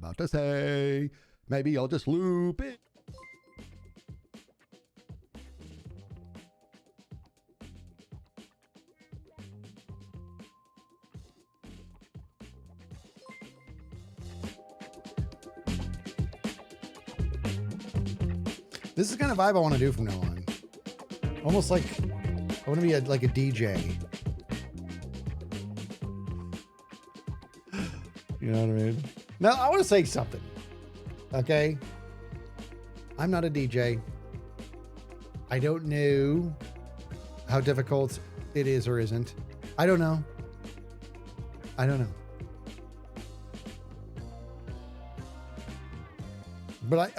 about to say. Maybe I'll just loop it. This is the kind of vibe I want to do from now on. Almost like I want to be like a DJ. You know what I mean? Now, I want to say something. Okay? I'm not a DJ. I don't know how difficult it is or isn't. I don't know. I don't know. But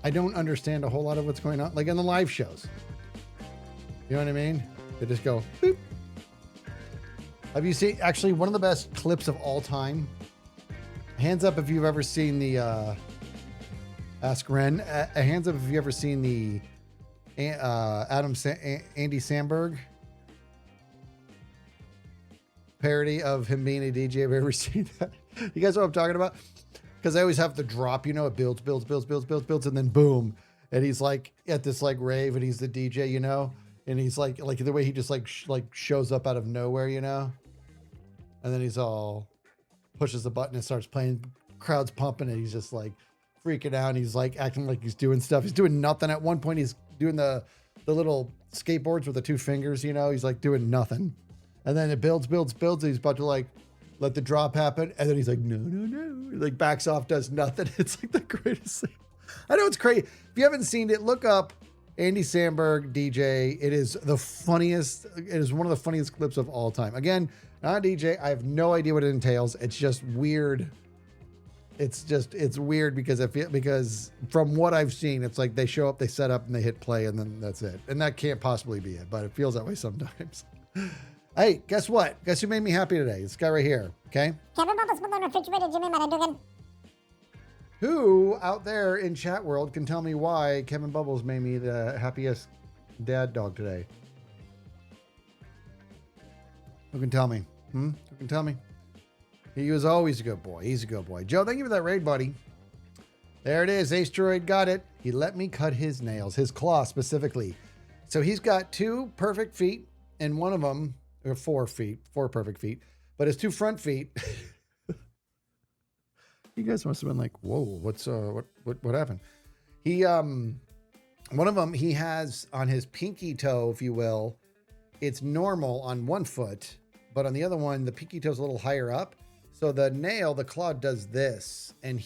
I don't understand a whole lot of what's going on. Like in the live shows. You know what I mean? They just go, boop. Have you seen, actually, one of the best clips of all time? Hands up if you've ever seen the, Ask Ren. Hands up if you've ever seen the Andy Samberg parody of him being a DJ. Have you ever seen that? You guys know what I'm talking about? Because I always have the drop, you know, it builds, and then boom. And he's like at this like rave and he's the DJ, you know? And he's like the way he just like shows up out of nowhere, you know? And then he's all pushes the button and starts playing, crowd's pumping, and he's just like freaking out. And he's like acting like he's doing stuff. He's doing nothing. At one point he's doing the little skateboards with the two fingers, you know? He's like doing nothing. And then it builds. He's about to like let the drop happen. And then he's like, no. He like backs off, does nothing. It's like the greatest thing. I know it's crazy. If you haven't seen it, look up Andy Samberg DJ. It is the funniest. It is one of the funniest clips of all time. Again, not a DJ. I have no idea what it entails. It's just weird. It's weird because from what I've seen, it's like they show up, they set up, and they hit play, and then that's it. And that can't possibly be it, but it feels that way sometimes. Hey, guess what? Guess who made me happy today? This guy right here, okay? Kevin Bubbles put on refrigerator, Jimmy Manadugan. Who out there in chat world can tell me why Kevin Bubbles made me the happiest dad dog today? Who can tell me? Who can tell me? He was always a good boy. He's a good boy. Joe, thank you for that raid, buddy. There it is. Ace Droid got it. He let me cut his nails, his claw specifically. So he's got 2 perfect feet, and one of them, or 4 perfect feet, but his 2 front feet. You guys must have been like, whoa, what happened? He, one of them, he has on his pinky toe, if you will, it's normal on one foot, but on the other one, the pinky toe's a little higher up. So the nail, the claw does this, and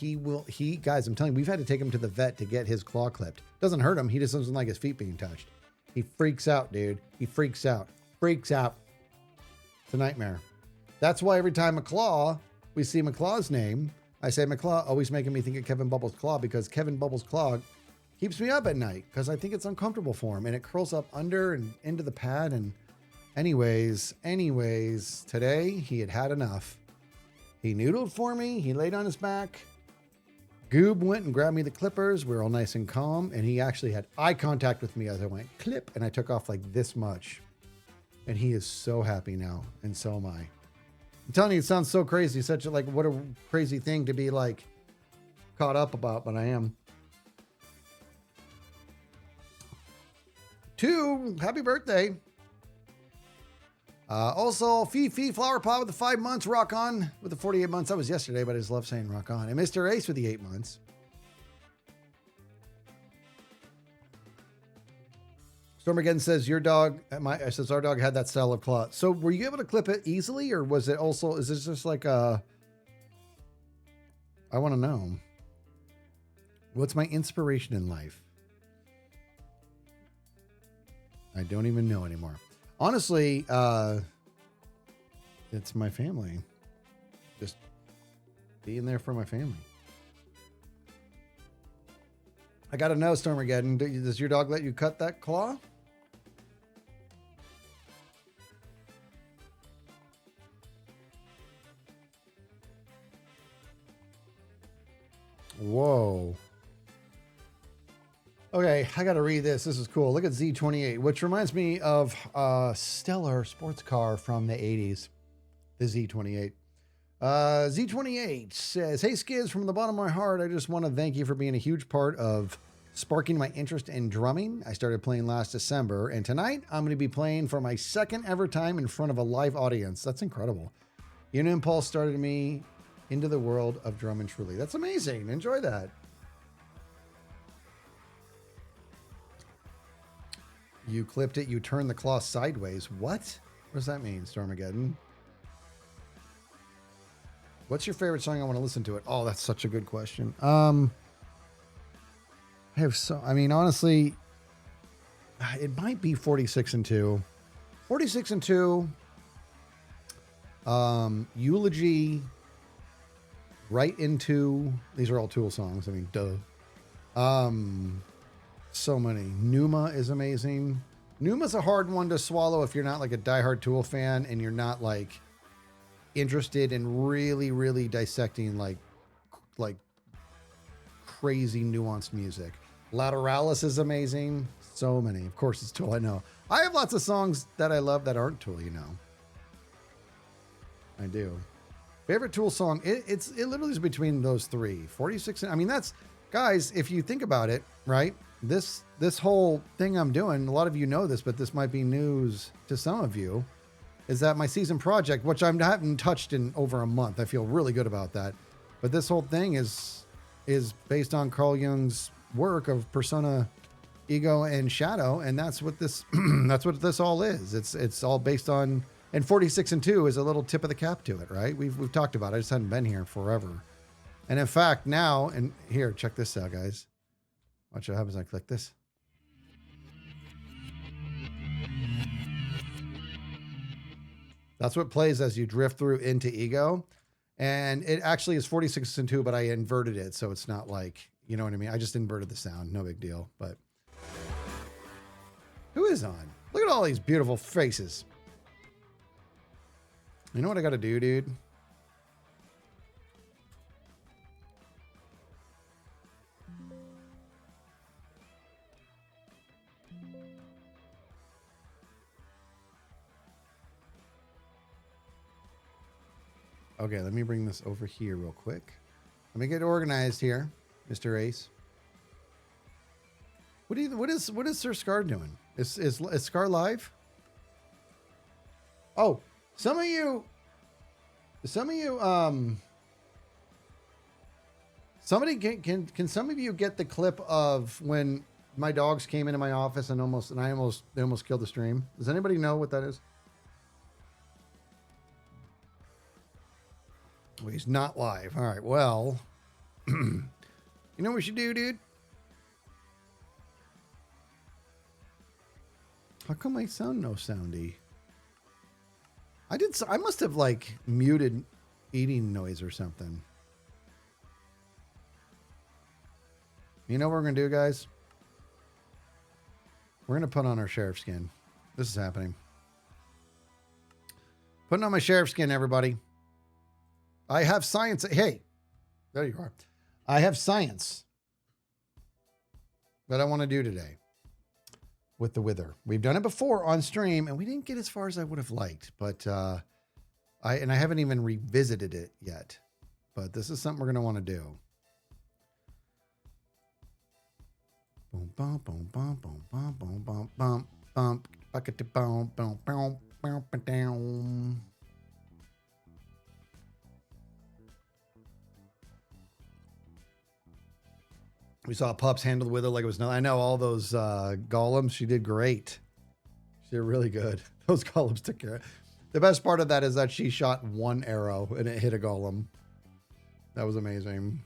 guys, I'm telling you, we've had to take him to the vet to get his claw clipped. Doesn't hurt him. He just doesn't like his feet being touched. He freaks out, dude. He freaks out. It's a nightmare. That's why every time we see McClaw's name, I say McClaw, always making me think of Kevin Bubbles' claw, because Kevin Bubbles' claw keeps me up at night because I think it's uncomfortable for him, and it curls up under and into the pad. And anyways, today he had enough. He noodled for me. He laid on his back. Goob went and grabbed me the clippers. We were all nice and calm, and he actually had eye contact with me as I went clip, and I took off like this much. And he is so happy now, and so am I. I'm telling you, it sounds so crazy. Such a, like, what a crazy thing to be like caught up about, but I am. 2, happy birthday. Also, Fifi Flower Pot with the 5 months, rock on with the 48 months. That was yesterday, but I just love saying rock on. And Mr. Ace with the 8 months. Stormageddon says our dog had that style of claw. So were you able to clip it easily, or was it also, is this just like I want to know. What's my inspiration in life? I don't even know anymore. Honestly, it's my family. Just being there for my family. I got to know, Stormageddon, does your dog let you cut that claw? Whoa. Okay, I got to read this. This is cool. Look at Z28, which reminds me of a stellar sports car from the 80s, the Z28. Z28 says, "Hey Skiz, from the bottom of my heart, I just want to thank you for being a huge part of sparking my interest in drumming. I started playing last December, and tonight I'm going to be playing for my second ever time in front of a live audience. That's incredible. Your impulse started me into the world of drumming truly." That's amazing. Enjoy that. You clipped it, you turned the cloth sideways. What? What does that mean, Stormageddon? What's your favorite song? I want to listen to it. Oh, that's such a good question. I mean, honestly, it might be 46 and 2. 46 and 2. Eulogy. Right into. These are all Tool songs. I mean, duh. So many. Numa is amazing. Numa's a hard one to swallow if you're not like a diehard Tool fan and you're not like interested in really, really dissecting like crazy nuanced music. Lateralis is amazing. So many. Of course, it's Tool. I know. I have lots of songs that I love that aren't Tool. You know. I do. Favorite Tool song? It literally is between those three. 46. I mean, that's guys. If you think about it, right? This whole thing I'm doing, a lot of you know this, but this might be news to some of you, is that my season project, which I haven't touched in over a month. I feel really good about that. But this whole thing is based on Carl Jung's work of persona, ego, and shadow, and that's what this that's what this all is. It's all based on, and 46 and 2 is a little tip of the cap to it, right? We've talked about it. I just hadn't been here forever. And in fact, now, and here, check this out, guys. Watch what happens when I click this. That's what plays as you drift through into ego. And it actually is 46 and 2, but I inverted it. So it's not like, you know what I mean? I just inverted the sound. No big deal. But who is on? Look at all these beautiful faces. You know what I got to do, dude? Okay, let me bring this over here real quick. Let me get organized here, Mr. Ace. What is Sir Scar doing? Is Scar live? Oh, some of you somebody can some of you get the clip of when my dogs came into my office and they almost killed the stream? Does anybody know what that is? Well, he's not live. All right. Well, you know what we should do, dude? How come I sound no soundy? I must have like muted eating noise or something. You know what we're going to do, guys? We're going to put on our sheriff skin. This is happening. Putting on my sheriff skin, everybody. I have science. Hey, there you are. I have science that I want to do today with the Wither. We've done it before on stream, and we didn't get as far as I would have liked. But I haven't even revisited it yet. But this is something we're going to want to do. Boom, boom, boom, boom, boom, boom, boom, boom, boom, boom, bucket to boom, boom, boom, boom, down. We saw Pups handle the Wither like it was nothing. I know all those golems. She did great. She did really good. Those golems took care of it. The best part of that is that she shot one arrow and it hit a golem. That was amazing.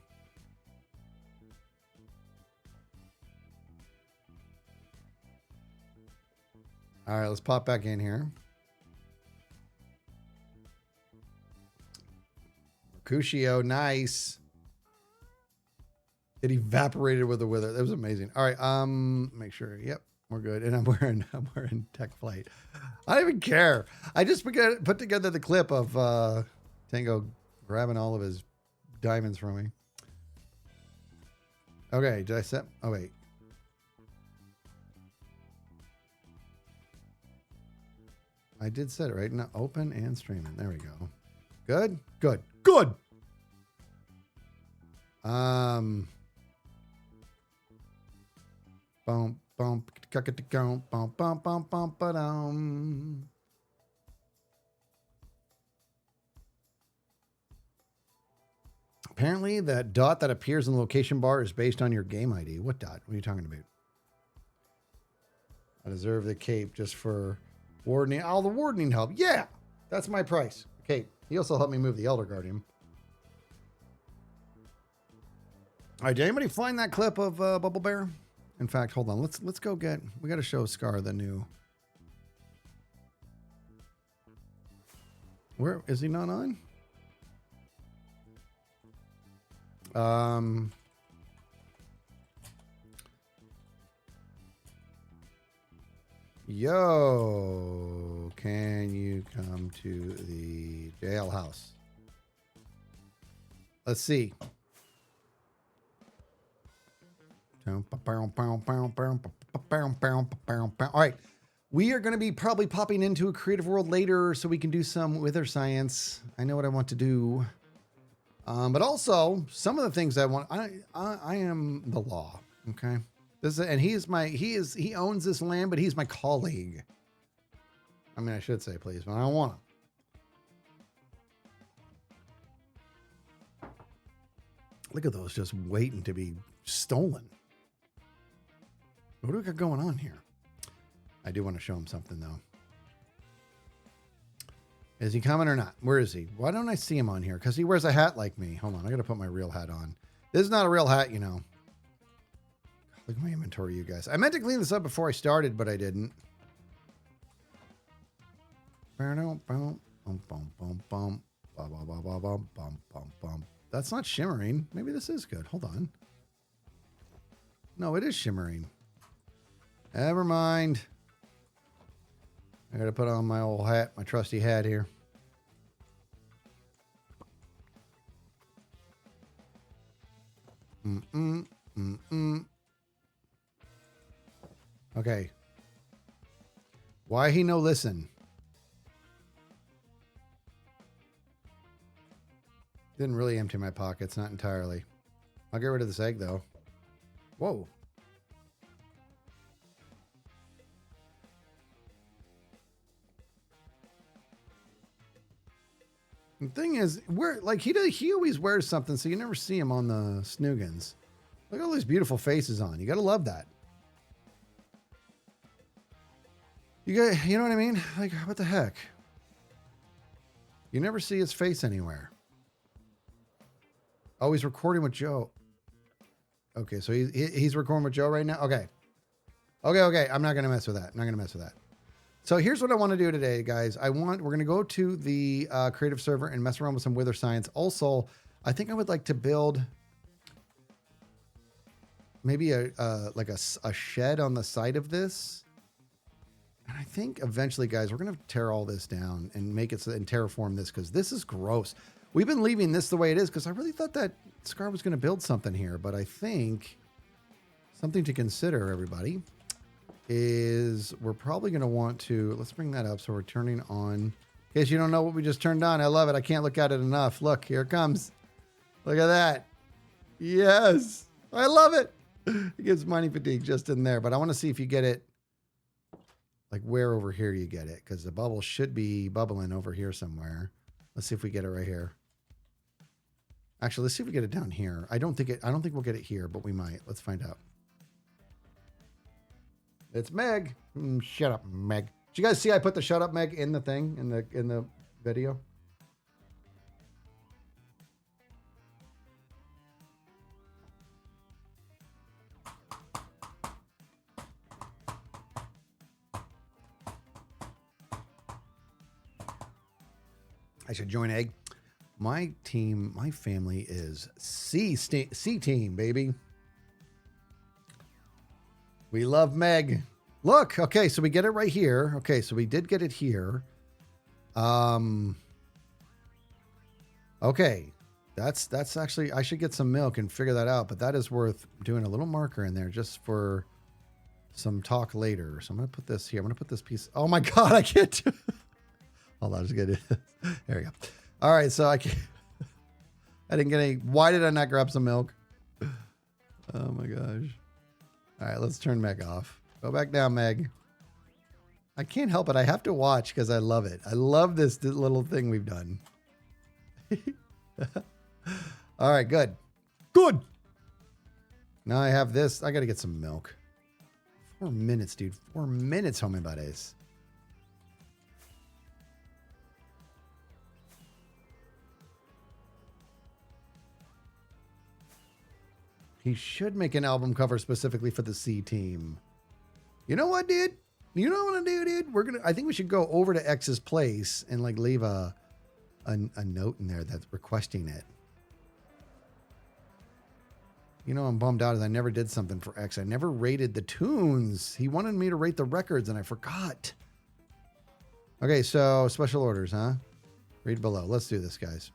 All right, let's pop back in here. Mercutio, nice. It evaporated with the Wither. That was amazing. All right, make sure. Yep, we're good. And I'm wearing Tech Flight. I don't even care. I just put together the clip of Tango grabbing all of his diamonds from me. Okay, did I set? Oh wait. I did set it right now. Open and streaming. There we go. Good, good, good. Bum bum bum bum bum bum bum ba-dum. Apparently, that dot that appears in the location bar is based on your game ID. What dot? What are you talking about? I deserve the cape just for wardening. Oh, the wardening help. Yeah, that's my price. Cape. He also helped me move the Elder Guardian. All right, did anybody find that clip of Bubble Bear? In fact, hold on. Let's go get. We got to show Scar the new. Where is he not on? Yo, can you come to the jailhouse? Let's see. All right. We are going to be probably popping into a creative world later so we can do some wither science. I know what I want to do. But also some of the things I want, I am the law. Okay. And he owns this land, but he's my colleague. I mean, I should say please, but I don't want him. Look at those just waiting to be stolen. What do we got going on here? I do want to show him something though. Is he coming or not? Where is he? Why don't I see him on here? Because he wears a hat like me. Hold on. I got to put my real hat on. This is not a real hat, you know. Look at my inventory, you guys. I meant to clean this up before I started, but I didn't. That's not shimmering. Maybe this is good. Hold on. No, it is shimmering. Never mind. I got to put on my old hat, my trusty hat here. Okay. Why he no listen? Didn't really empty my pockets, not entirely. I'll get rid of this egg though. Whoa. The thing is, he always wears something, so you never see him on the Snoogans. Look at all these beautiful faces on. You gotta love that. You know what I mean? Like, what the heck? You never see his face anywhere. Oh, he's recording with Joe. Okay, so he's recording with Joe right now. Okay. I'm not gonna mess with that. So here's what I want to do today, guys. We're going to go to the creative server and mess around with some wither science. Also, I think I would like to build maybe a shed on the side of this. And I think eventually, guys, we're going to tear all this down and make it and terraform this because this is gross. We've been leaving this the way it is because I really thought that Scar was going to build something here, but I think something to consider, everybody, is we're probably going to want to, let's bring that up. So we're turning on, in case you don't know what we just turned on. I love it. I can't look at it enough. Look, here it comes. Look at that. Yes. I love it. It gives mining fatigue just in there, but I want to see if you get it. Like where over here you get it. Cause the bubble should be bubbling over here somewhere. Let's see if we get it right here. Actually, let's see if we get it down here. I don't think we'll get it here, but we might. Let's find out. It's Meg. Shut up, Meg. Did you guys see I put the shut up Meg in the thing in the video? I should join Egg. My team, my family is C team, baby. We love Meg. Look, okay, so we get it right here. Okay, so we did get it here. Okay, that's actually, I should get some milk and figure that out, but that is worth doing a little marker in there just for some talk later. So I'm going to put this here. I'm going to put this piece. Oh my God, I can't do it. Hold on, just get it. There we go. All right, so I can't. I didn't get any. Why did I not grab some milk? Oh my gosh. All right, let's turn Meg off. Go back down, Meg. I can't help it. I have to watch because I love it. I love this little thing we've done. All right, good. Good. Now I have this. I got to get some milk. 4 minutes, dude. 4 minutes, homie buddies. He should make an album cover specifically for the C team. You know what, dude? You know what I'm gonna do, dude? I think we should go over to X's place and like leave a note in there that's requesting it. You know, I'm bummed out as I never did something for X. I never rated the tunes. He wanted me to rate the records and I forgot. Okay, so special orders, huh? Read below. Let's do this, guys.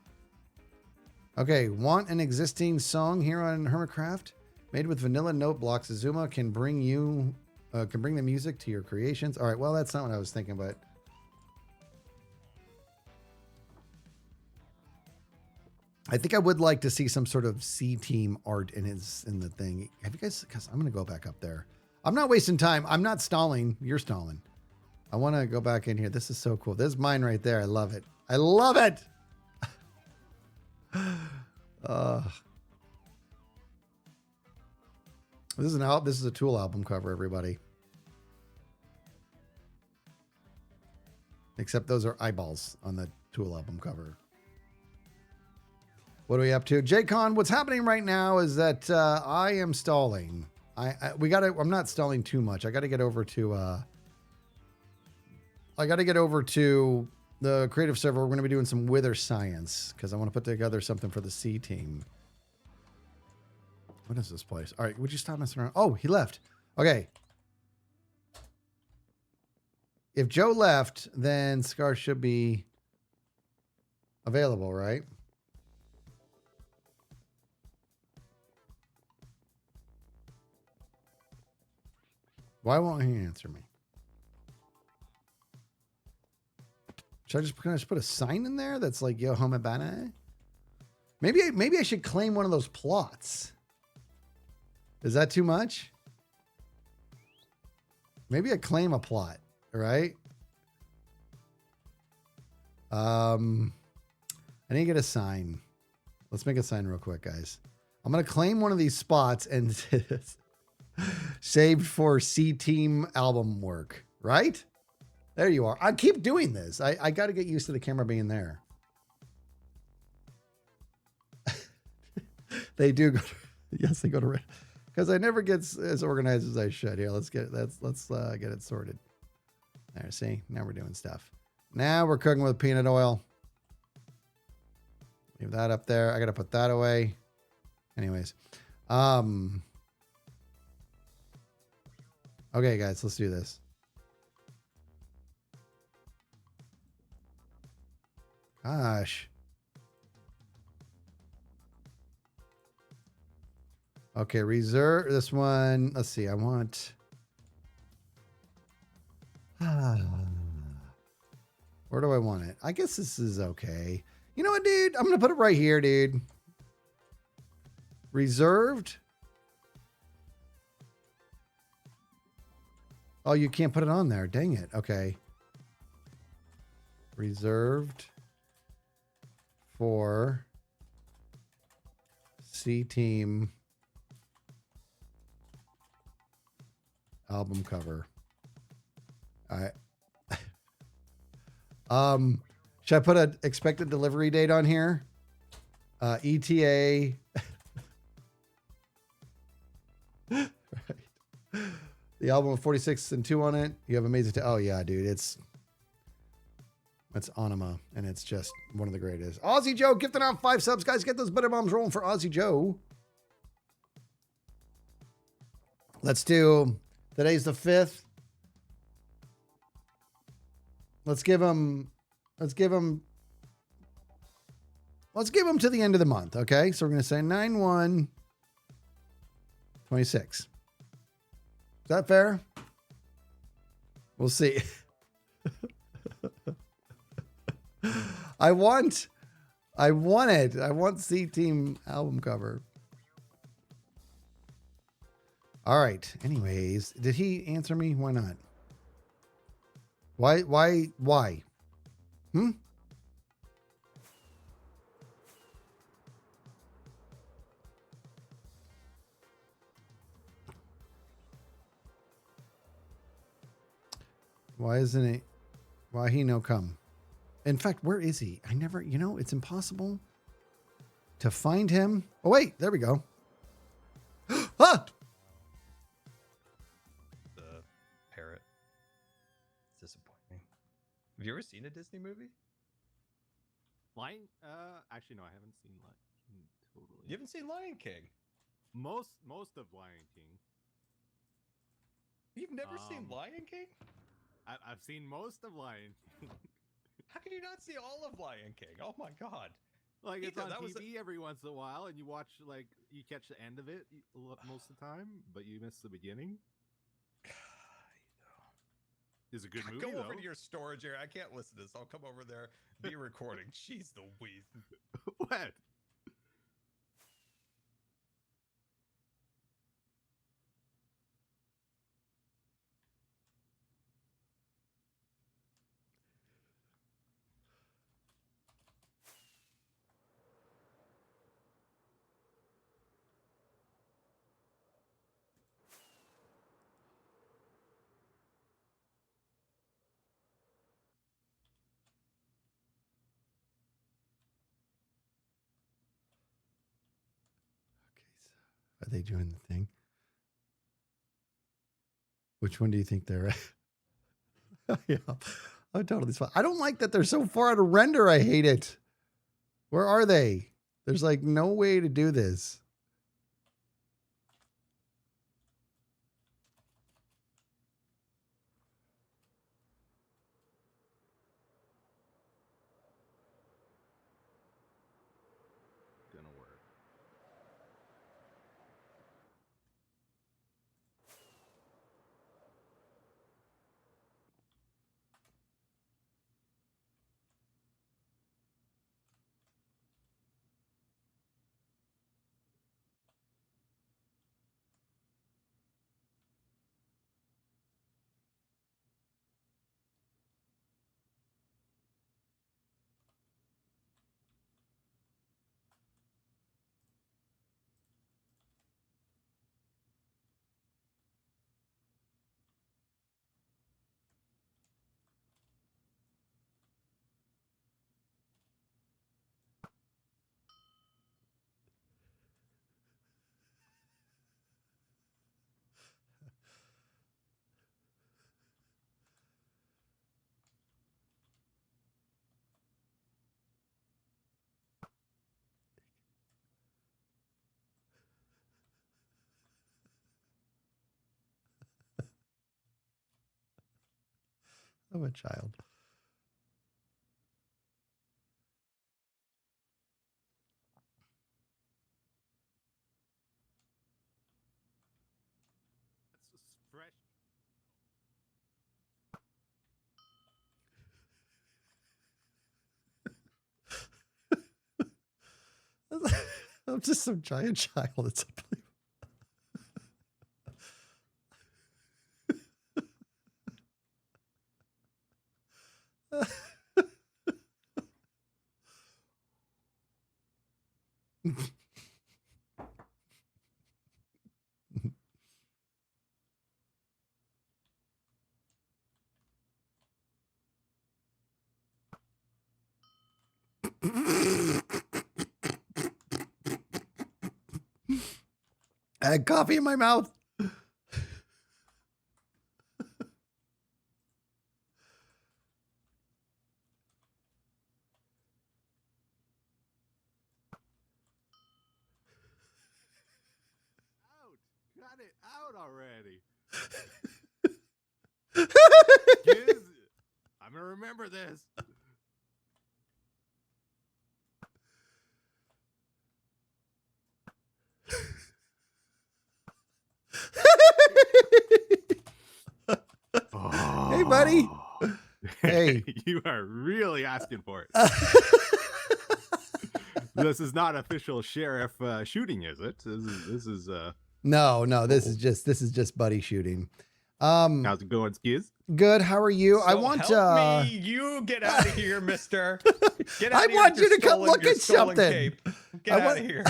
Okay, want an existing song here on Hermitcraft? Made with vanilla note blocks, Azuma can bring the music to your creations. All right, well, that's not what I was thinking, but I think I would like to see some sort of C team art in the thing. Have you guys? Because I'm gonna go back up there. I'm not wasting time. I'm not stalling. You're stalling. I want to go back in here. This is so cool. This is mine right there. I love it. I love it. This is a Tool album cover, everybody. Except those are eyeballs on the Tool album cover. What are we up to? JCon, what's happening right now is that I am stalling. I'm not stalling too much. I got to get over to the creative server. We're going to be doing some Wither science because I want to put together something for the C team. What is this place? All right, would you stop messing around? Oh, he left. Okay. If Joe left, then Scar should be available, right? Why won't he answer me? Can I just put a sign in there that's like Yo Homebana? Maybe I should claim one of those plots. Is that too much? Maybe I claim a plot, right? I need to get a sign. Let's make a sign real quick, guys. I'm going to claim one of these spots and saved for C team album work, right? There you are. I keep doing this. I got to get used to the camera being there. They do go to, yes, they go to red because I never get as organized as I should. Here, let's get it sorted. There, see, now we're doing stuff. Now we're cooking with peanut oil. Leave that up there. I got to put that away. Anyways, okay, guys, let's do this. Gosh. Okay, reserve this one. Let's see. I want. Where do I want it? I guess this is okay. You know what, dude? I'm going to put it right here, dude. Reserved. Oh, you can't put it on there. Dang it. Okay. Reserved for C team album cover. All right. Should I put an expected delivery date on here? ETA. Right. The album with 46 and 2 on it. You have amazing. Oh yeah, dude. It's Anima, and it's just one of the greatest. Aussie Joe gifting out 5 subs, guys. Get those better bombs rolling for Aussie Joe. Let's do. Today's the 5th. Let's give him to the end of the month, okay? So we're going to say 9/1/26. Is that fair? We'll see. I want I want it. I want C Team album cover. All right. Anyways, did he answer me? Why not? Why? Hmm? Why isn't it? Why he no come? In fact, where is he? I never, it's impossible to find him. Oh, wait, there we go. Ah! The parrot. It's disappointing. Have you ever seen a Disney movie? Lion? Actually, no, I haven't seen Lion King totally. You haven't seen Lion King? Most of Lion King. You've never seen Lion King? I've seen most of Lion King. How can you not see all of Lion King? Oh my god! Like it's Ethan, on that TV every once in a while, and you watch you catch the end of it most of the time, but you miss the beginning. It's a good movie. Go over to your storage area. I can't listen to this. I'll come over there, be recording. Jeez Louise. What? Are they doing the thing? Which one do you think they're at? Yeah, I'm totally fine. I don't like that they're so far out of render. I hate it. Where are they? There's like no way to do this. Gonna work. I'm a child. It's just fresh. I'm just some giant child. It's unbelievable. I had coffee in my mouth. Out! Cut it out already. Giz, I'm gonna remember this. Hey, buddy. Hey. You are really asking for it. This is not official sheriff shooting, is it? This is No, this Cool. is just buddy shooting. how's it going, Skiz? Good. How are you? I So want help me. You get out of here, mister. Get out I of here want with your you to come stolen- look your at stolen something. Cape. Get I out want- of here.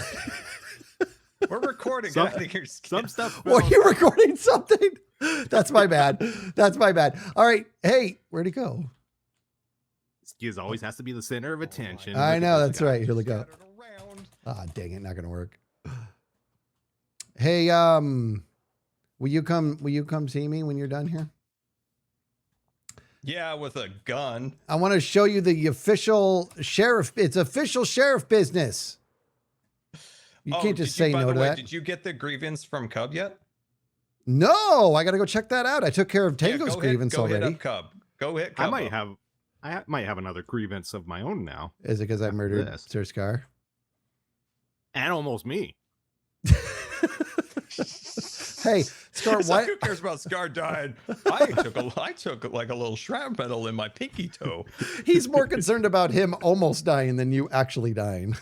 We're recording. Some- Get out of here. Some stuff. Were you recording something? That's my bad. That's my bad. All right. Hey, where'd he go? Skiz always has to be the center of attention. I Look at know. this That's guy. right. Here we go. Scattered around. Ah, dang it. Not going to work. Hey, will you come see me when you're done here? Yeah, with a gun. I want to show you the official sheriff. It's official sheriff business. You can't just say by no the to way, that. Did you get the grievance from Cub yet? No, I got to go check that out. I took care of Tango's go grievance hit, already. Hit up Cub. Go hit Cub. I might have another grievance of my own now, Is it because I murdered this. Sir Scar? and almost me. Hey, Scar, It's like, why? who cares about Scar dying? I took like a little shrapnel in my pinky toe. He's more concerned about him almost dying than you actually dying.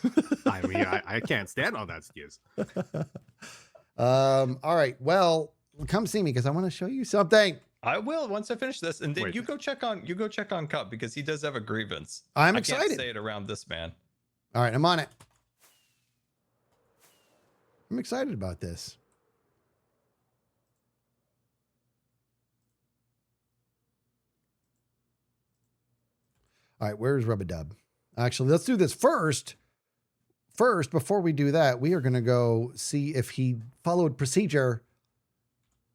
I mean, I can't stand on that, Skiz. All right. Well, come see me because I want to show you something. I will once I finish this, and then Wait. you go check on Cub because he does have a grievance. I'm I excited. can't say it around this man. All right, I'm on it. I'm excited about this. All right, where's Rub-a-Dub? Actually, let's do this first. First, before we do that, we are going to go see if he followed procedure.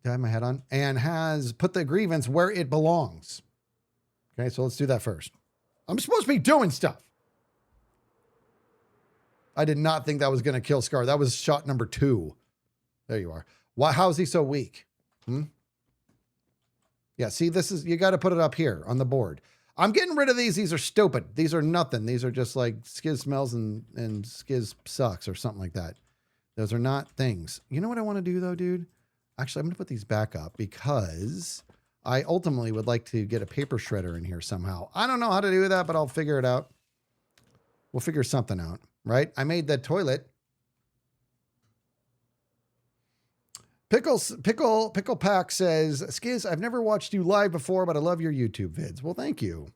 Did I have my head on? And has put the grievance where it belongs. Okay, so let's do that first. I'm supposed to be doing stuff. I did not think that was going to kill Scar. That was shot number 2. There you are. Why? How is he so weak? Yeah, see, this is, you got to put it up here on the board. I'm getting rid of these. These are stupid. These are nothing. These are just like Skiz smells and Skiz sucks or something like that. Those are not things. You know what I want to do though, dude? Actually, I'm going to put these back up because I ultimately would like to get a paper shredder in here somehow. I don't know how to do that, but I'll figure it out. We'll figure something out, right? I made the toilet. Pickle Pack says, Skiz, I've never watched you live before, but I love your YouTube vids. Well, thank you.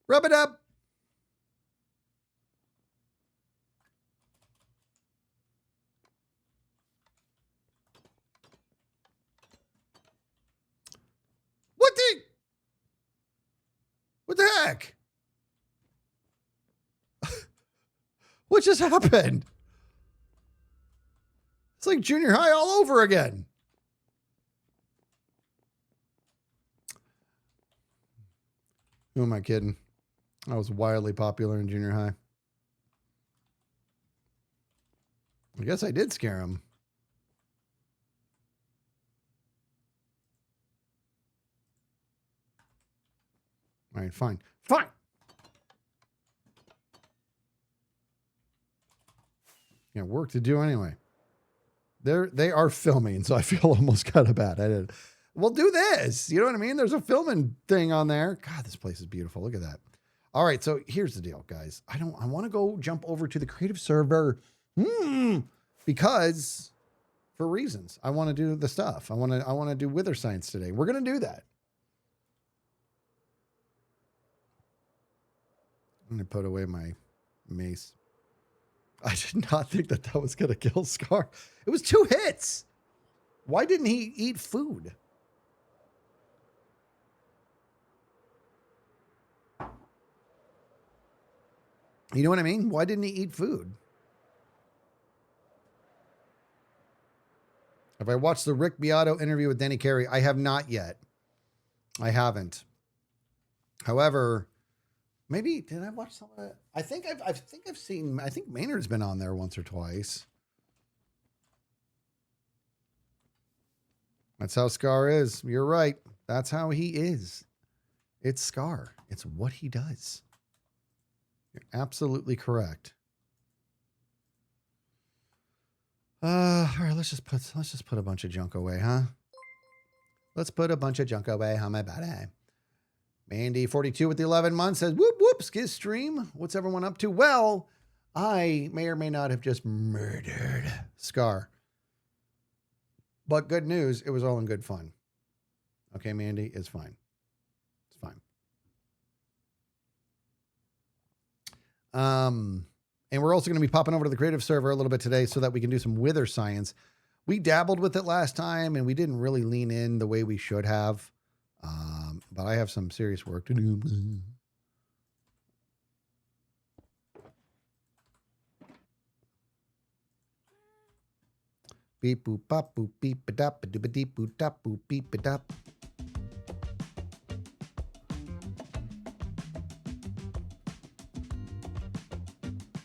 Rub it up. What the heck? What just happened? It's like junior high all over again. Who am I kidding? I was wildly popular in junior high. I guess I did scare him. All right, fine. Fine. Yeah, work to do anyway. They are filming, so I feel almost kind of bad. I did. We'll do this. You know what I mean? There's a filming thing on there. God, this place is beautiful. Look at that. All right, so here's the deal, guys. I want to go jump over to the creative server. Because for reasons. I want to do the stuff. I want to do Wither Science today. We're going to do that. I'm going to put away my mace. I did not think that was going to kill Scar. It was 2 hits. Why didn't he eat food? You know what I mean? Why didn't he eat food? Have I watched the Rick Beato interview with Denny Carey? I have not yet. I haven't. However, maybe did I watch some of it? I think I've seen. I think Maynard's been on there once or twice. That's how Scar is. You're right. That's how he is. It's Scar. It's what he does. You're absolutely correct. All right, let's just put a bunch of junk away, huh? Let's put a bunch of junk away, huh, my buddy? Mandy42 with the 11 months says, whoop, whoop, Skiz stream. What's everyone up to? Well, I may or may not have just murdered Scar. But good news, it was all in good fun. Okay, Mandy, it's fine. It's fine. And we're also going to be popping over to the creative server a little bit today so that we can do some wither science. We dabbled with it last time and we didn't really lean in the way we should have. But I have some serious work to do. Beep boop bop boop beep a dop a dip a deep boop dop boop beep a dop.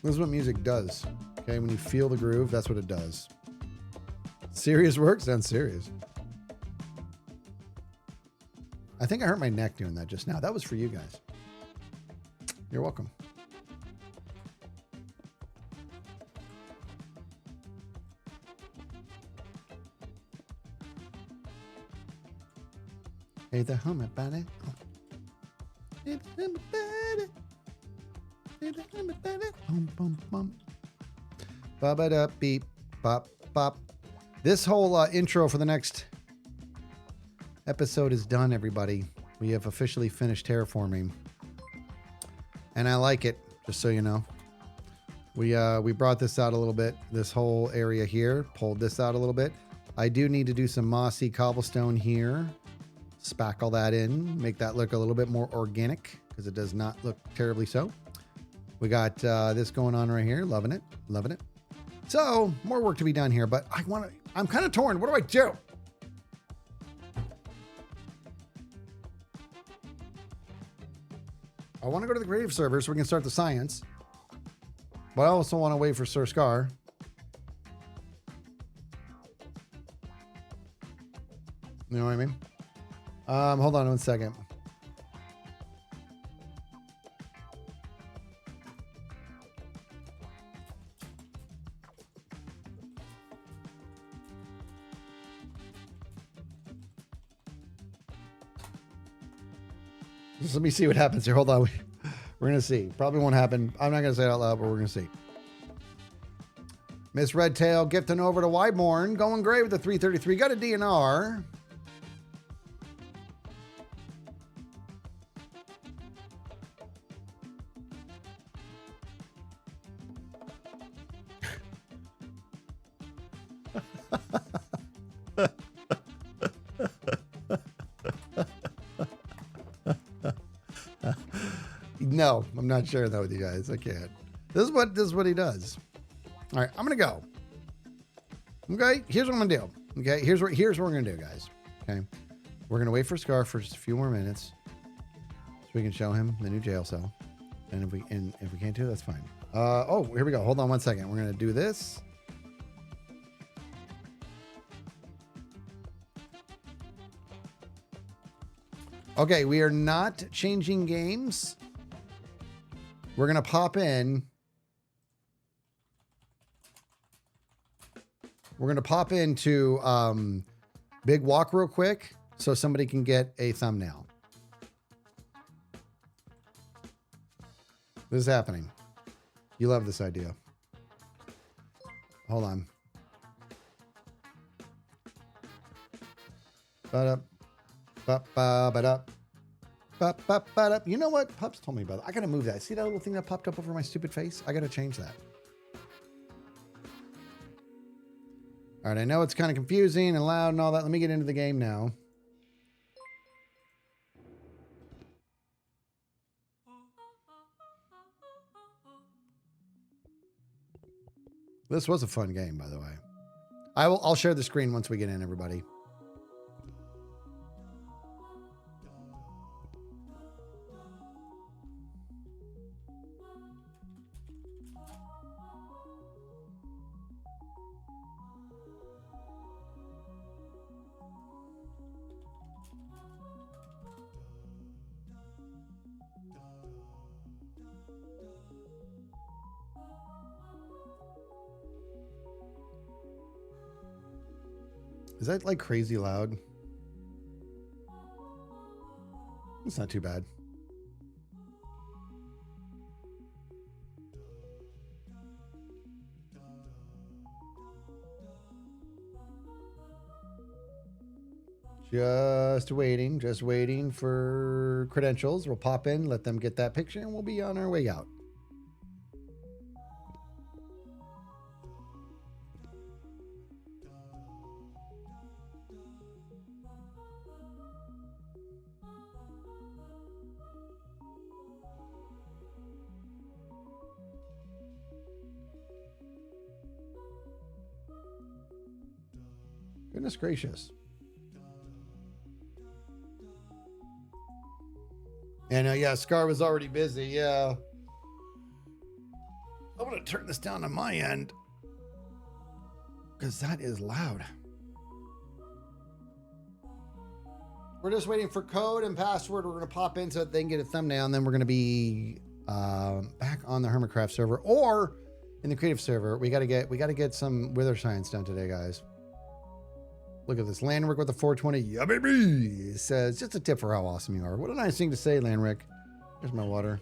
This is what music does. Okay, when you feel the groove, that's what it does. Serious work sounds serious. I think I hurt my neck doing that just now. That was for you guys. You're welcome. Hey, the hum about it. Hey, the hum about it. Hey, the hum about it. Bum, bum, bum. Ba-ba-da, beep, bop, bop. This whole intro for the next episode is done, everybody. We have officially finished terraforming. And I like it, just so you know. We brought this out a little bit. This whole area here, pulled this out a little bit. I do need to do some mossy cobblestone here. Spackle that in, make that look a little bit more organic, because it does not look terribly so. We got this going on right here. Loving it. Loving it. So, more work to be done here, but I'm kind of torn. What do I do? I want to go to the creative server so we can start the science. But I also want to wait for Sir Scar. You know what I mean? Hold on one second. Just let me see what happens here. Hold on. We're going to see. Probably won't happen. I'm not going to say it out loud, but we're going to see. Miss Redtail gifting over to Wyborn. Going great with the 333. Got a DNR. No, I'm not sharing that with you guys. I can't. This is what he does. All right, I'm gonna go. Okay, here's what I'm gonna do. Okay, here's what we're gonna do, guys. Okay, we're gonna wait for Scar for just a few more minutes, so we can show him the new jail cell. And if we can't do it, that's fine. Oh, here we go. Hold on one second. We're gonna do this. Okay, we are not changing games. We're going to pop in. We're going to pop into Big Walk real quick so somebody can get a thumbnail. This is happening. You love this idea. Hold on. Ba-da. Ba-ba-ba-da. Ba-ba-ba-da. You know what? Pups told me about it. I got to move that. See that little thing that popped up over my stupid face? I got to change that. All right. I know it's kind of confusing and loud and all that. Let me get into the game now. This was a fun game, by the way. I'll share the screen once we get in, everybody. Is that like crazy loud? It's not too bad. Just waiting for credentials. We'll pop in, let them get that picture, and we'll be on our way out. Goodness gracious. And yeah, Scar was already busy. Yeah. I'm going to turn this down on my end because that is loud. We're just waiting for code and password. We're going to pop in so that they can get a thumbnail, and then we're going to be back on the Hermitcraft server or in the creative server. We got to get some Wither Science done today, guys. Look at this. Landrick with the 420. Yeah, baby. Says, just a tip for how awesome you are. What a nice thing to say, Landrick. Here's my water.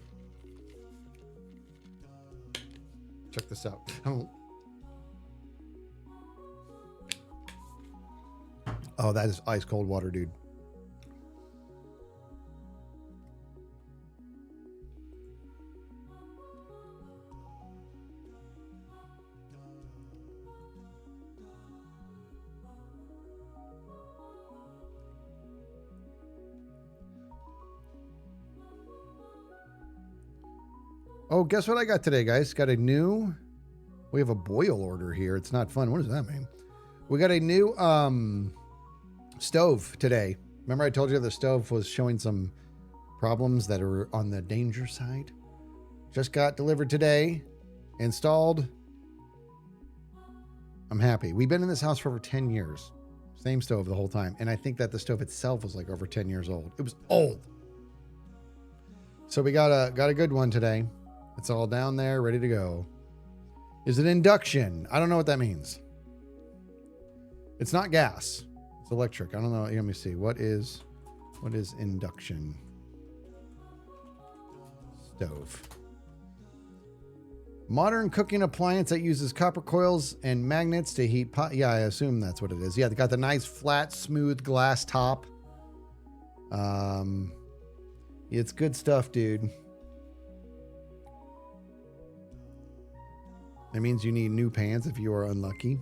Check this out. Oh, that is ice cold water, dude. Oh, guess what I got today, guys? We have a boil order here. It's not fun. What does that mean? We got a new stove today. Remember I told you the stove was showing some problems that are on the danger side? Just got delivered today, installed. I'm happy. We've been in this house for over 10 years. Same stove the whole time. And I think that the stove itself was like over 10 years old. It was old. So we got a good one today. It's all down there, ready to go. Is it induction? I don't know what that means. It's not gas. It's electric. I don't know. Let me see. What is induction? Stove. Modern cooking appliance that uses copper coils and magnets to heat pot. Yeah, I assume that's what it is. Yeah, they got the nice flat, smooth glass top. It's good stuff, dude. That means you need new pans if you are unlucky.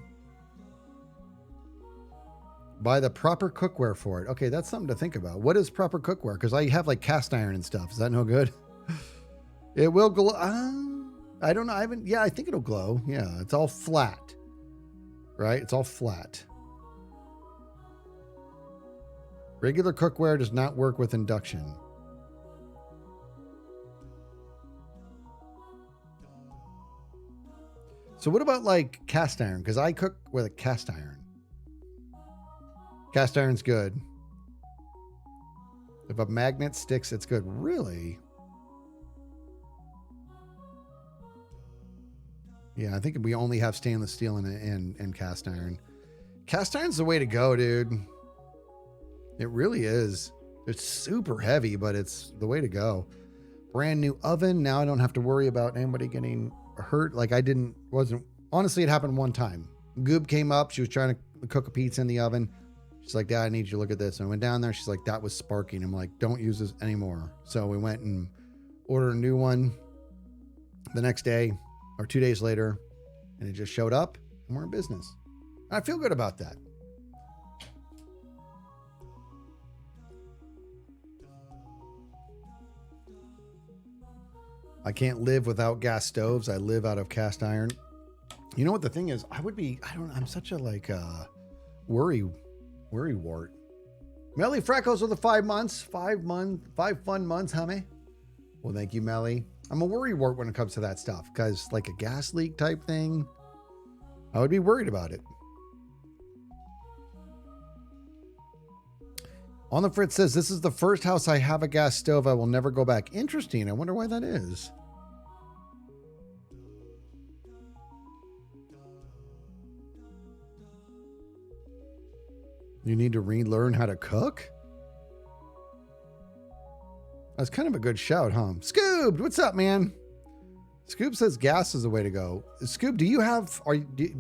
Buy the proper cookware for it. Okay, that's something to think about. What is proper cookware? Because I have like cast iron and stuff. Is that no good? It will glow. I don't know. I think it'll glow. Yeah, it's all flat. Right? It's all flat. Regular cookware does not work with induction. So what about like cast iron? Because I cook with a cast iron. Cast iron's good. If a magnet sticks, it's good. Really? Yeah, I think we only have stainless steel and cast iron. Cast iron's the way to go, dude. It really is. It's super heavy, but it's the way to go. Brand new oven. Now I don't have to worry about anybody getting hurt. Like honestly, it happened one time. Goob came up. She was trying to cook a pizza in the oven. She's like, Dad, I need you to look at this. And I went down there. She's like, that was sparking. I'm like, don't use this anymore. So we went and ordered a new one the next day or 2 days later. And it just showed up and we're in business. And I feel good about that. I can't live without gas stoves. I live out of cast iron. You know what the thing is? I'm such a like worry wart. Melly Freckles with the 5 months. 5 fun months, hummy. Well, thank you, Melly. I'm a worry wart when it comes to that stuff because like a gas leak type thing, I would be worried about it. On the Fritz says, this is the first house I have a gas stove. I will never go back. Interesting. I wonder why that is. You need to relearn how to cook? That's kind of a good shout, huh? Scoob, what's up, man? Scoob says gas is the way to go. Scoob, do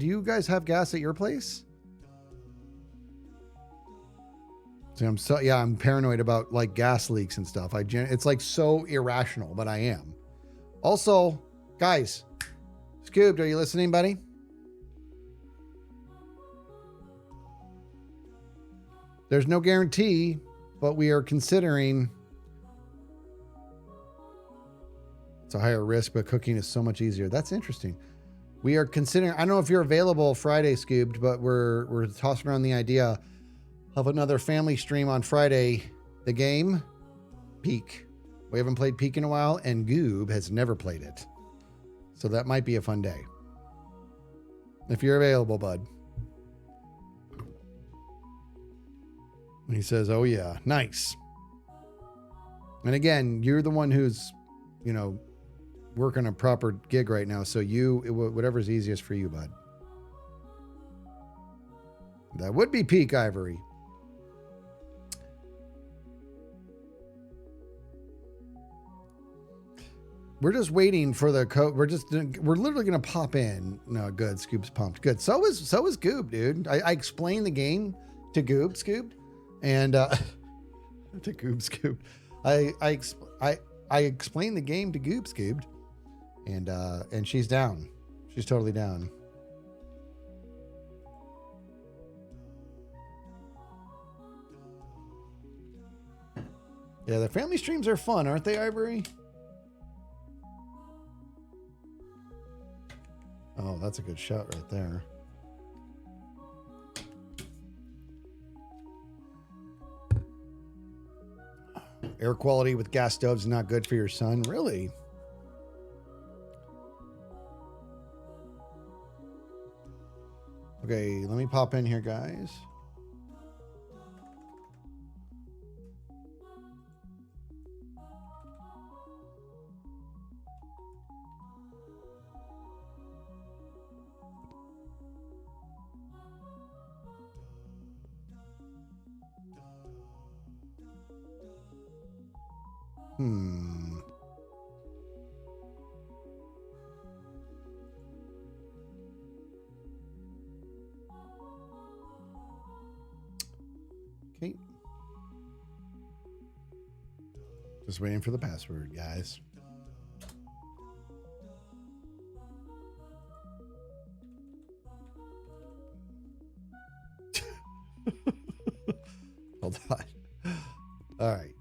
you guys have gas at your place? See, I'm paranoid about like gas leaks and stuff. It's like so irrational, but I am. Also, guys, Scoob, are you listening, buddy? There's no guarantee, but we are considering. It's a higher risk, but cooking is so much easier. That's interesting. We are considering, I don't know if you're available Friday, Scoobed, but we're tossing around the idea of another family stream on Friday. The game, Peak. We haven't played Peak in a while, and Goob has never played it. So that might be a fun day. If you're available, bud. And he says, oh yeah, nice. And again, you're the one who's, working a proper gig right now. So whatever's easiest for you, bud. That would be Peak Ivory. We're just waiting for the code. We're literally going to pop in. No, good. Scoop's pumped. Good. So is Goob, dude. I explained the game to Goob, Scoob. And to Goob Scoop, I explained the game to Goob Scoobed, and she's down. She's totally down. Yeah, the family streams are fun, aren't they, Ivory? Oh, that's a good shot right there. Air quality with gas stoves is not good for your son. Really? Okay, let me pop in here, guys. Okay. Just waiting for the password, guys. Hold on. All right.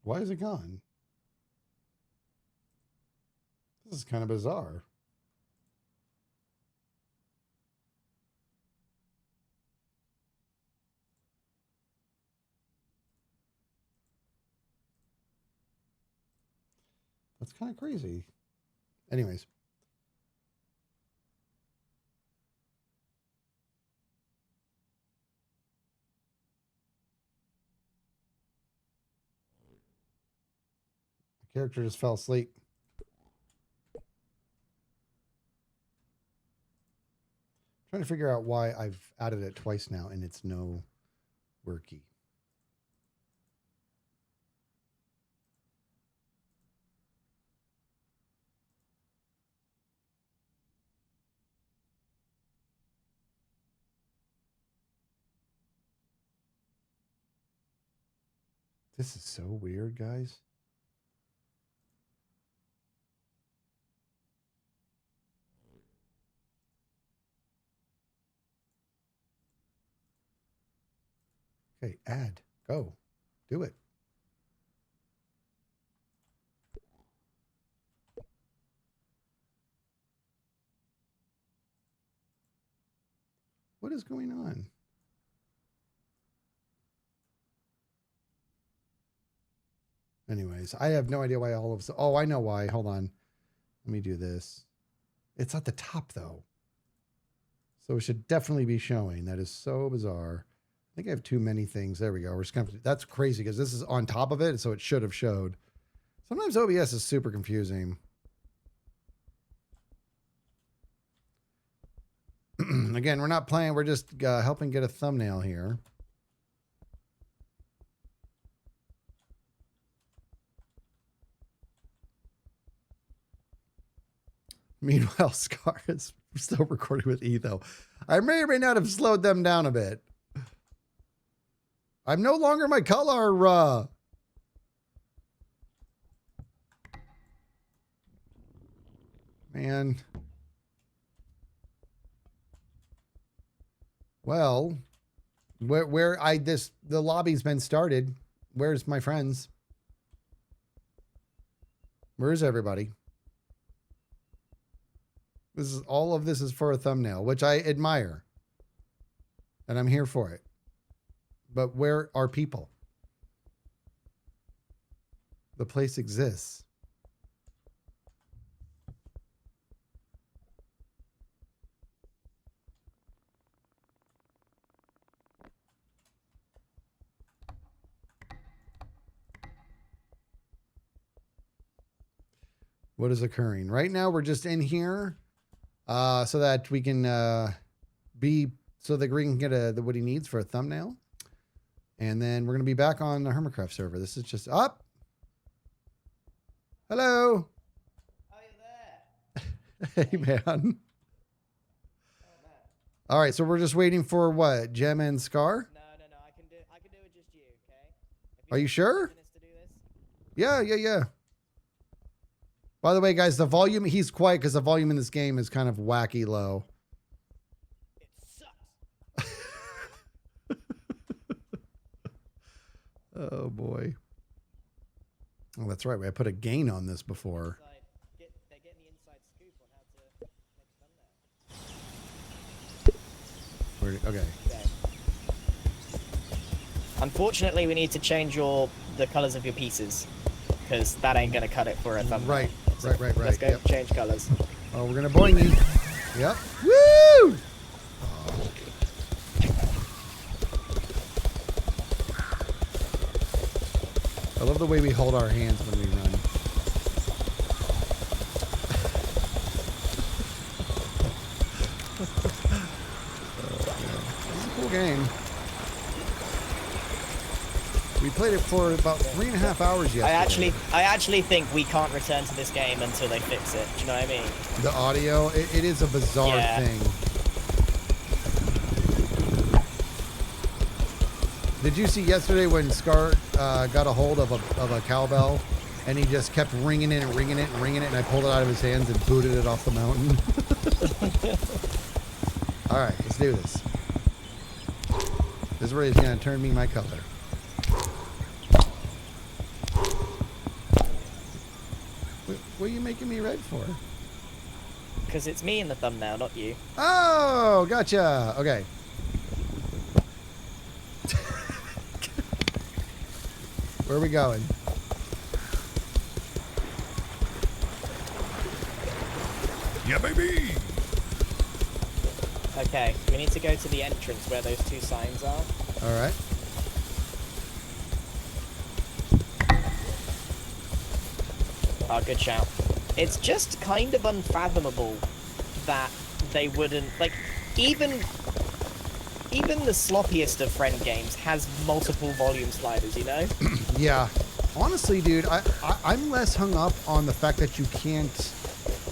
Why is it gone? This is kind of bizarre. That's kind of crazy. Anyways. The character just fell asleep. Trying to figure out why I've added it twice now and it's no worky. This is so weird, guys. Okay, add. Go. Do it. What is going on? Anyways, I have no idea why all of... Oh, I know why. Hold on. Let me do this. It's at the top, though. So it should definitely be showing. That is so bizarre. I think I have too many things. There we go. We're just gonna, that's crazy because this is on top of it, so it should have showed. Sometimes OBS is super confusing. Again, we're not playing. We're just helping get a thumbnail here. Meanwhile, Scar is still recording with Etho. I may or may not have slowed them down a bit. I'm no longer my color. Man. Well, the lobby's been started. Where's my friends? Where's everybody? All of this is for a thumbnail, which I admire. And I'm here for it. But where are people? The place exists. What is occurring? Right now, we're just in here so that we can so that Green can get what he needs for a thumbnail. And then we're going to be back on the Hermitcraft server. This is just up. Hello. Are you there? Hey, man. Oh, man. All right, so we're just waiting for what? Gem and Scar? No. I can do it just you, okay? Are you got sure? 5 minutes to do this? Yeah. By the way, guys, the volume, he's quiet because the volume in this game is kind of wacky low. It sucks. Oh, boy. Oh, that's right. I put a gain on this before. They're getting the inside scoop on how to make a thumbnail. Okay. Okay. Unfortunately, we need to change the colors of your pieces because that ain't gonna cut it for a thumbnail. Right. Let's go Yep. change colors. Oh, we're going to boing you. Yep. Woo! I love the way we hold our hands when we run. This is a cool game. We played it for about 3.5 hours yesterday. I actually think we can't return to this game until they fix it. Do you know what I mean? The audio, it is a bizarre thing. Did you see yesterday when Scar got a hold of a cowbell and he just kept ringing it and ringing it and ringing it, and I pulled it out of his hands and booted it off the mountain? All right, let's do this. This is where he's going to turn me my color. What are you making me red for? Because it's me in the thumbnail, not you. Oh, gotcha. Okay. Where are we going? Yeah, baby. Okay, we need to go to the entrance where those 2 signs are. All right. Oh, good shout. It's just kind of unfathomable that they wouldn't, like, even the sloppiest of friend games has multiple volume sliders, you know? Yeah. Honestly, dude, I'm less hung up on the fact that you can't,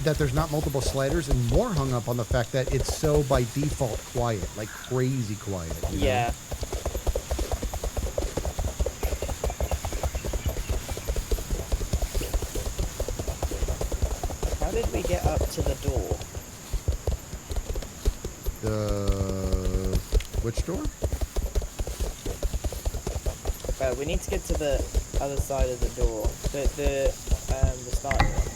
that there's not multiple sliders, and more hung up on the fact that it's so by default quiet, like crazy quiet. You know? Yeah. How did we get up to the door? Which door? We need to get to the other side of the door. The starting one.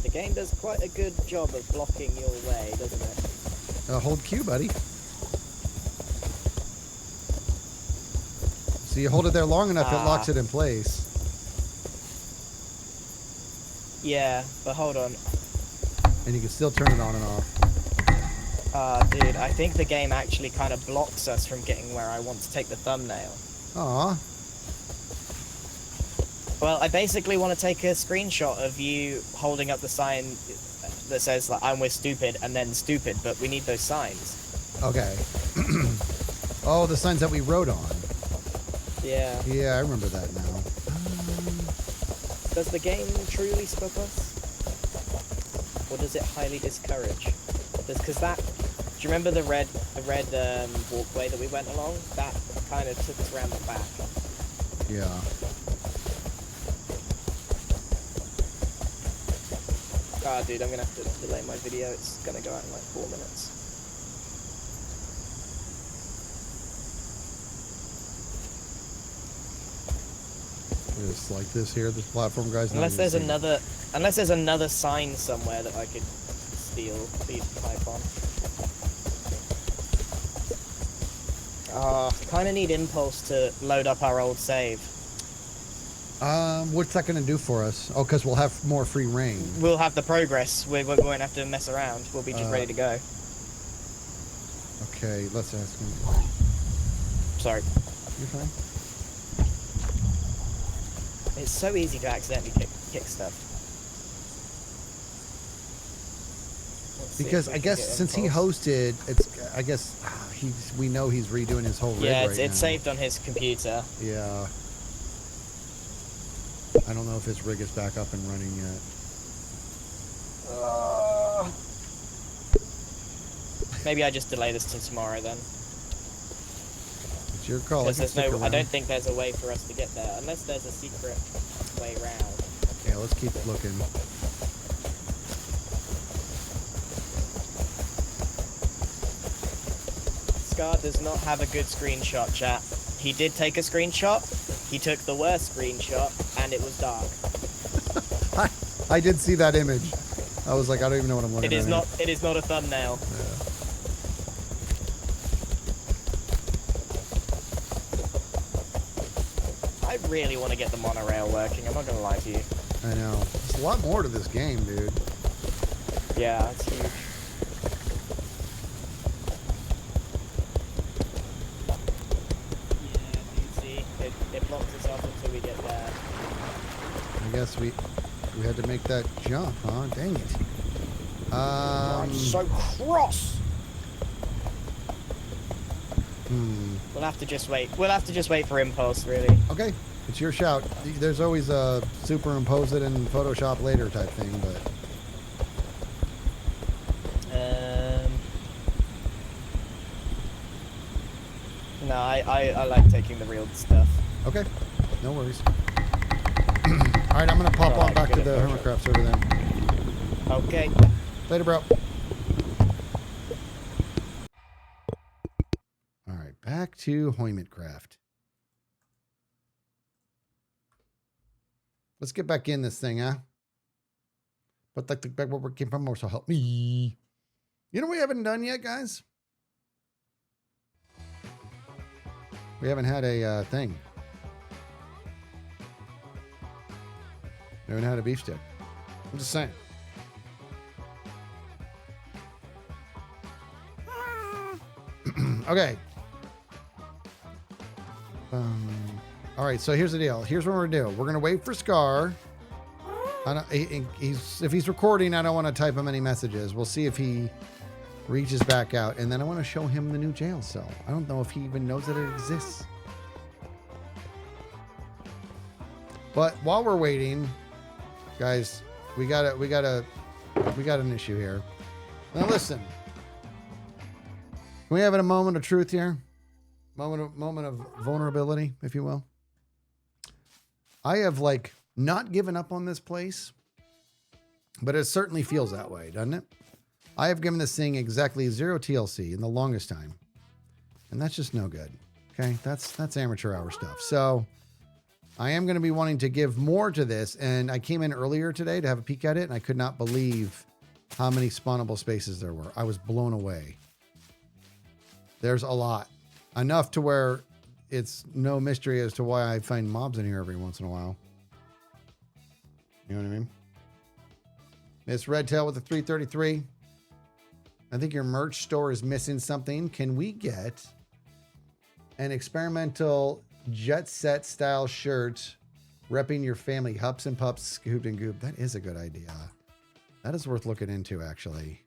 The game does quite a good job of blocking your way, doesn't it? Hold Q, buddy. So you hold it there long enough, it locks it in place. Yeah, but hold on. And you can still turn it on and off. Dude, I think the game actually kind of blocks us from getting where I want to take the thumbnail. Aw. Well, I basically want to take a screenshot of you holding up the sign that says, like, I'm with stupid, and then stupid, but we need those signs. Okay. Oh, the signs that we wrote on. Yeah. Yeah, I remember that now. Does the game truly stop us? Or does it highly discourage? Because that... Do you remember the red walkway that we went along? That kind of took us around the back. Yeah. Ah, dude, I'm gonna have to delay my video. It's gonna go out in like 4 minutes. Just like this here, this platform, guys. Unless there's another sign somewhere that I could steal, lead pipe on. Kind of need impulse to load up our old save. What's that going to do for us? Oh, because we'll have more free reign. We'll have the progress. We won't have to mess around. We'll be just ready to go. Okay, let's ask him. Sorry. You're fine. It's so easy to accidentally kick stuff. Because I guess since he hosted, I guess we know he's redoing his whole rig yeah, right it's now. saved on his computer. Yeah. I don't know if his rig is back up and running yet. Maybe I just delay this till tomorrow then. It's your call. Because I don't think there's a way for us to get there unless there's a secret way round. Yeah, let's keep looking. Scar does not have a good screenshot, chat. He did take a screenshot. He took the worst screenshot, and it was dark. I did see that image. I was like, I don't even know what I'm looking at. It is not a thumbnail. Yeah. I really want to get the monorail working. I'm not gonna lie to you. I know. There's a lot more to this game, dude. Yeah, it's huge. It blocks us off until we get there. I guess we had to make that jump, huh? Dang it. I'm so cross. We'll have to just wait. We'll have to just wait for impulse, really. Okay, it's your shout. There's always a superimpose it in Photoshop later type thing, but no, I like taking the real stuff. okay, no worries. All right, I'm gonna pop on back to the Hermitcraft server then. Okay. Later, bro. All right, back to Hermitcraft. Let's get back in this thing, huh? But like the back where we came from, so help me. You know what we haven't done yet, guys? We haven't had a thing. We haven't had a beef stick. I'm just saying. Okay. All right, so here's the deal. Here's what we're gonna do. We're gonna wait for Scar. If he's recording, I don't want to type him any messages. We'll see if he reaches back out, and then I want to show him the new jail cell. I don't know if he even knows that it exists. But while we're waiting, guys, we got an issue here. Now listen. Can we have a moment of truth here? Moment of vulnerability, if you will. I have not given up on this place, but it certainly feels that way, doesn't it? I have given this thing exactly 0 TLC in the longest time. And that's just no good. Okay, that's amateur hour stuff. So I am going to be wanting to give more to this. And I came in earlier today to have a peek at it, and I could not believe how many spawnable spaces there were. I was blown away. There's a lot. Enough to where it's no mystery as to why I find mobs in here every once in a while. You know what I mean? Miss Redtail with a 333. I think your merch store is missing something. Can we get an experimental jet set style shirt repping your family? Hups and pups, scooped and goop. That is a good idea. That is worth looking into, actually.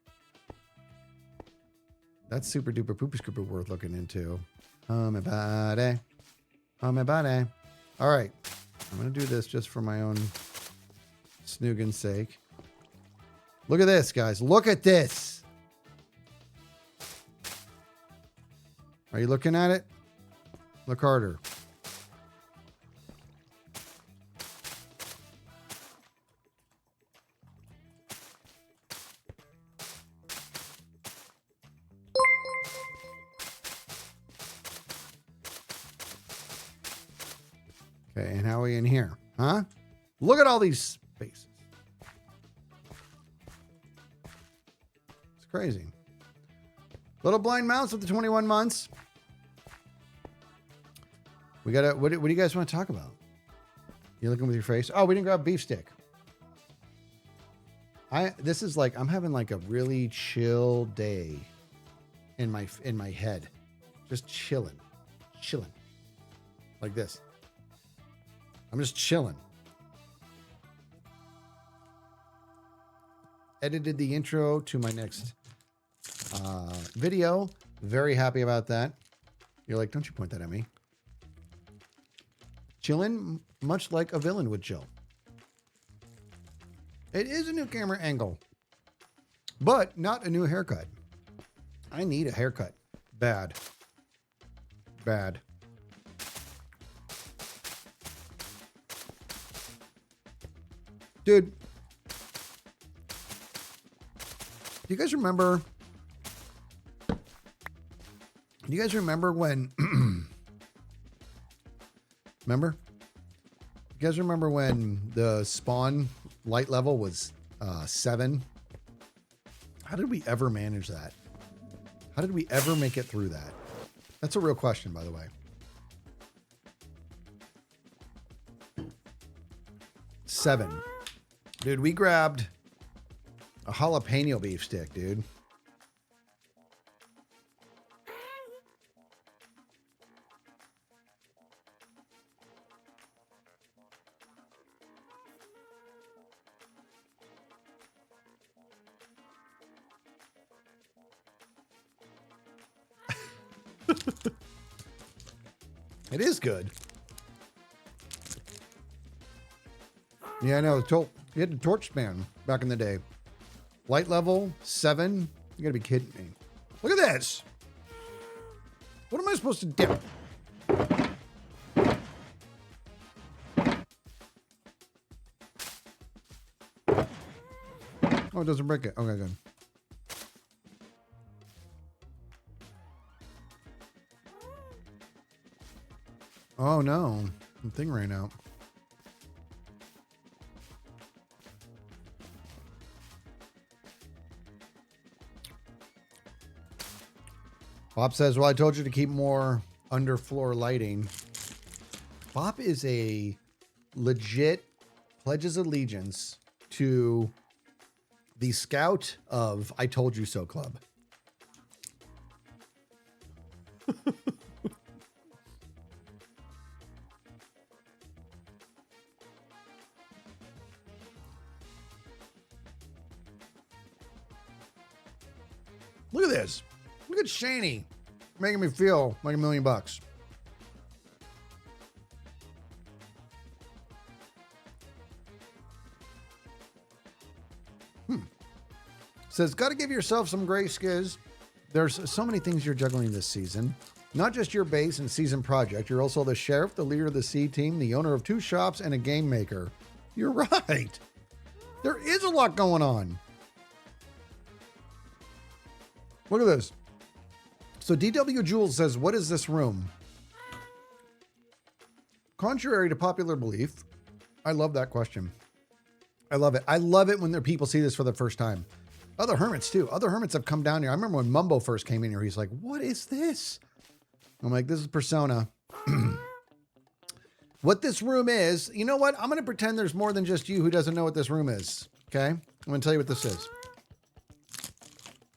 That's super duper poopy scooper worth looking into. Oh, my body. Oh, my body. All right. I'm going to do this just for my own snoogin's sake. Look at this, guys. Look at this. Are you looking at it? Look harder. Okay, and how are we in here? Huh? Look at all these spaces. It's crazy. Little Blind Mouse with the 21 months. We got to, what do you guys want to talk about? You looking with your face? Oh, we didn't grab beef stick. This is like, I'm having like a really chill day in my head. Just chilling. Like this. I'm just chilling. Edited the intro to my next video. Very happy about that. You're like, don't you point that at me. Chilling, much like a villain would chill. It is a new camera angle, but not a new haircut. I need a haircut. Bad. Dude, do you guys remember? Do you guys remember when? Remember? You guys remember when the spawn light level was 7? How did we ever manage that? How did we ever make it through that? That's a real question, by the way. 7. Dude, we grabbed a jalapeno beef stick, dude. It is good. Yeah, I know. You had the torch span back in the day. Light level 7. You gotta be kidding me. Look at this. What am I supposed to do? Oh, it doesn't break it. Okay, good. Oh no, the thing ran out. Bob says, well, I told you to keep more underfloor lighting. Bob is a legit pledges allegiance to the Scout of I Told You So Club. Look at this. Look at Shaney making me feel like $1 million. Says, got to give yourself some grace, Skiz. There's so many things you're juggling this season. Not just your base and season project. You're also the sheriff, the leader of the C team, the owner of 2 shops, and a game maker. You're right. There is a lot going on. Look at this. So DW Jules says, what is this room? Contrary to popular belief, I love that question. I love it. I love it when people see this for the first time. Other hermits too. Other hermits have come down here. I remember when Mumbo first came in here, he's like, what is this? I'm like, this is Persona. What this room is, you know what? I'm going to pretend there's more than just you who doesn't know what this room is. Okay? I'm going to tell you what this is.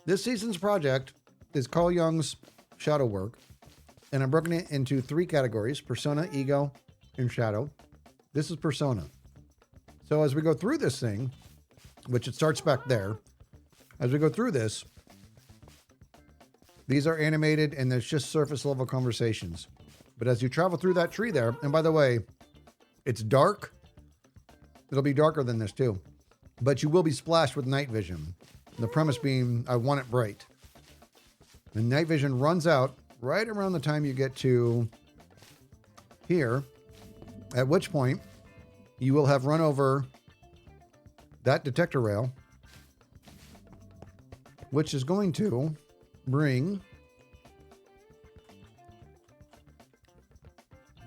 This season's project is Carl Jung's shadow work, and I'm broken it into 3 categories: persona, ego, and shadow. This is persona. So as we go through this thing, which it starts back there, as we go through this, these are animated and there's just surface level conversations. But as you travel through that tree there, and by the way, it's dark. It'll be darker than this too, but you will be splashed with night vision. The premise being, I want it bright. And night vision runs out right around the time you get to here, at which point you will have run over that detector rail, which is going to bring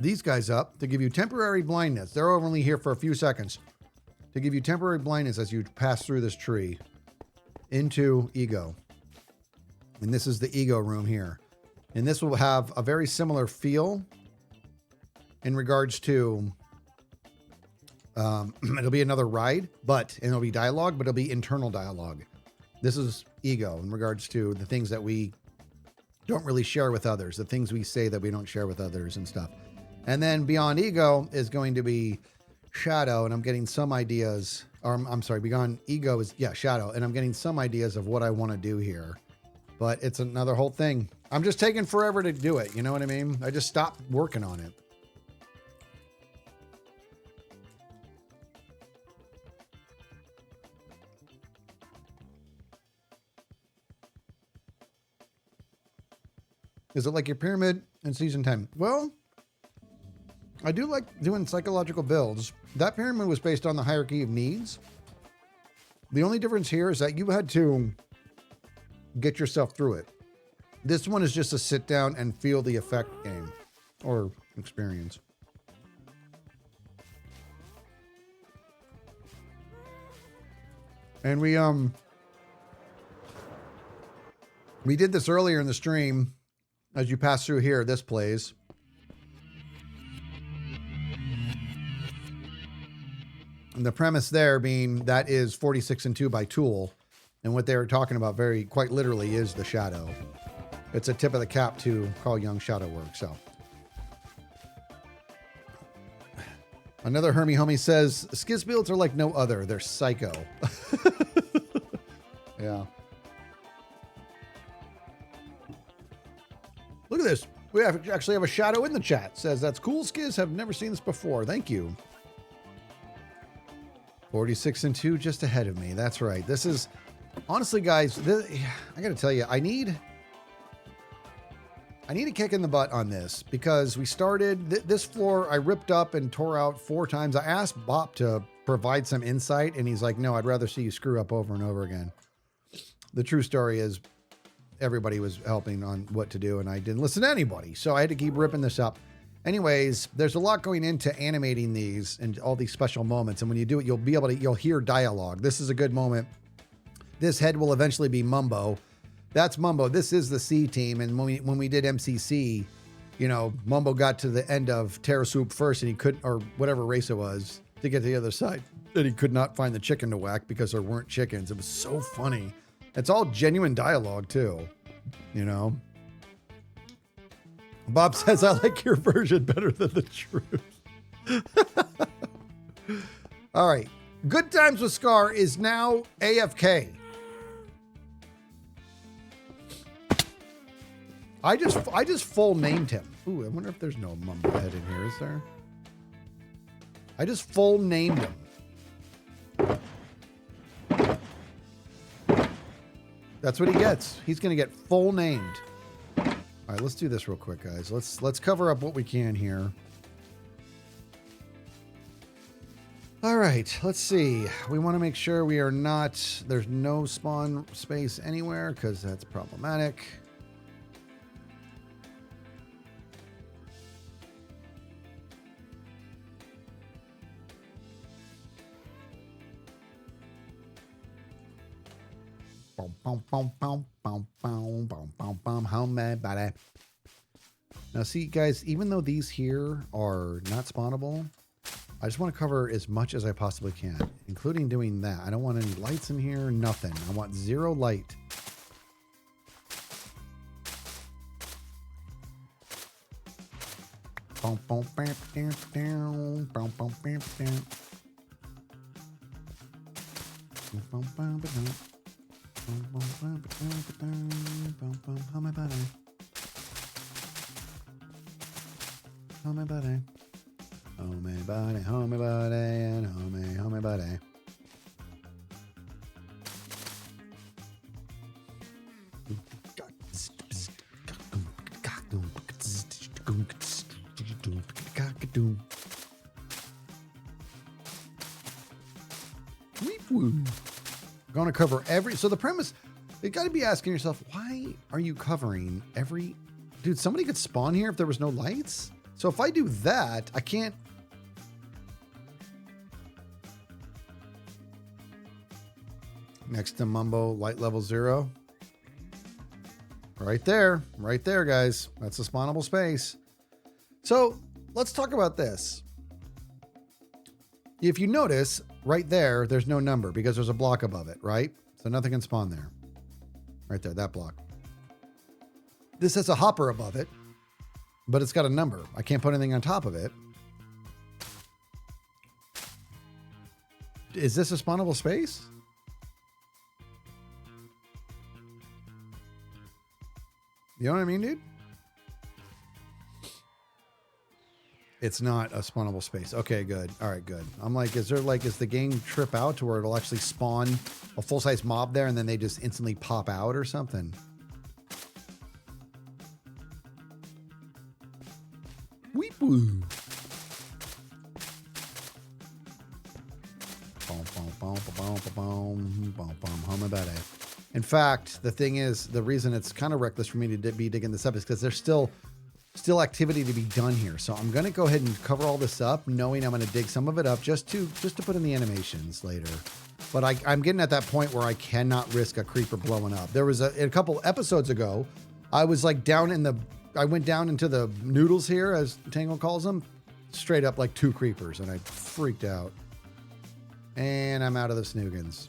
these guys up to give you temporary blindness. They're only here for a few seconds to give you temporary blindness as you pass through this tree into ego. And this is the ego room here. And this will have a very similar feel in regards to, it'll be another ride, and it'll be dialogue, but it'll be internal dialogue. This is ego in regards to the things that we don't really share with others, the things we say that we don't share with others and stuff. And then beyond ego is going to be shadow, and I'm getting some ideas, or I'm sorry, beyond ego is, shadow, and I'm getting some ideas of what I want to do here. But it's another whole thing. I'm just taking forever to do it, you know what I mean? I just stopped working on it. Is it like your pyramid in season 10? Well, I do like doing psychological builds. That pyramid was based on the hierarchy of needs. The only difference here is that you had to get yourself through it. This one is just a sit down and feel the effect game or experience. And we did this earlier in the stream. As you pass through here, this plays. And the premise there being that is 46 and 2 by Tool. And what they were talking about quite literally is the shadow. It's a tip of the cap to Carl Jung's shadow work. So another Hermie homie says, Skiz builds are like no other. They're psycho. Yeah. Look at this. We actually have a shadow in the chat. Says, that's cool, Skiz. Have never seen this before. Thank you. 46 and 2 just ahead of me. That's right. This is, honestly, guys, I got to tell you, I need a kick in the butt on this because we started this floor. I ripped up and tore out 4 times. I asked Bop to provide some insight and he's like, no, I'd rather see you screw up over and over again. The true story is everybody was helping on what to do and I didn't listen to anybody. So I had to keep ripping this up. Anyways, there's a lot going into animating these and all these special moments. And when you do it, you'll hear dialogue. This is a good moment. This head will eventually be Mumbo. That's Mumbo. This is the C team. And when we did MCC, you know, Mumbo got to the end of Terra Swoop first and he couldn't, or whatever race it was, to get to the other side. And he could not find the chicken to whack because there weren't chickens. It was so funny. It's all genuine dialogue too, you know. Bob says, I like your version better than the truth. All right. Good Times with Scar is now AFK. I just full named him. Ooh, I wonder if there's no Mumbo head in here, is there? I just full named him. That's what he gets. He's going to get full named. All right, let's do this real quick, guys. Let's cover up what we can here. All right, let's see. We want to make sure we are not, there's no spawn space anywhere because that's problematic. Homebody. Now, see, guys, even though these here are not spawnable, I just want to cover as much as I possibly can, including doing that. I don't want any lights in here, nothing. I want 0 light. Homie buddy, and homie buddy. Going to cover every. So the premise, you got to be asking yourself, why are you covering every? Dude, somebody could spawn here if there was no lights. So if I do that, I can't. Next to Mumbo, light level 0. Right there, guys. That's a spawnable space. So let's talk about this. If you notice, right there, there's no number because there's a block above it, right? So nothing can spawn there. Right there, that block. This has a hopper above it, but it's got a number. I can't put anything on top of it. Is this a spawnable space? You know what I mean, dude? It's not a spawnable space. Okay, good. All right, good. I'm like, is the game trip out to where it'll actually spawn a full-size mob there and then they just instantly pop out or something? Weep woo. In fact, the thing is, the reason it's kind of reckless for me to be digging this up is because there's still activity to be done here. So I'm going to go ahead and cover all this up, knowing I'm going to dig some of it up just to put in the animations later. But I'm getting at that point where I cannot risk a creeper blowing up. There was a couple episodes ago, I was like I went down into the noodles here, as Tangle calls them, straight up like 2 creepers, and I freaked out. And I'm out of the snoogans.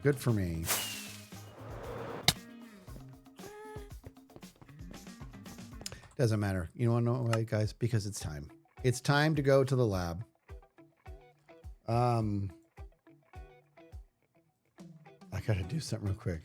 Good for me. Doesn't matter. You want to know why, guys? Because it's time. It's time to go to the lab. I gotta do something real quick.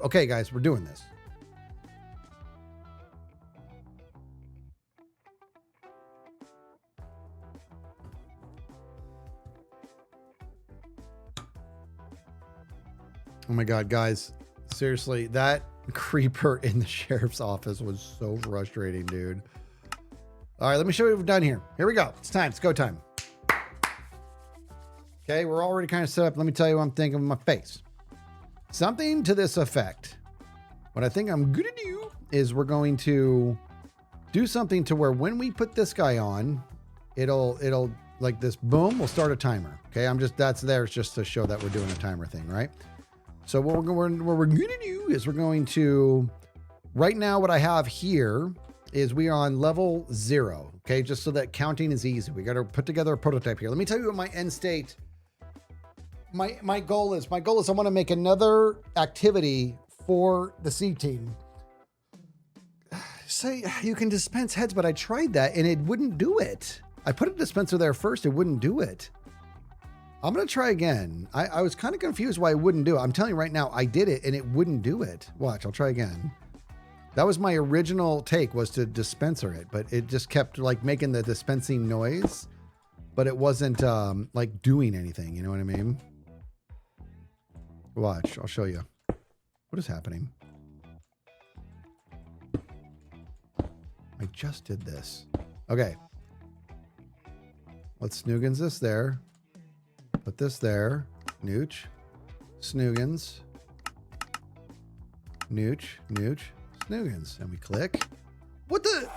Okay, guys, we're doing this. Oh my God, guys. Seriously, that creeper in the sheriff's office was so frustrating, dude. All right, let me show you what we've done here. Here we go. It's time. It's go time. Okay, we're already kind of set up. Let me tell you what I'm thinking with my face. Something to this effect. What I think I'm going to do is we're going to do something to where when we put this guy on, it'll like this, boom, we'll start a timer. Okay, that's there just to show that we're doing a timer thing, right? So what we're going to do is we're going to, right now what I have here is we are on level 0. Okay, just so that counting is easy. We got to put together a prototype here. Let me tell you what my end state, my goal is. My goal is I want to make another activity for the C team. Say you can dispense heads, but I tried that and it wouldn't do it. I put a dispenser there first. It wouldn't do it. I'm going to try again. I was kind of confused why it wouldn't do it. I'm telling you right now, I did it and it wouldn't do it. Watch, I'll try again. That was my original take, was to dispenser it, but it just kept like making the dispensing noise, but it wasn't like doing anything. You know what I mean? Watch, I'll show you. What is happening? I just did this. Okay. Let's snoogans this there. Put this there. Nooch. Snoogans. Nooch. Nooch. Snoogans. And we click. What the?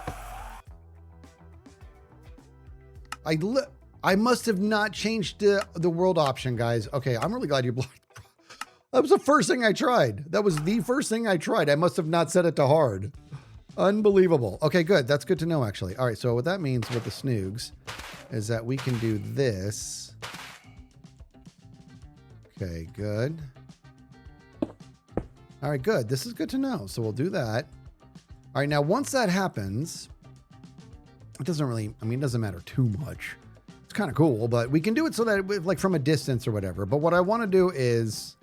I must have not changed the world option, guys. Okay, I'm really glad you blocked. That was the first thing I tried. That was the first thing I tried. I must have not set it to hard. Unbelievable. Okay, good. That's good to know, actually. All right, so what that means with the snoogs is that we can do this. Okay, good. All right, good. This is good to know. So we'll do that. All right, now once that happens, it doesn't really, I mean, it doesn't matter too much. It's kind of cool, but we can do it so that, like from a distance or whatever. But what I want to do is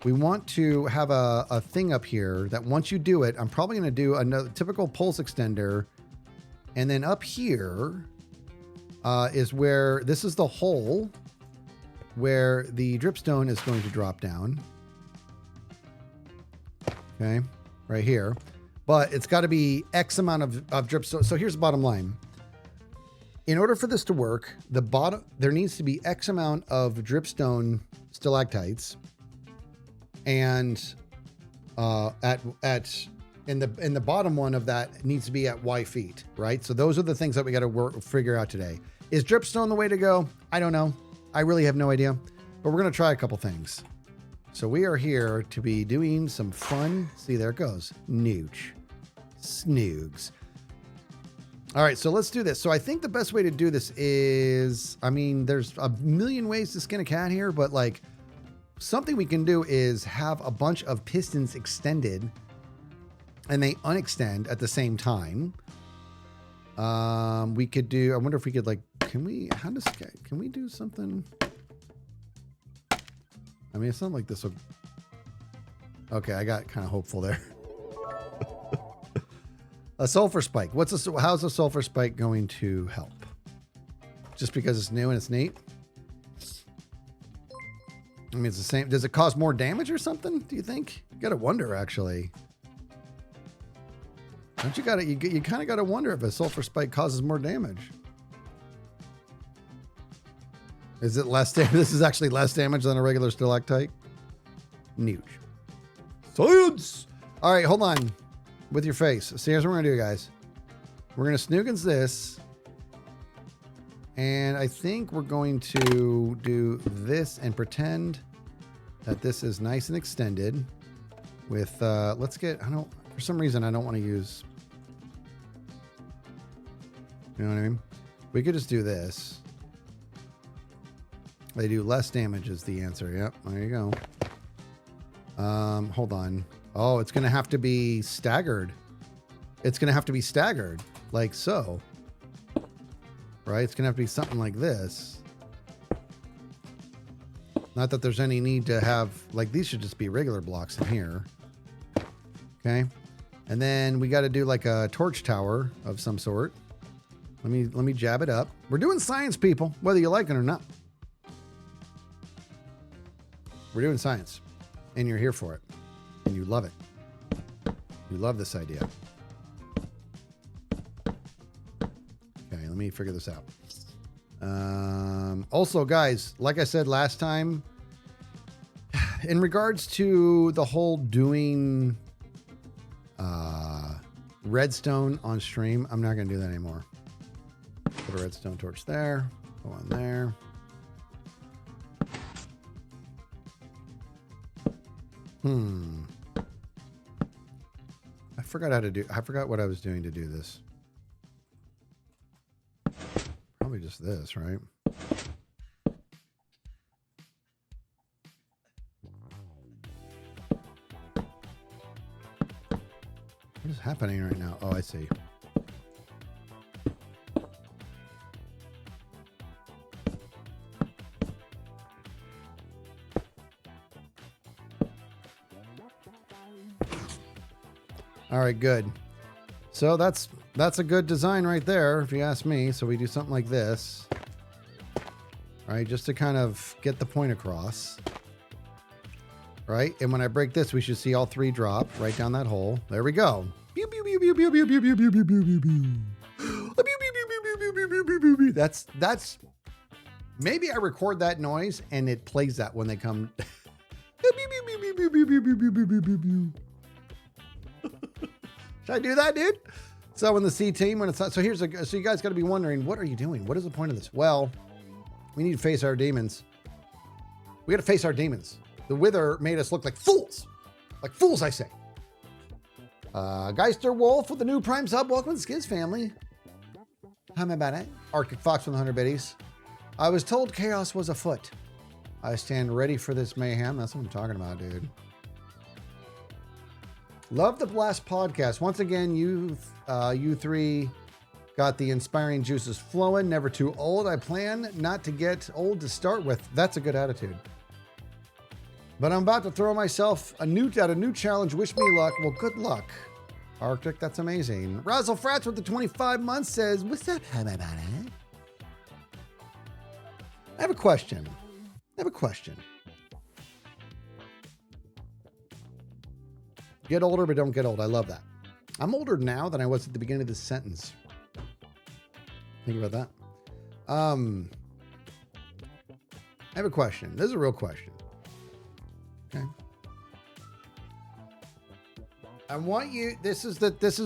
we want to have a thing up here that once you do it, I'm probably going to do another typical pulse extender. And then up here is where, this is the hole where the dripstone is going to drop down. Okay, right here. But it's got to be X amount of dripstone. So here's the bottom line. In order for this to work, there needs to be X amount of dripstone stalactites. And in the bottom one of that needs to be at Y feet, right? So those are the things that we got to figure out today. Is dripstone the way to go? I don't know. I really have no idea, but we're going to try a couple things. So we are here to be doing some fun. See, there it goes. Nooch. Snoogs. All right, so let's do this. So I think the best way to do this is, I mean, there's a million ways to skin a cat here, but like something we can do is have a bunch of pistons extended and they unextend at the same time. We could do, I wonder if we could like, can we do something? I mean, it's not like this will, okay, I got kind of hopeful there. A sulfur spike. How's a sulfur spike going to help? Just because it's new and it's neat? I mean, it's the same. Does it cause more damage or something? Do you think? You gotta wonder, actually. Don't you gotta? You kind of gotta wonder if a sulfur spike causes more damage. Is it less damage? This is actually less damage than a regular stalactite. Nooch. Science. All right, hold on. With your face. So here's what we're gonna do, guys. We're gonna snoogans this. And I think we're going to do this and pretend that this is nice and extended with, let's get, for some reason, I don't want to use, you know what I mean? We could just do this. They do less damage is the answer. Yep. There you go. Hold on. Oh, it's going to have to be staggered. It's going to have to be staggered like so. Right? It's going to have to be something like this. Not that there's any need to have, like, these should just be regular blocks in here. Okay. And then we got to do like a torch tower of some sort. Let me jab it up. We're doing science, people, whether you like it or not. We're doing science and you're here for it and you love it. You love this idea. Okay, let me figure this out. Also, guys, like I said last time, in regards to the whole doing redstone on stream, I'm not going to do that anymore. Put a redstone torch there. Go on there. I forgot what I was doing to do this. Probably just this, right? What is happening right now? Oh, I see. All right, good. So that's a good design right there, if you ask me. So we do something like this. All right, just to kind of get the point across. right? And when I break this, we should see all 3 drop right down that hole. There we go. Pew, pew, pew, pew, pew, pew, pew, pew, pew, pew, pew, pew. That's maybe I record that noise and it plays that when they come. Should I do that, dude? So in the C team, when it's not, so so you guys got to be wondering, what are you doing? What is the point of this? Well, we need to face our demons. We got to face our demons. The Wither made us look like fools, I say. Geister Wolf with the new Prime sub. Welcome to the Skiz family. How am I about it? Arctic Fox from the 100 biddies. I was told chaos was afoot. I stand ready for this mayhem. That's what I'm talking about, dude. Love the Blast podcast. Once again, you 3 got the inspiring juices flowing. Never too old. I plan not to get old to start with. That's a good attitude. But I'm about to throw myself at a new challenge. Wish me luck. Well, good luck, Arctic. That's amazing. Razzle Frats with the 25 months says, "What's up? How about it?" I have a question. Get older, but don't get old. I love that. I'm older now than I was at the beginning of this sentence. Think about that. I have a question. This is a real question. Okay. I want you, this is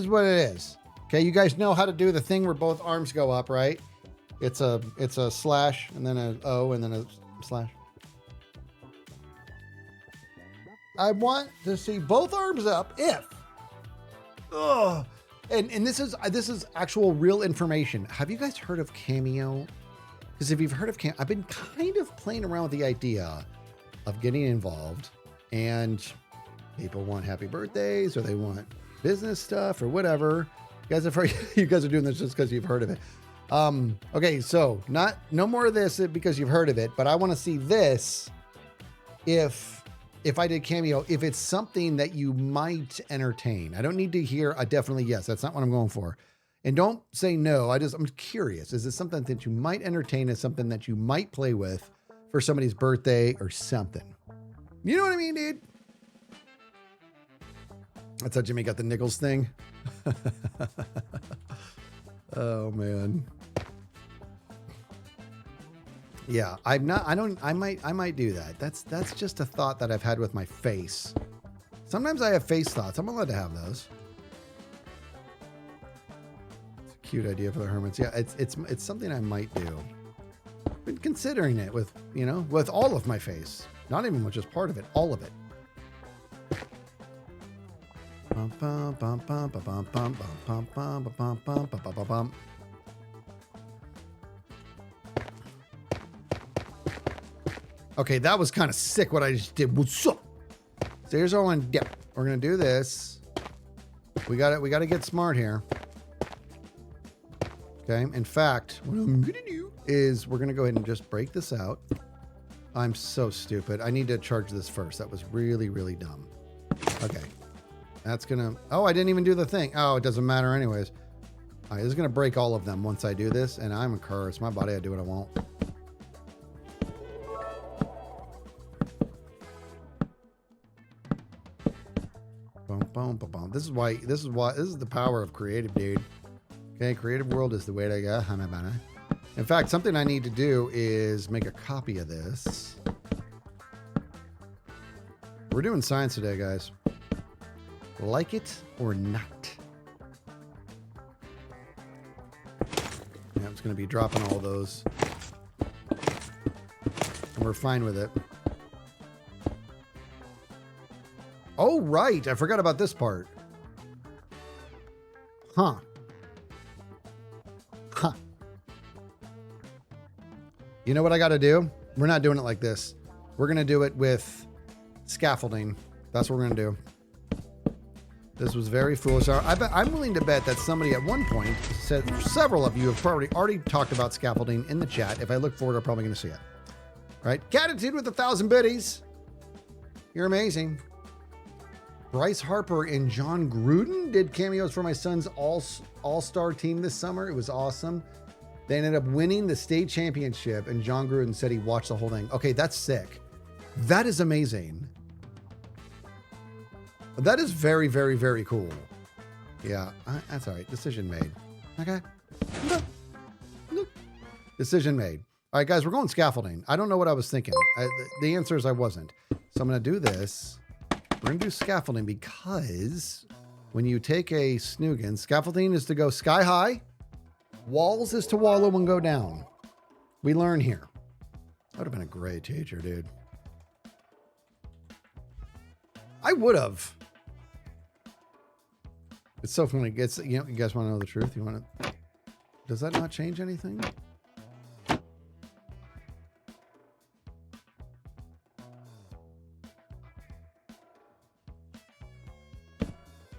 what it is. Okay, you guys know how to do the thing where both arms go up, right? It's a slash and then an O and then a slash. I want to see both arms up if. And this is actual real information. Have you guys heard of Cameo? Because if you've heard of Cameo, I've been kind of playing around with the idea of getting involved, and people want happy birthdays or they want business stuff or whatever. You guys are doing this just because you've heard of it. Okay, so no more of this because you've heard of it, but I want to see this if I did Cameo, if it's something that you might entertain. I don't need to hear a definitely yes. That's not what I'm going for. And don't say no. I'm curious. Is it something that you might entertain? Is something that you might play with for somebody's birthday or something? You know what I mean, dude? That's how Jimmy got the Nichols thing. Oh man. Yeah, I might do that. That's just a thought that I've had with my face. Sometimes I have face thoughts. I'm allowed to have those. It's a cute idea for the hermits. Yeah, it's something I might do. Been considering it with all of my face. Not even with just part of it, all of it. Okay, that was kind of sick what I just did. What's up? So here's our one. Yeah, we're gonna do this. We got to get smart here. Okay. In fact, what I'm gonna do is we're gonna go ahead and just break this out. I'm so stupid. I need to charge this first. That was really, really dumb. Okay. That's gonna. Oh, I didn't even do the thing. Oh, it doesn't matter anyways. All right, this is gonna break all of them once I do this, and I'm a curse. My body, I do what I want. Boom, boom, boom, boom. This is the power of creative, dude. Okay, creative world is the way to go. In fact, something I need to do is make a copy of this. We're doing science today, guys. Like it or not. Yeah, I'm just going to be dropping all those. And we're fine with it. Oh, right. I forgot about this part. Huh. You know what I got to do? We're not doing it like this. We're going to do it with scaffolding. That's what we're going to do. This was very foolish. I'm willing to bet that somebody at one point said, several of you have probably already talked about scaffolding in the chat. If I look for it, I'm probably going to see it. All right. Catitude with 1,000 biddies. You're amazing. Bryce Harper and John Gruden did cameos for my son's all-star team this summer. It was awesome. They ended up winning the state championship, and John Gruden said he watched the whole thing. Okay, that's sick. That is amazing. That is very, very, very cool. Yeah, that's all right. Decision made. Okay. Decision made. All right, guys, we're going scaffolding. I don't know what I was thinking. The answer is I wasn't. So I'm going to do this. We're going to do scaffolding because when you take a Snugin, scaffolding is to go sky high. Walls is to wallow and go down. We learn here. That would have been a great teacher, dude. I would have. It's so funny. It's, you guys want to know the truth? You want to? Does that not change anything?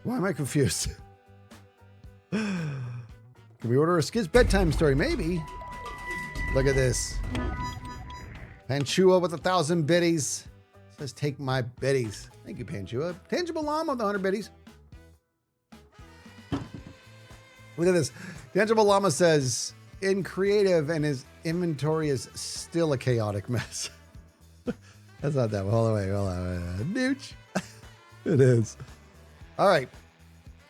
Why am I confused? Can we order a Skizz bedtime story? Maybe. Look at this. Panchua with 1,000 biddies. Says, take my biddies. Thank you, Panchua. Tangible Llama with 100 biddies. Look at this. Tangible Llama says, in creative and his inventory is still a chaotic mess. That's not that. Hold on. Nooch. It is. All right.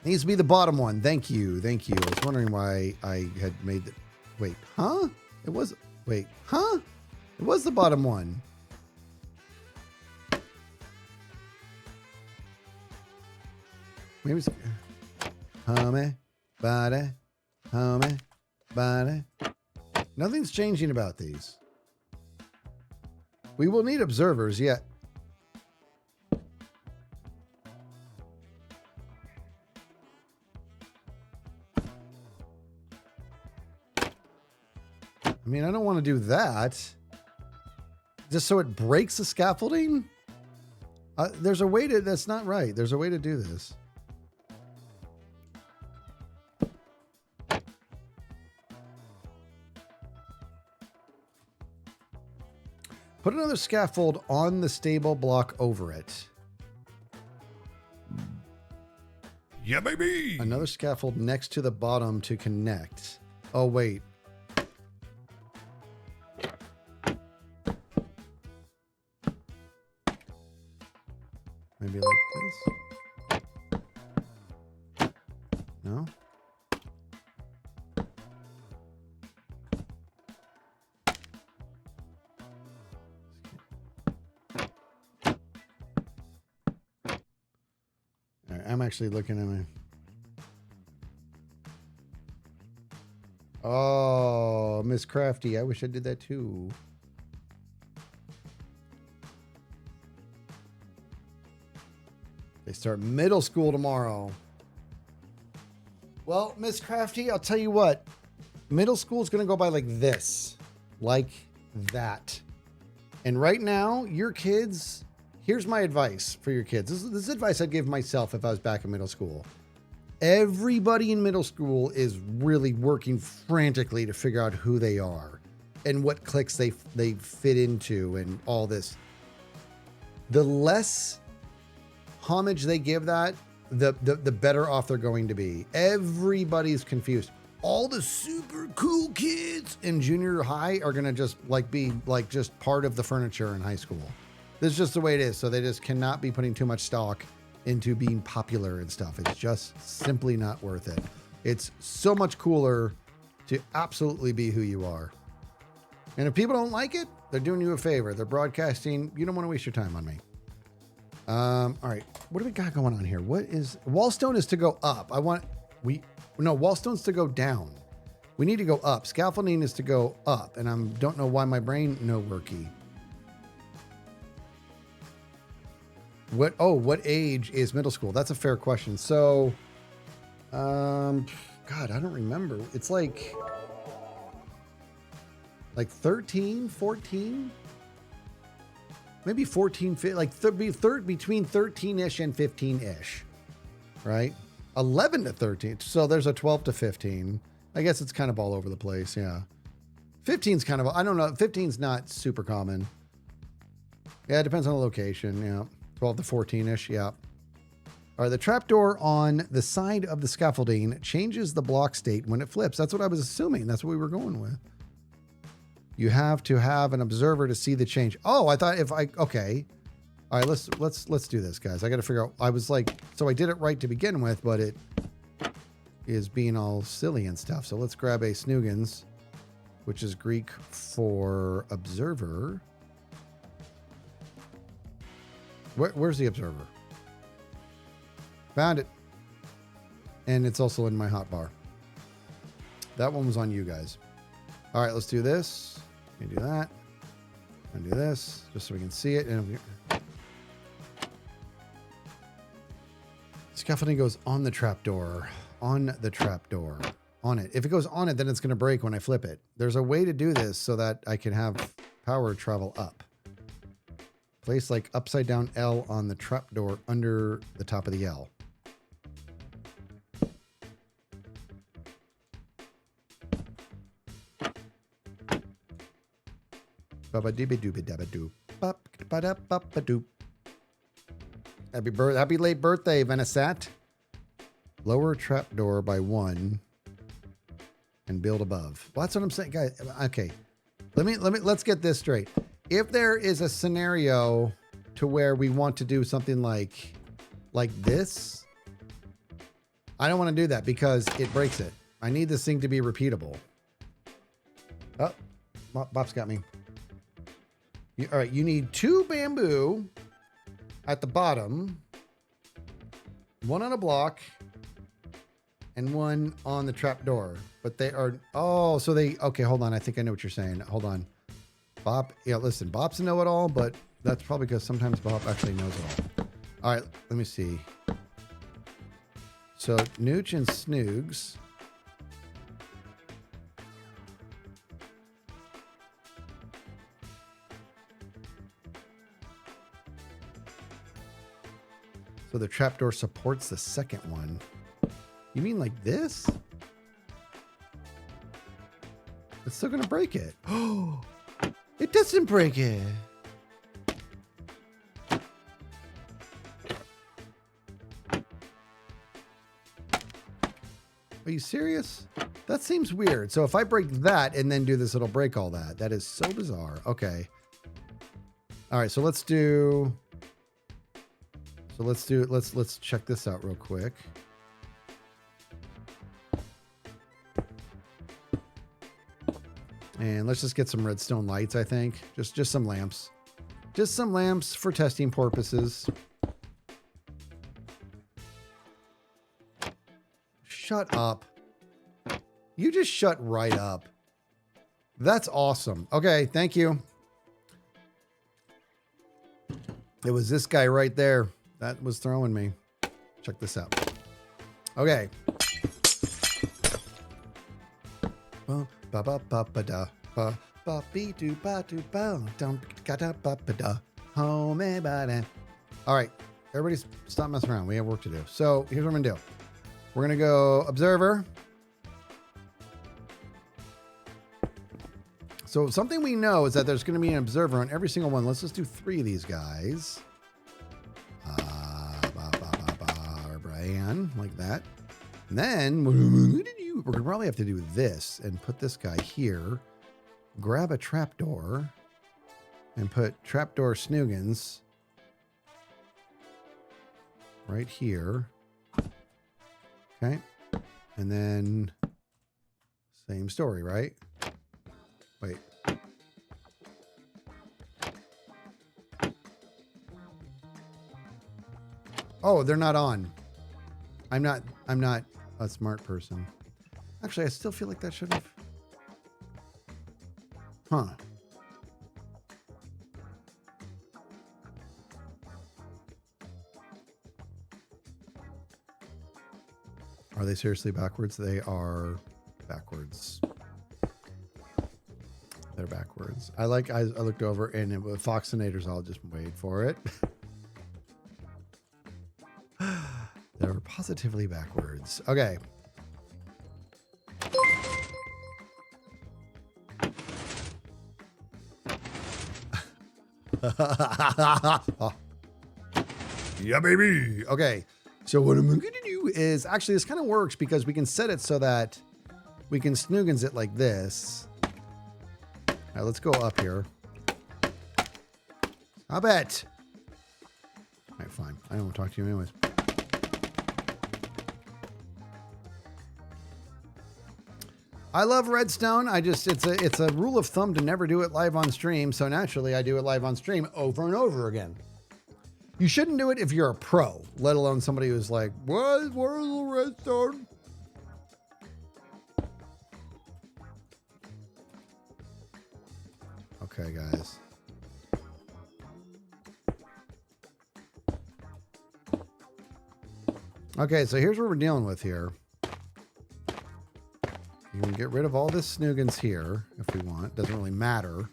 Needs to be the bottom one. Thank you. I was wondering why I had made the... Wait, huh? It was... Wait, huh? It was the bottom one. Maybe it's... Body. Nothing's changing about these. We will need observers yet. I mean, I don't want to do that. Just so it breaks the scaffolding? There's a way to... That's not right. There's a way to do this. Put another scaffold on the stable block over it. Yeah, baby. Another scaffold next to the bottom to connect. Oh, wait. Maybe like this? No? All right, I'm actually looking at my... Oh, Miss Crafty. I wish I did that too. They start middle school tomorrow. Well, Miss Crafty, I'll tell you what. Middle school is going to go by like this. Like that. And right now, your kids... Here's my advice for your kids. This is advice I'd give myself if I was back in middle school. Everybody in middle school is really working frantically to figure out who they are and what cliques they fit into and all this. The less homage they give that, the better off they're going to be. Everybody's confused. All the super cool kids in junior high are going to just be just part of the furniture in high school. This is just the way it is. So they just cannot be putting too much stock into being popular and stuff. It's just simply not worth it. It's so much cooler to absolutely be who you are. And if people don't like it, they're doing you a favor. They're broadcasting. You don't want to waste your time on me. All right. What do we got going on here? What is... Wallstone is to go up. Wallstone's to go down. We need to go up. Scaffolding is to go up. And I don't know why my brain no worky. What age is middle school? That's a fair question. So, God, I don't remember. It's like 13, 14, maybe 14, between 13-ish and 15-ish, right? 11 to 13. So there's a 12 to 15. I guess it's kind of all over the place. Yeah. 15's kind of, I don't know. 15's not super common. Yeah. It depends on the location. Yeah. 12 to 14-ish, yeah. All right, the trapdoor on the side of the scaffolding changes the block state when it flips. That's what I was assuming. That's what we were going with. You have to have an observer to see the change. Oh, I thought okay. All right, let's do this, guys. I got to figure out. I was like, so I did it right to begin with, but it is being all silly and stuff. So let's grab a Snoogans, which is Greek for observer. Where's the observer? Found it. And it's also in my hotbar. That one was on you guys. All right, let's do this. And do that. And do this, just so we can see it. And scaffolding goes on the trapdoor. On the trapdoor. On it. If it goes on it, then it's going to break when I flip it. There's a way to do this so that I can have power travel up. Place like upside down L on the trapdoor under the top of the L. Happy late birthday, Venisat. Lower trapdoor by 1 and build above. Well, that's what I'm saying, guys. Okay. Let's get this straight. If there is a scenario to where we want to do something like this, I don't want to do that because it breaks it. I need this thing to be repeatable. Oh, Bop's got me. All right, you need 2 bamboo at the bottom, 1 on a block, and 1 on the trap door. But they are, oh, so they, okay, hold on. I think I know what you're saying. Hold on. Bop, yeah, listen, Bop's a know-it-all, but that's probably because sometimes Bop actually knows it all. All right, let me see. So Nooch and Snoogs. So the trapdoor supports the second one. You mean like this? It's still gonna break it. Oh, it doesn't break it. Are you serious? That seems weird. So if I break that and then do this, it'll break all that. That is so bizarre. Okay. All right, so let's do... So let's check this out real quick. And let's just get some redstone lights, I think. Just some lamps. Just some lamps for testing purposes. Shut up. You just shut right up. That's awesome. Okay, thank you. It was this guy right there that was throwing me. Check this out. Okay. All right, everybody stop messing around. We have work to do. So here's what I'm gonna do. We're gonna go observer. So something we know is that there's gonna be an observer on every single one. Let's just do 3 of these guys. Brian, like that. And then we're gonna probably have to do this and put this guy here. Grab a trapdoor and put trapdoor Snoogans right here. Okay. And then same story, right? Wait. Oh, they're not on. I'm not a smart person. Actually, I still feel like that should have. Huh. Are they seriously backwards? They are backwards. They're backwards. I looked over and it was Foxinators. I'll just wait for it. They were positively backwards. Okay. Yeah, baby. Okay. So what I'm going to do is actually this kind of works because we can set it so that we can Snoogans it like this. All right, let's go up here. Stop it. right, fine. I don't want to talk to you anyways. I love Redstone. It's a rule of thumb to never do it live on stream. So naturally, I do it live on stream over and over again. You shouldn't do it if you're a pro, let alone somebody who's like, where's the redstone? Okay, guys. Okay, so here's what we're dealing with here. You can get rid of all this snoogans here if we want. Doesn't really matter.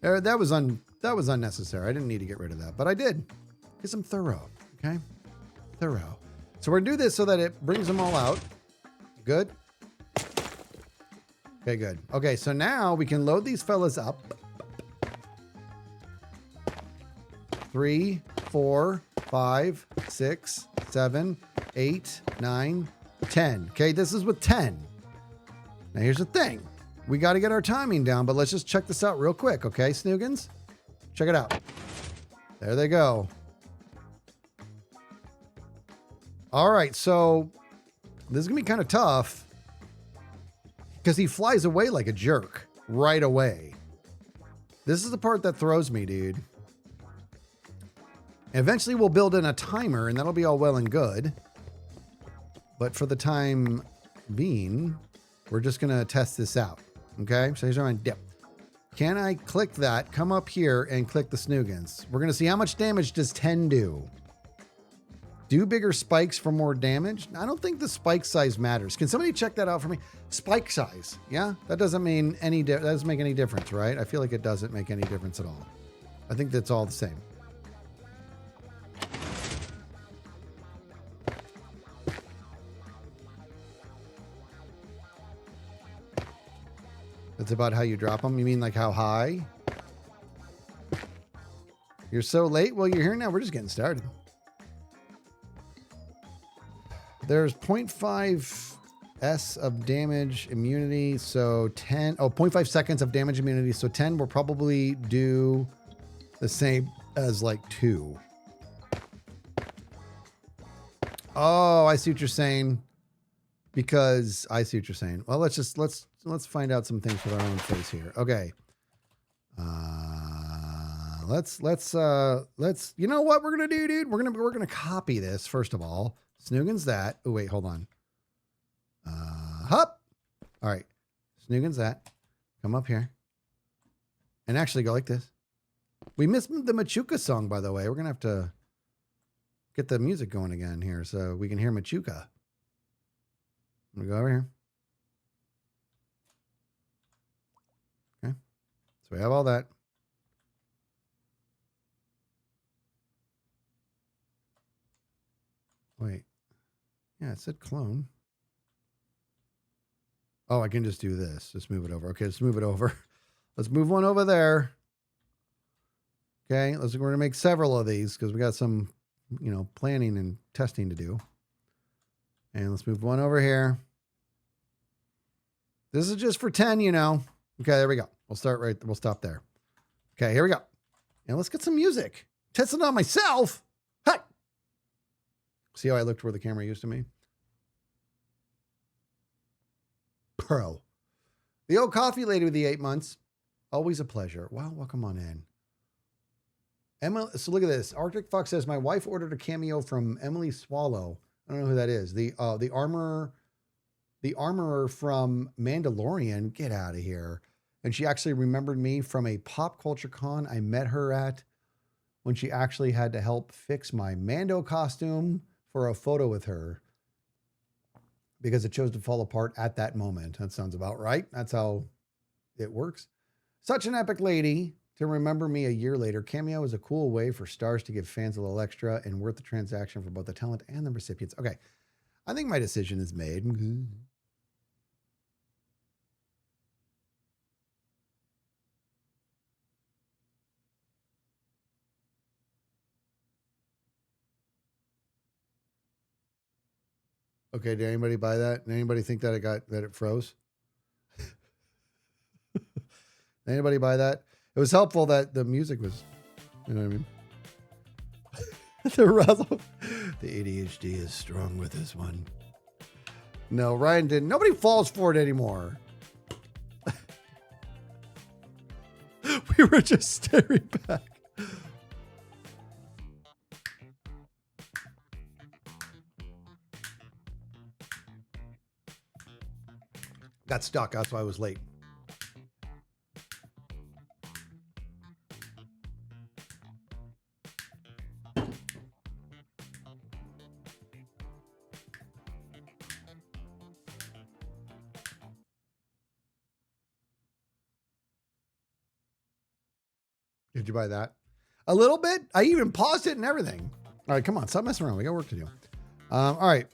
That was unnecessary. I didn't need to get rid of that, but I did. Because I'm thorough, okay? Thorough. So we're gonna do this so that it brings them all out. Good. Okay, good. Okay, so now we can load these fellas up. 3, 4, 5, 6, 7, 8, 9, 10. Okay, this is with 10. Now here's the thing. We got to get our timing down, but let's just check this out real quick, okay, Snoogans? Check it out. There they go. All right, so this is going to be kind of tough because he flies away like a jerk right away. This is the part that throws me, dude. Eventually we'll build in a timer and that'll be all well and good. But for the time being, we're just going to test this out. Okay, so here's my dip. Can I click that, come up here and click the Snoogans? We're going to see how much damage does 10 do. Do bigger spikes for more damage? I don't think the spike size matters. Can somebody check that out for me? Spike size, yeah? That doesn't mean that doesn't make any difference, right? I feel like it doesn't make any difference at all. I think that's all the same. That's about how you drop them? You mean like how high? You're so late? Well, you're here now. We're just getting started. There's 0.5 S of damage immunity. So 0.5 seconds of damage immunity. So 10 will probably do the same as like 2. Oh, I see what you're saying. Because I see what you're saying. Well, let's find out some things with our own face here. Okay. Let's you know what we're gonna do, dude? We're gonna copy this first of all. Snoogan's that. Oh wait, hold on. Hup. All right. Snoogan's that. Come up here. And actually go like this. We missed the Machuca song, by the way. We're gonna have to get the music going again here so we can hear Machuca. I'm gonna go over here. Okay. So we have all that. Wait. Yeah, it said clone. Oh, I can just do this. Just move it over. Okay, let's move it over. Let's move one over there. Okay, we're going to make several of these because we got some, planning and testing to do. And let's move one over here. This is just for 10, Okay, there we go. We'll stop there. Okay, here we go. And let's get some music. Test it on myself. Hi. See how I looked where the camera used to me? Pro. The old coffee lady with the 8 months. Always a pleasure. Wow, welcome on in. Emma, so look at this. Arctic Fox says, my wife ordered a cameo from Emily Swallow. I don't know who that is. The armorer from Mandalorian. Get out of here. And she actually remembered me from a pop culture con I met her at when she actually had to help fix my Mando costume for a photo with her because it chose to fall apart at that moment. That sounds about right. That's how it works. Such an epic lady to remember me a year later. Cameo is a cool way for stars to give fans a little extra and worth the transaction for both the talent and the recipients. Okay. I think my decision is made. Okay, did anybody buy that? Did anybody think that it froze? Did anybody buy that? It was helpful that the music was, you know what The ADHD is strong with this one. No, Ryan didn't. Nobody falls for it anymore. We were just staring back. Got stuck. That's why I was late. Did you buy that? A little bit. I even paused it and everything. All right, come on. Stop messing around. We got work to do. All right.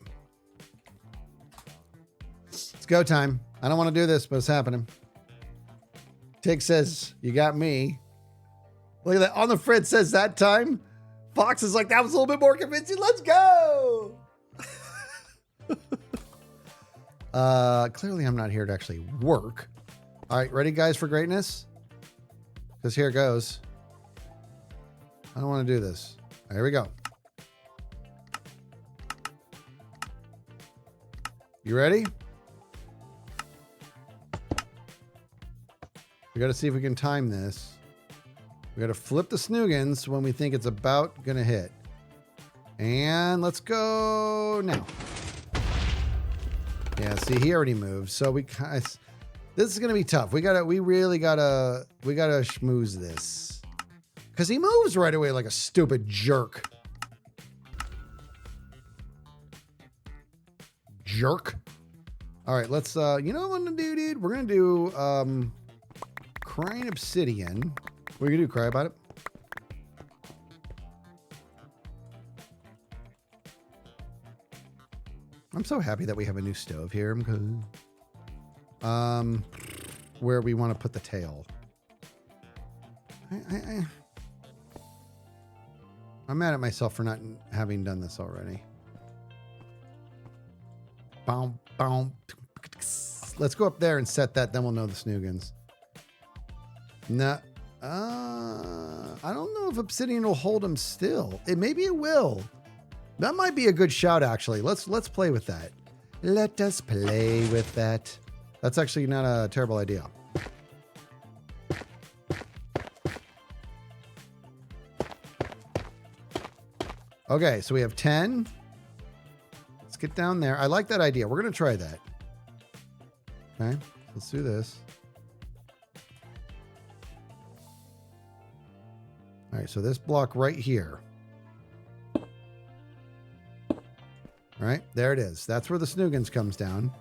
It's go time. I don't want to do this, but it's happening. Tig says, you got me. Look at that. On the fridge says that time. Fox is like, that was a little bit more convincing. Let's go. Clearly I'm not here to actually work. All right, ready guys for greatness? Because here it goes. I don't want to do this. Here we go. You ready? We got to see if we can time this. We got to flip the snoogans when we think it's about going to hit. And let's go now. Yeah, see, he already moved. So this is going to be tough. We really got to schmooze this. Because he moves right away like a stupid jerk. Jerk. All right, let's, you know what I'm going to do, dude? We're going to do, Crying Obsidian. What are you going to do, cry about it? I'm so happy that we have a new stove here. Because, where we want to put the tail. I'm mad at myself for not having done this already. Boom, boom. Let's go up there and set that. Then we'll know the snoogans. No, I don't know if Obsidian will hold him still. Maybe it will. That might be a good shout, actually. Let's play with that. Let us play with that. That's actually not a terrible idea. Okay, so we have 10. Let's get down there. I like that idea. We're going to try that. Okay, let's do this. All right, so this block right here. All right, there it is. That's where the snoogans comes down.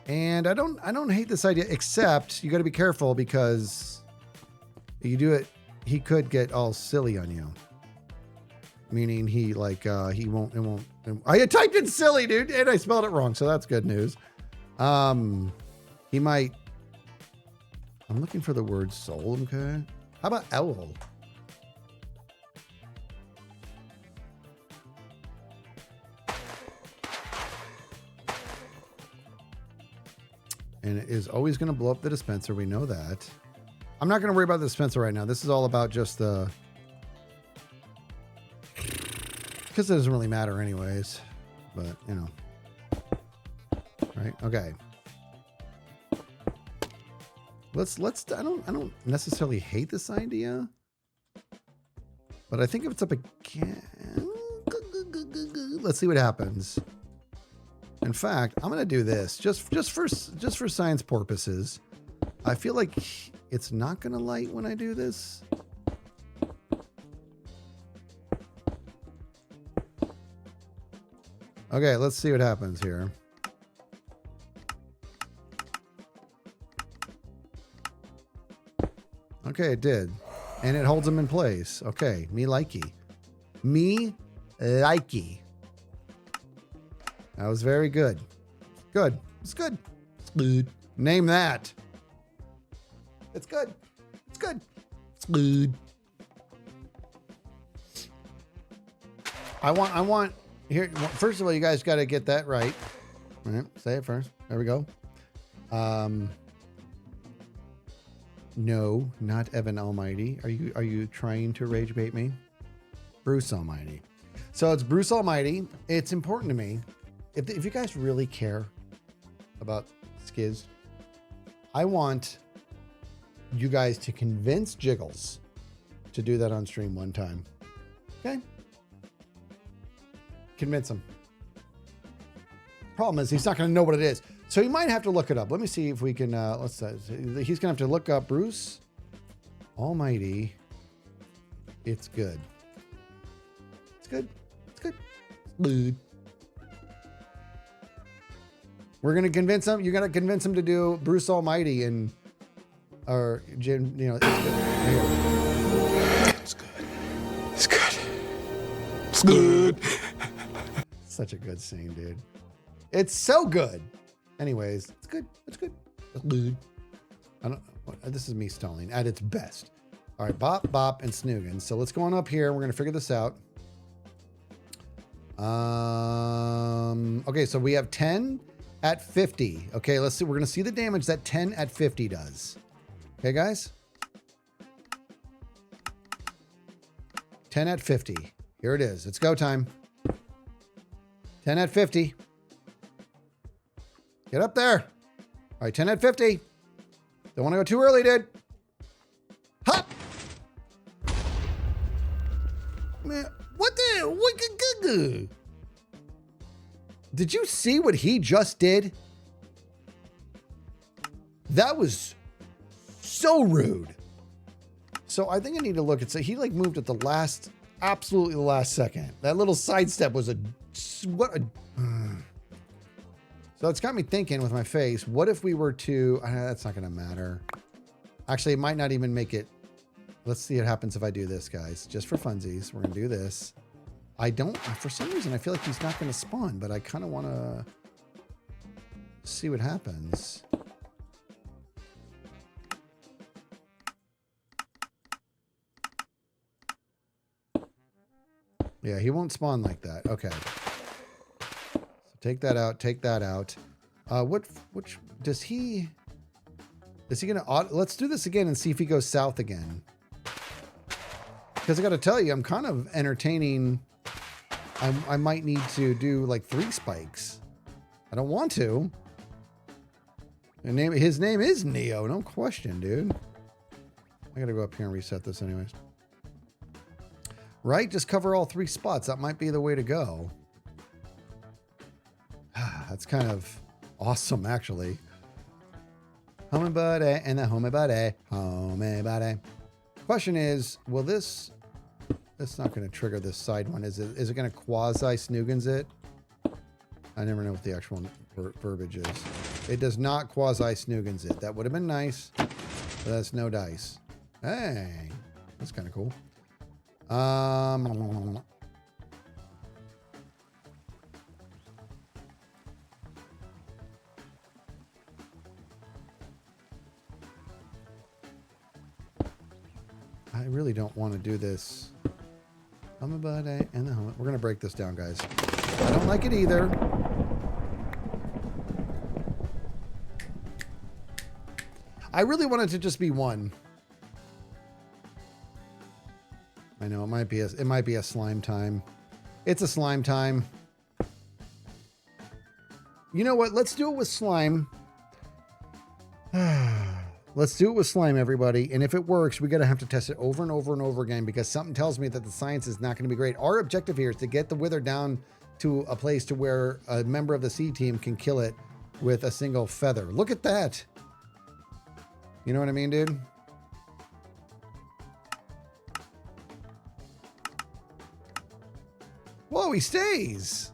And I don't hate this idea, except you got to be careful because you do it, he could get all silly on you. Meaning he won't. I typed in silly, dude, and I spelled it wrong, so that's good news. He might. I'm looking for the word soul. Okay. How about owl? And it is always going to blow up the dispenser. We know that. I'm not going to worry about the dispenser right now. This is all about just the. Because it doesn't really matter anyways. But, you know. Right? Okay. I don't necessarily hate this idea. But I think if it's up again. Let's see what happens. In fact, I'm going to do this just for science purposes. I feel like it's not going to light when I do this. Okay, let's see what happens here. Okay, it did. And it holds them in place. Okay, me likey. Me likey. That was very good. Good. It's good. It's good. Name that. It's good. It's good. It's good. I want here. First of all, you guys got to get that right. All right. Say it first. There we go. No, not Evan Almighty. Are you trying to rage bait me? Bruce Almighty. So it's Bruce Almighty. It's important to me. If you guys really care about Skiz, I want you guys to convince Jiggles to do that on stream one time. Okay? Convince him. Problem is, he's not going to know what it is. So he might have to look it up. Let me see if we can, he's going to have to look up Bruce Almighty. It's good. It's good. It's good. It's good. We're going to convince him. You're going to convince him to do Bruce Almighty and, or Jim, you know, It's good. It's good. It's good. such a good scene, dude. It's so good. Anyways, it's good. It's good. It's good. I don't. This is me stalling at its best. All right, Bop, Bop, and Snoogans. So let's go on up here. We're gonna figure this out. Okay, so we have 10 at 50. Okay, let's see. We're gonna see the damage that 10 at 50 does. Okay, guys. 10 at 50. Here it is. It's go time. 10 at 50. Get up there. All right, 10 at 50. Don't want to go too early, dude. Hop. Man, what the? What? Did you see what he just did? That was so rude. So I think I need to look at, so he like moved at the last, absolutely the last second. That little sidestep was what a, so it's got me thinking with my face, what if we were to, that's not going to matter. Actually, it might not even make it. Let's see what happens if I do this, guys. Just for funsies, we're going to do this. I don't, for some reason, I feel like he's not going to spawn, but I kind of want to see what happens. Yeah, he won't spawn like that. Okay. So take that out. Take that out. Which does he? Is he gonna? Let's do this again and see if he goes south again. Because I got to tell you, I'm kind of entertaining. I might need to do like 3 spikes. I don't want to. His name is Neo, no question, dude. I got to go up here and reset this anyways. Right? Just cover all 3 spots. That might be the way to go. That's kind of awesome, actually. Homie buddy and the homie buddy. Homie buddy. Question is, will this... That's not going to trigger this side one. Is it going to quasi Snoogans it? I never know what the actual verbiage is. It does not quasi Snoogans it. That would have been nice, but that's no dice. Hey, that's kind of cool. I really don't want to do this. I'm a buddy and the helmet. We're gonna break this down, guys. I don't like it either. I really want it to just be one. I know it might be a slime time. It's a slime time. You know what? Let's do it with slime. Let's do it with slime, everybody. And if it works, we're going to have to test it over and over and over again because something tells me that the science is not going to be great. Our objective here is to get the wither down to a place to where a member of the C team can kill it with a single feather. Look at that. You know what I mean, dude? Whoa, he stays.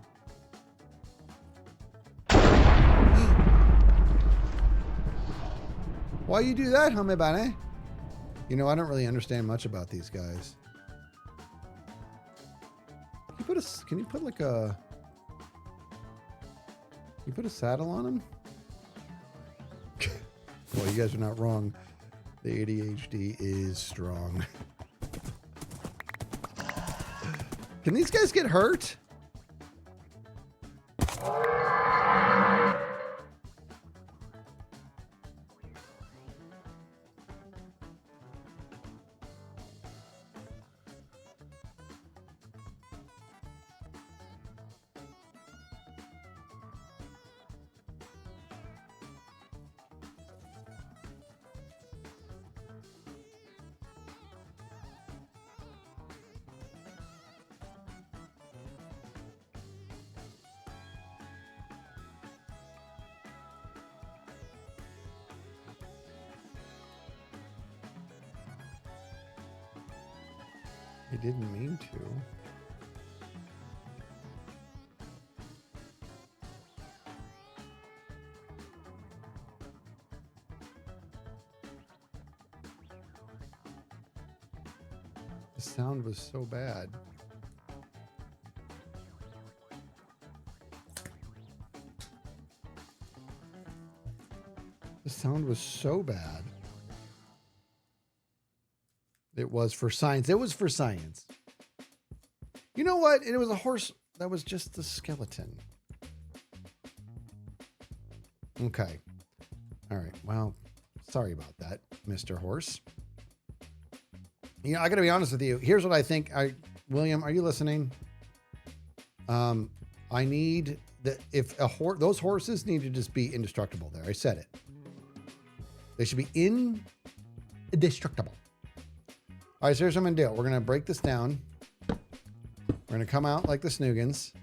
Why you do that, homie bunny? You know, I don't really understand much about these guys. Can you put like a... Can you put a saddle on him? Well, you guys are not wrong. The ADHD is strong. Can these guys get hurt? I didn't mean to. The sound was so bad. The sound was so bad. It was for science. It was for science. You know what? It was a horse. That was just the skeleton. Okay. All right. Well, sorry about that, Mr. Horse. You know, I got to be honest with you. Here's what I think. William, are you listening? I need that if those horses need to just be indestructible there. I said it. They should be indestructible. All right, so here's what I'm going to do. We're going to break this down. We're going to come out like the Snoogans.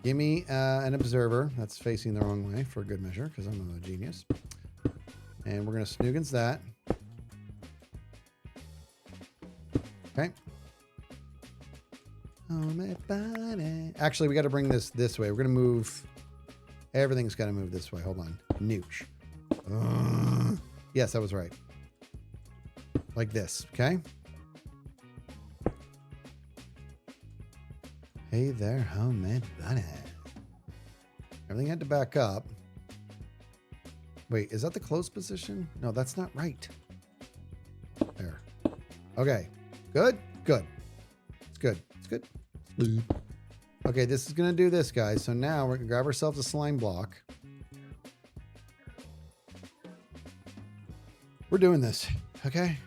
Give me an observer. That's facing the wrong way for good measure because I'm a genius. And we're going to Snoogans that. Okay. Oh, my body. Actually, we got to bring this way. We're going to move. Everything's got to move this way. Hold on. Nooch. Yes, that was right. Like this, okay? Hey there, homemade bunny. Everything had to back up. Wait, is that the close position? No, that's not right. There. Okay. Good? Good. It's good. It's good. Okay, this is going to do this, guys. So now we're going to grab ourselves a slime block. We're doing this, okay?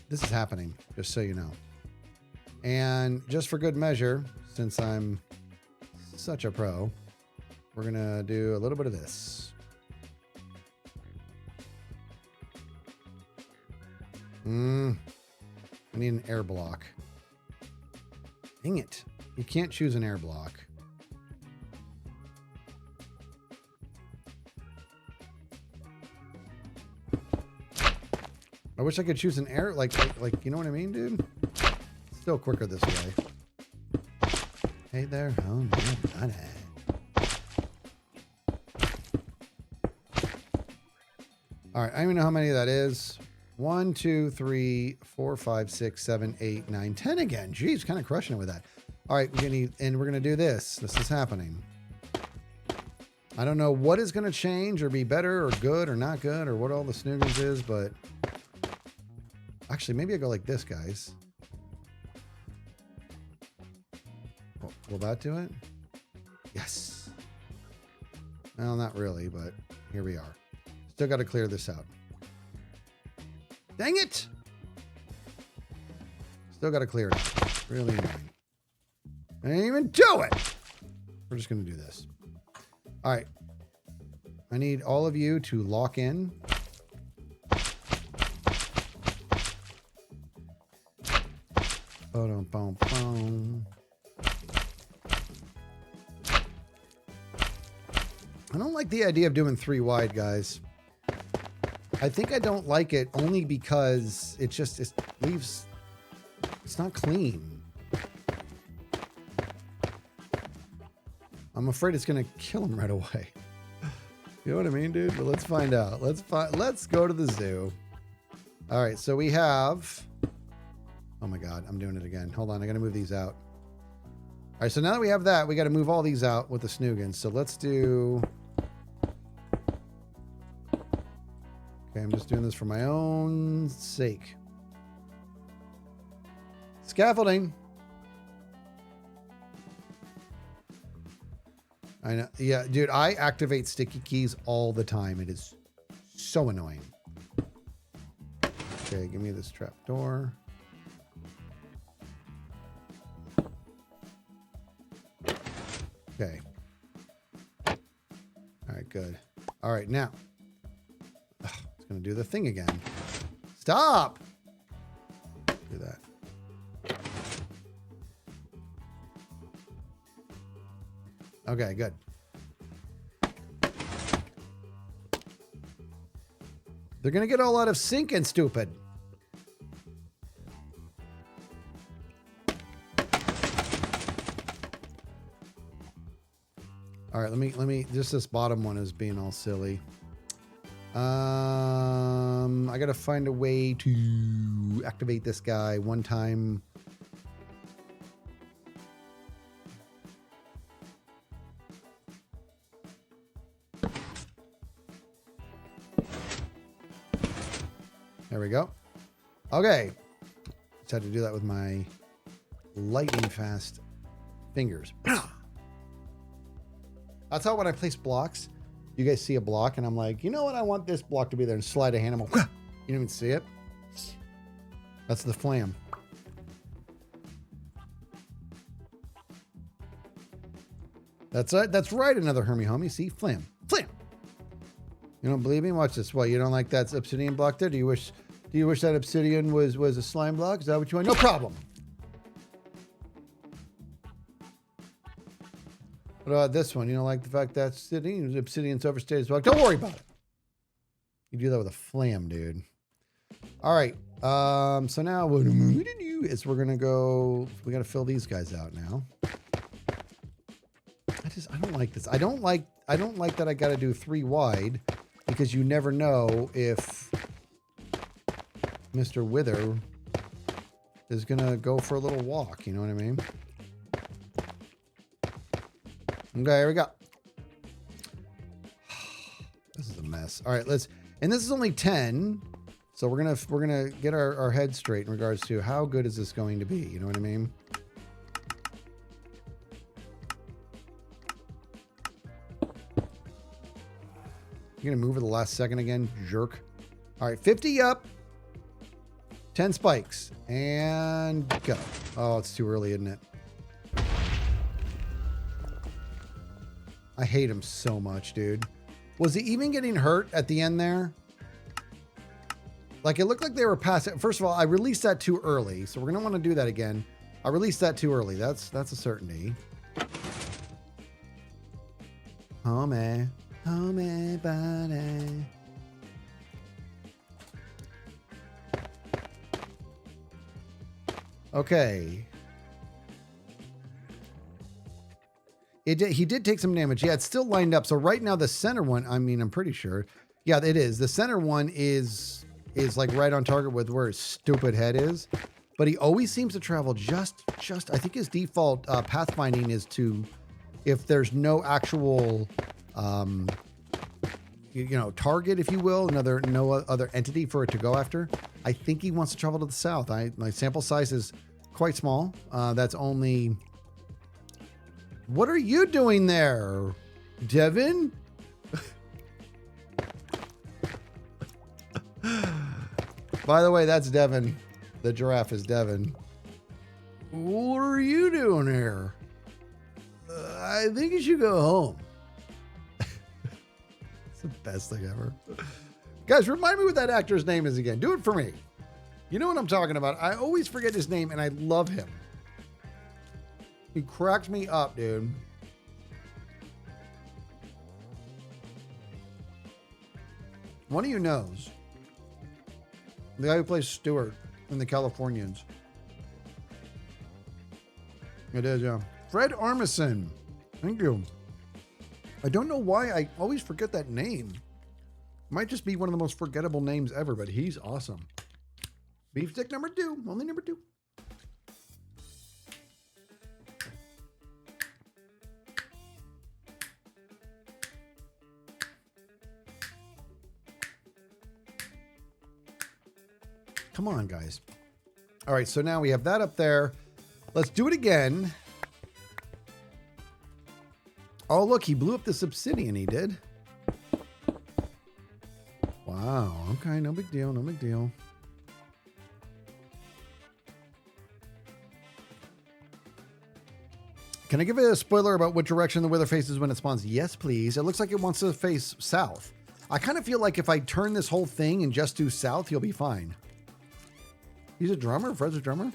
This is happening, just so you know. And just for good measure, since I'm such a pro, we're going to do a little bit of this. I need an air block. Dang it. You can't choose an air block. I wish I could choose an air, like, you know what I mean, dude? Still quicker this way. Hey there, home, buddy. All right, I don't even know how many that is. 1, 2, 3, 4, 5, 6, 7, 8, 9, 10 again. Jeez, kind of crushing it with that. All right, we're gonna do this. This is happening. I don't know what is gonna change or be better or good or not good or what all the Snoogans is, but actually, maybe I go like this, guys. Will that do it? Yes. Well, not really, but here we are. Still got to clear this out. Dang it! Still got to clear it out. Really annoying. I didn't even do it! We're just going to do this. All right. I need all of you to lock in. Boom, boom, boom. I don't like the idea of doing 3 wide, guys. I think I don't like it only because it leaves, it's not clean. I'm afraid it's going to kill him right away. You know what I mean, dude? But let's find out. Let's go to the zoo. All right, so we have, oh my God, I'm doing it again. Hold on, I got to move these out. All right, so now that we have that, we got to move all these out with the Snoogans. So let's do, okay, I'm just doing this for my own sake. Scaffolding. I know. Yeah, dude, I activate sticky keys all the time. It is so annoying. Okay, give me this trap door. Okay. All right, good. All right, now. Ugh, it's going to do the thing again. Stop! Do that. Okay, good. They're going to get all out of sync and stupid. All right, let me. Just this bottom one is being all silly. I gotta find a way to activate this guy one time. There we go. Okay. Just had to do that with my lightning fast fingers. That's how when I place blocks, you guys see a block and I'm like, you know what? I want this block to be there and slide a hand. You don't even see it. That's the flam. That's it. That's right. Another Hermie homie. See, flam, flam. You don't believe me? Watch this. What? You don't like that obsidian block there? Do you wish that obsidian was a slime block? Is that what you want? No problem. What about this one? You don't like the fact that obsidian's overstated as well? Don't worry about it. You do that with a flam, dude. All right. So now what I'm going to do is we're going to go. We got to fill these guys out now. I don't like this. I don't like that I got to do 3 wide because you never know if Mr. Wither is going to go for a little walk. You know what I mean? Okay, here we go. This is a mess. All right, and this is only 10. So we're gonna get our head straight in regards to how good is this going to be. You know what I mean? You're gonna move at the last second again, jerk. All right, 50 up, 10 spikes, and go. Oh, it's too early, isn't it? I hate him so much, dude. Was he even getting hurt at the end there? Like, it looked like they were past it. First of all, I released that too early, so we're going to want to do that again. I released that too early. That's a certainty. Homie, buddy. Okay. He did take some damage. Yeah, it's still lined up. So right now the center one, I mean, I'm pretty sure. Yeah, it is. The center one is like right on target with where his stupid head is. But he always seems to travel just I think his default pathfinding is to, if there's no actual, target, if you will, no other entity for it to go after. I think he wants to travel to the south. My sample size is quite small. That's only... What are you doing there, Devin? By the way, that's Devin. The giraffe is Devin. What are you doing here? I think you should go home. It's the best thing ever. Guys, remind me what that actor's name is again. Do it for me. You know what I'm talking about. I always forget his name, and I love him. He cracks me up, dude. One of you knows. The guy who plays Stewart in The Californians. It is, yeah. Fred Armisen. Thank you. I don't know why I always forget that name. Might just be one of the most forgettable names ever, but he's awesome. Beef stick number 2. Only number 2. Come on, guys. All right, so now we have that up there. Let's do it again. Oh, look, he blew up this obsidian, he did. Wow, okay, no big deal, no big deal. Can I give a spoiler about what direction the Wither faces when it spawns? Yes, please. It looks like it wants to face south. I kind of feel like if I turn this whole thing and just do south, he'll be fine. He's a drummer? Fred's a drummer?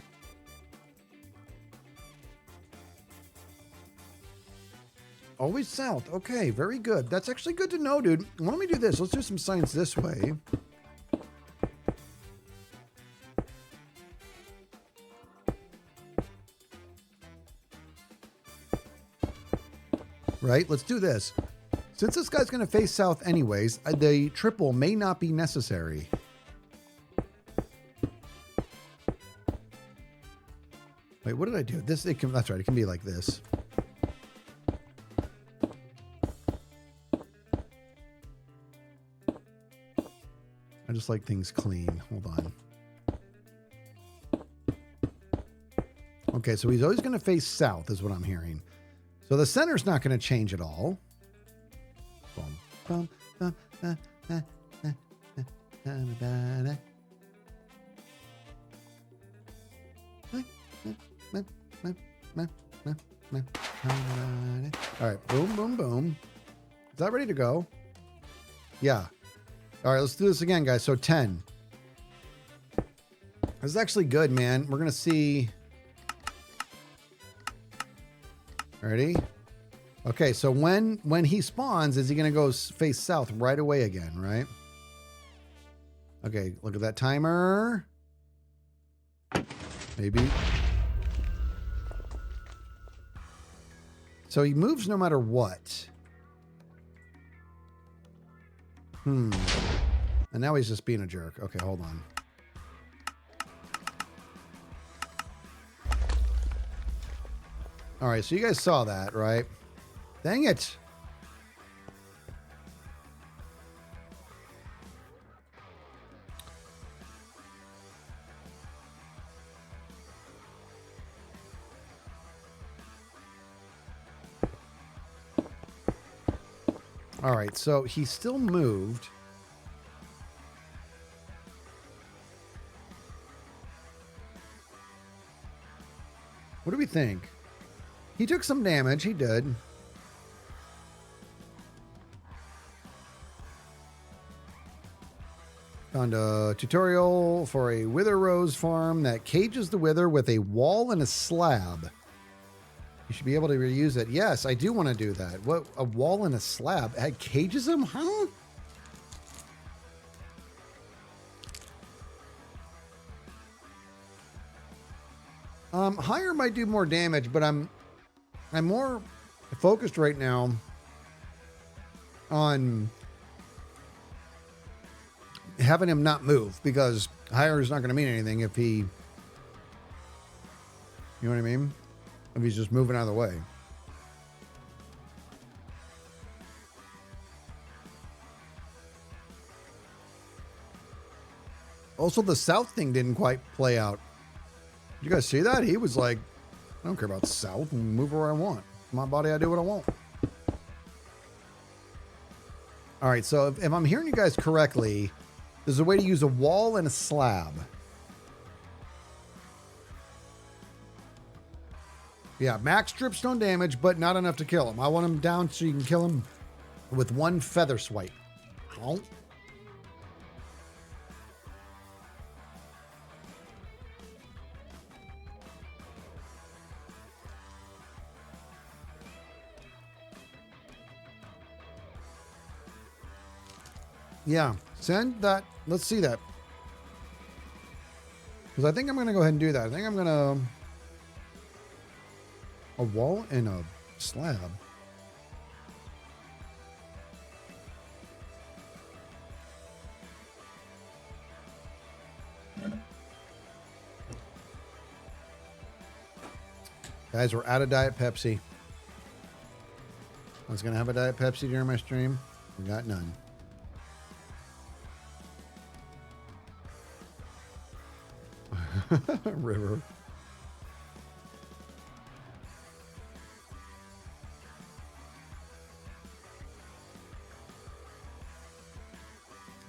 Always south. Okay, very good. That's actually good to know, dude. Why don't we do this? Let's do some science this way. right? Let's do this. Since this guy's going to face south anyways, the triple may not be necessary. Wait, what did I do? This, that's right. It can be like this. I just like things clean. Hold on. Okay, so he's always going to face south is what I'm hearing. So the center's not going to change at all. Bum, bum, all right, boom, boom, boom. Is that ready to go? Yeah. All right, let's do this again, guys. So 10. This is actually good, man. We're going to see. Ready? Okay, so when he spawns, is he going to go face south right away again, right? Okay, look at that timer. Maybe. So he moves no matter what. And now he's just being a jerk. Okay, hold on. All right, so you guys saw that, right? Dang it. All right, so he still moved. What do we think? He took some damage. He did. Found a tutorial for a wither rose farm that cages the wither with a wall and a slab. You should be able to reuse it. Yes, I do want to do that. What? A wall and a slab? It cages him? Huh? Higher might do more damage, but I'm more focused right now on having him not move, because higher is not going to mean anything if he, you know what I mean? If he's just moving out of the way. Also, the south thing didn't quite play out. Did you guys see that? He was like, I don't care about south, and move where I want. My body, I do what I want. All right, so if I'm hearing you guys correctly, there's a way to use a wall and a slab. Yeah, max dripstone damage, but not enough to kill him. I want him down so you can kill him with one feather swipe. Oh. Yeah, send that. Let's see that. Because I think I'm going to go ahead and do that. I think I'm going to... A wall and a slab. Guys, we're out of Diet Pepsi. I was going to have a Diet Pepsi during my stream. We got none. River.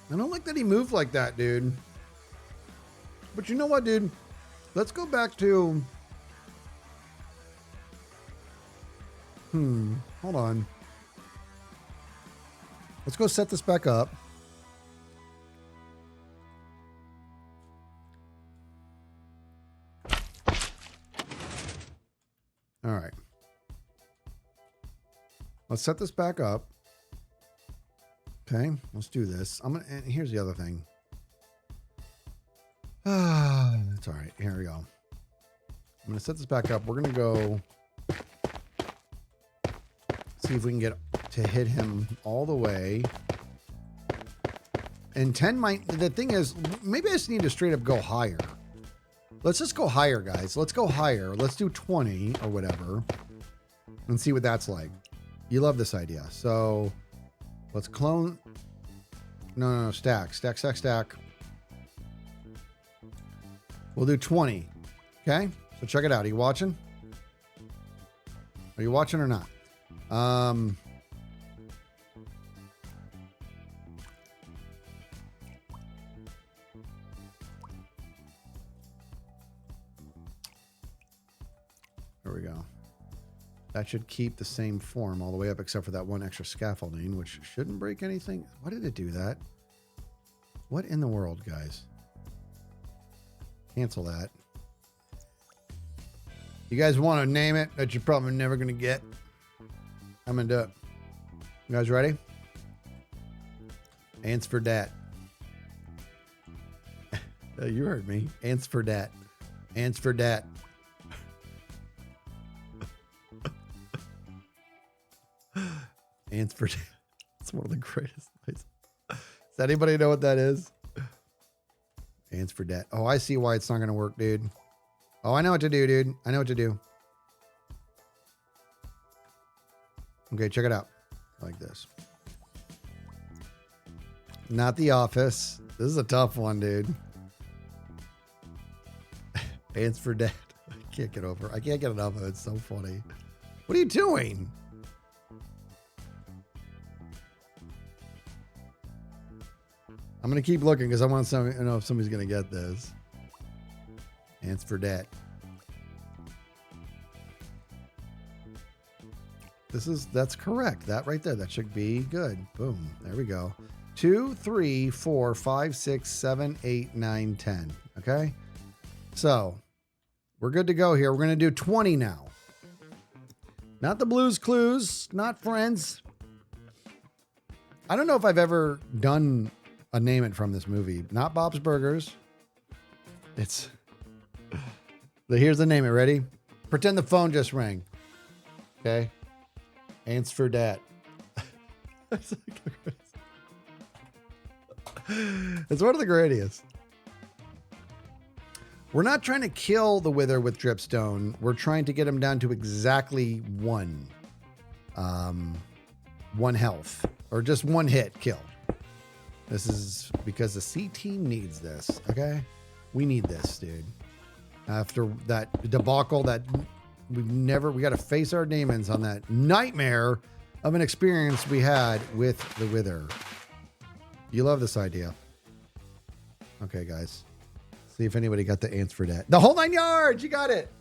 I don't like that he moved like that, dude. But you know what, dude? Let's go back to... Hold on. Let's go set this back up. All right. Let's set this back up. Okay, let's do this. And here's the other thing. That's all right. Here we go. I'm going to set this back up. We're going to go. see if we can get to hit him all the way. And 10 might, the thing is, maybe I just need to straight up go higher. Let's just go higher, guys. Let's go higher. Let's do 20 or whatever and see what that's like. You love this idea. So let's clone. No, stack. We'll do 20. Okay. So check it out. Are you watching? Are you watching or not? There we go. That should keep the same form all the way up, except for that one extra scaffolding, which shouldn't break anything. Why did it do that? What in the world, guys? Cancel that. You guys want to name it that you're probably never going to get? I'm going to do it. You guys ready? Ants for dat. You heard me. Ants for dat. Ants for dat. Ants for dat. It's one of the greatest places. Does anybody know what that is? Ants for dat. Oh, I see why it's not going to work, dude. Oh, I know what to do, dude. I know what to do. Okay, check it out. Like this. Not The Office. This is a tough one, dude. Ants for dat. I can't get over. I can't get enough of it. It's so funny. What are you doing? I'm going to keep looking because I want to know if somebody's going to get this. Ants for dat. That's correct. That right there. That should be good. Boom. There we go. 2, 3, 4, 5, 6, 7, 8, 9, 10. Okay. So we're good to go here. We're going to do 20 now. Not the Blues Clues, not Friends. I don't know if I've ever done a name it from this movie. Not Bob's Burgers. Here's the name it. Ready? Pretend the phone just rang. Okay. Ants for dat. It's one of the greatest. We're not trying to kill the Wither with dripstone. We're trying to get him down to exactly one health, or just one hit kill. This is because the C team needs this. Okay. We need this, dude. After that debacle that we got to face our demons on that nightmare of an experience we had with the Wither. You love this idea. Okay, guys. See if anybody got the ants for that. The whole 9 yards. You got it.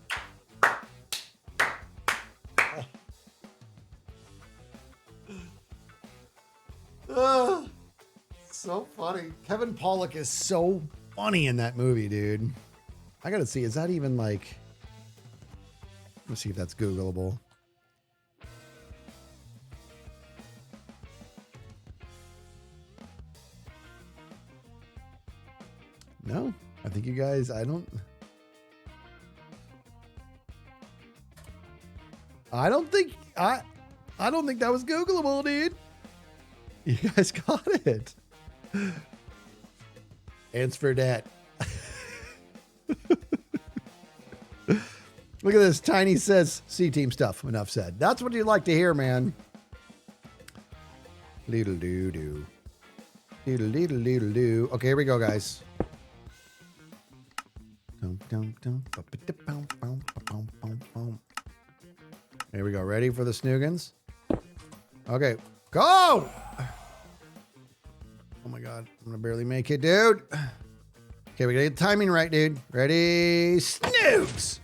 So funny. Kevin Pollak is so funny in that movie, dude. I gotta see. Is that even like... Let's see if that's Googleable. No, I think you guys, I don't think that was Googleable, dude. You guys got it. Ants for dat. Look at this. Tiny says C-team stuff. Enough said. That's what you'd like to hear, man. Doodle doo doo. Doodle doodle doodle doo. Okay, here we go, guys. Here we go. Ready for the snoogans? Okay, go! Oh my God. I'm going to barely make it, dude. Okay, we got to get the timing right, dude. Ready? Snoogs!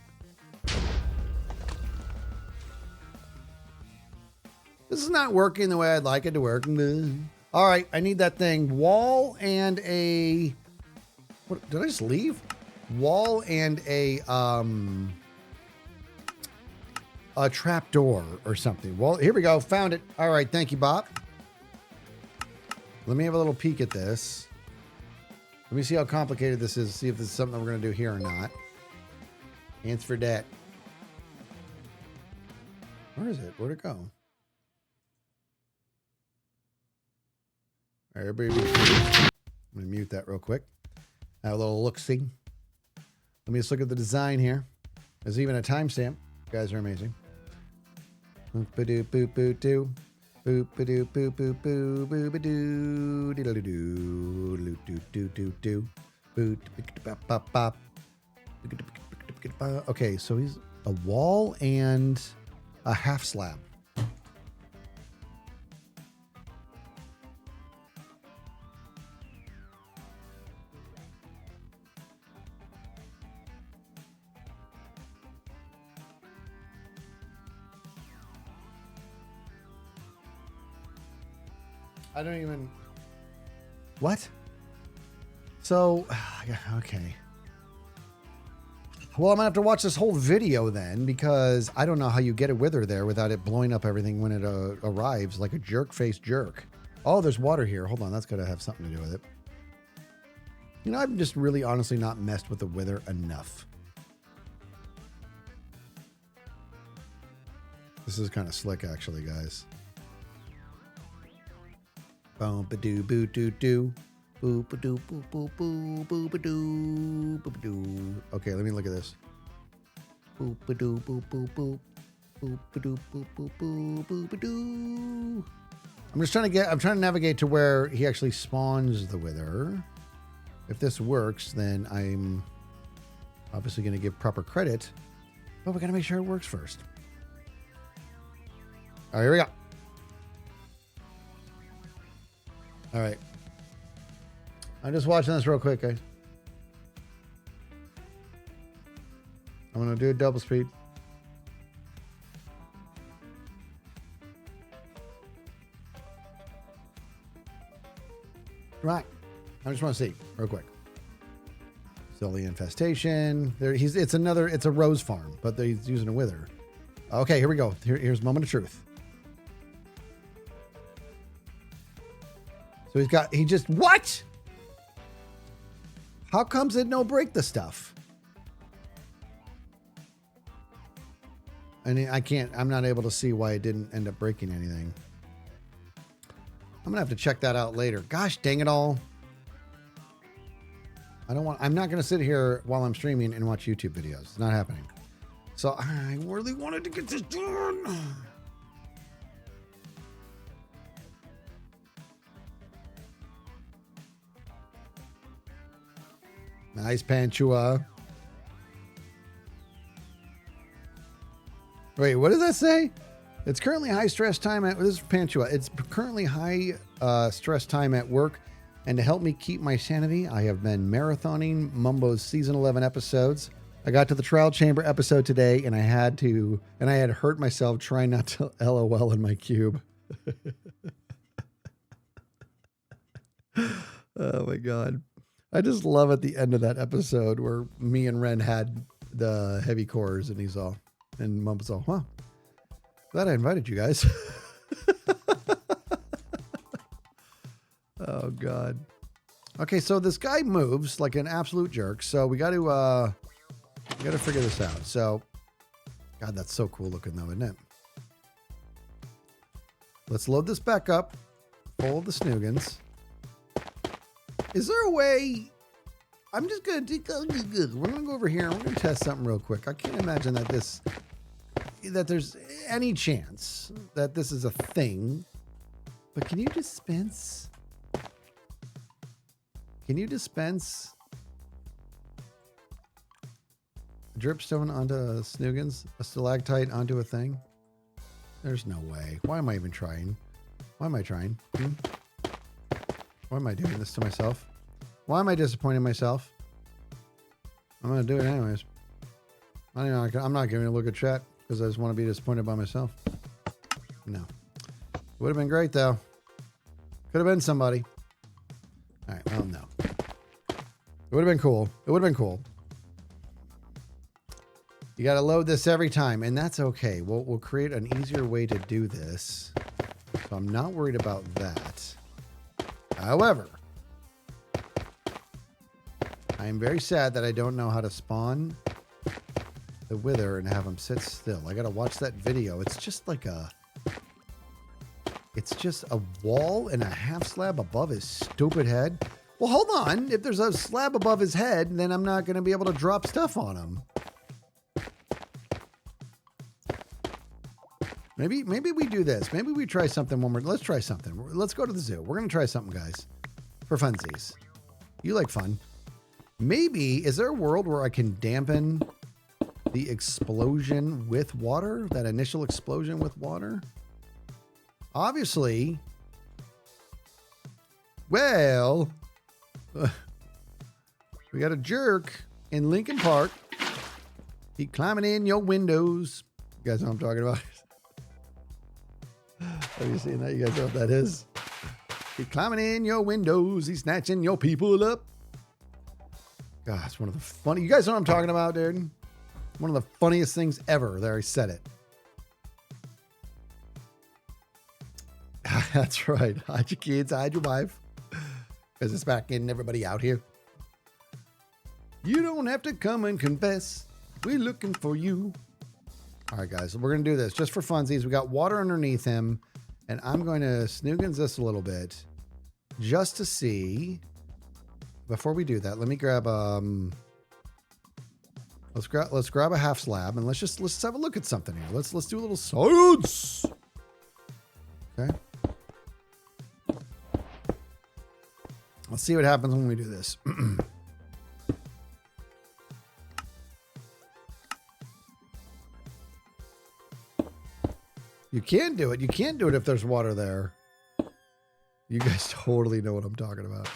This is not working the way I'd like it to work. All right, I need that thing. Wall and a... What, did I just leave? Wall and a trap door or something. Well, here we go. Found it. All right, thank you, Bob. Let me have a little peek at this. Let me see how complicated this is. See if this is something we're going to do here or not. Ants for dat. Where is it? Where'd it go? Everybody be pleased. I'm going to mute that real quick. Have a little look-see. Let me just look at the design here. There's even a timestamp. You guys are amazing. Boop-a-doo, boop-boop-doo. Boop-a-doo, boop-boop-boo, boop-a-doo, diddle-doo, doo-doo-doo-doo-doo. Boop-a-doo-bop-bop-bop. Okay, so he's a wall and a half slab. I don't even... What? So, yeah, okay. Well, I'm going to have to watch this whole video then, because I don't know how you get a wither there without it blowing up everything when it arrives like a jerk-faced jerk. Oh, there's water here. Hold on, that's got to have something to do with it. You know, I've just really honestly not messed with the wither enough. This is kind of slick, actually, guys. Boom-ba-doo, boo-doo-doo. Boop-a-doo, boop-boop-boo, boop-a-doo, boop-a-doo. Okay, let me look at this. Boop-a-doo, boop-boop-boop. Boop-a-doo, boop-boop-boo, boop-a-doo. I'm trying to navigate to where he actually spawns the wither. If this works, then I'm obviously going to give proper credit, but we got to make sure it works first. All right, here we go. All right. I'm just watching this real quick, guys. I'm going to do a double speed. Right. I just want to see real quick. Still the infestation. There, it's a rose farm, but he's using a wither. Okay, here we go. Here's moment of truth. So what? How comes it no break the stuff? And I'm not able to see why it didn't end up breaking anything. I'm gonna have to check that out later. Gosh dang it all. I'm not gonna sit here while I'm streaming and watch YouTube videos. It's not happening. So I really wanted to get this done. Nice Panchua. Wait, what does that say? It's currently high stress time at, this is Panchua. It's currently high stress time at work. And to help me keep my sanity, I have been marathoning Mumbo's season 11 episodes. I got to the trial chamber episode today and I had hurt myself trying not to LOL in my cube. Oh my God. I just love at the end of that episode where me and Ren had the heavy cores and Mumbo's all, huh? Glad I invited you guys. Oh God. Okay, so this guy moves like an absolute jerk. So we got to figure this out. So, God, that's so cool looking though, isn't it? Let's load this back up. Full of the snoogans. Is there a way? I'm just gonna we're gonna go over here and we're gonna test something real quick. I can't imagine that there's any chance that this is a thing. But can you dispense? Can you dispense a dripstone onto snoogans? A stalactite onto a thing? There's no way. Why am I even trying? Why am I trying? Why am I doing this to myself? Why am I disappointing myself? I'm going to do it anyways. I'm not giving a look at chat because I just want to be disappointed by myself. No. Would have been great though. Could have been somebody. All right, well, no. It would have been cool. It would have been cool. You got to load this every time, and that's okay. We'll create an easier way to do this. So I'm not worried about that. However, I am very sad that I don't know how to spawn the wither and have him sit still. I got to watch that video. It's just like a It's just a wall and a half slab above his stupid head. Well, hold on. If there's a slab above his head, then I'm not going to be able to drop stuff on him. Maybe we do this. Maybe we try something one more. Let's try something. Let's go to the zoo. We're going to try something, guys. For funsies. You like fun. Maybe, is there a world where I can dampen the explosion with water? That initial explosion with water? Obviously. Well, we got a jerk in Lincoln Park. He climbing in your windows. You guys know what I'm talking about? Have you seen that? You guys know what that is? He climbing in your windows. He's snatching your people up. God, it's one of the funny. You guys know what I'm talking about, dude? One of the funniest things ever. There, I said it. That's right. Hide your kids, hide your wife. Because it's back getting everybody out here. You don't have to come and confess. We're looking for you. All right, guys. So we're going to do this just for funsies. We got water underneath him. And I'm going to snoogans this a little bit. Just to see. Before we do that, let me grab let's grab a half slab and let's have a look at something here. Let's do a little science. Okay. Let's see what happens when we do this. You can do it. You can't do it if there's water there. You guys totally know what I'm talking about.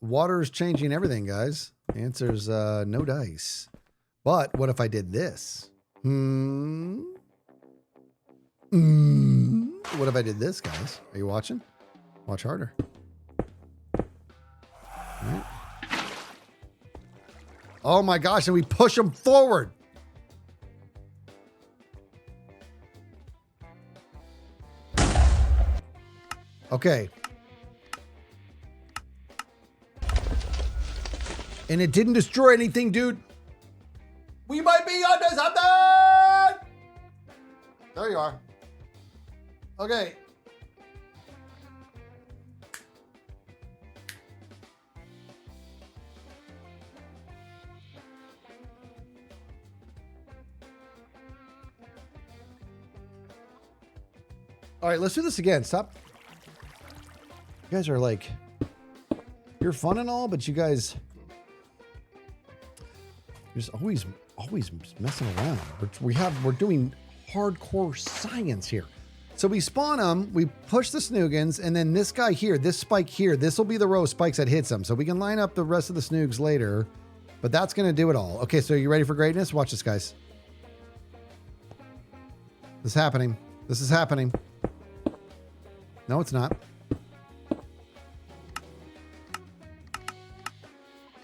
Water is changing everything, guys. The answer is no dice. But what if I did this? What if I did this, guys? Are you watching? Watch harder. Right. Oh my gosh, and we push them forward. Okay. And it didn't destroy anything, dude. We might be onto something. There you are. Okay. All right, let's do this again. Stop. You guys are like, you're fun and all, but you guys, you're just always messing around. We're doing hardcore science here. So we spawn them, we push the snoogans, and then this guy here, this spike here, this will be the row of spikes that hits them. So we can line up the rest of the snoogs later, but that's going to do it all. Okay, so you ready for greatness? Watch this, guys. This is happening. This is happening. No, it's not.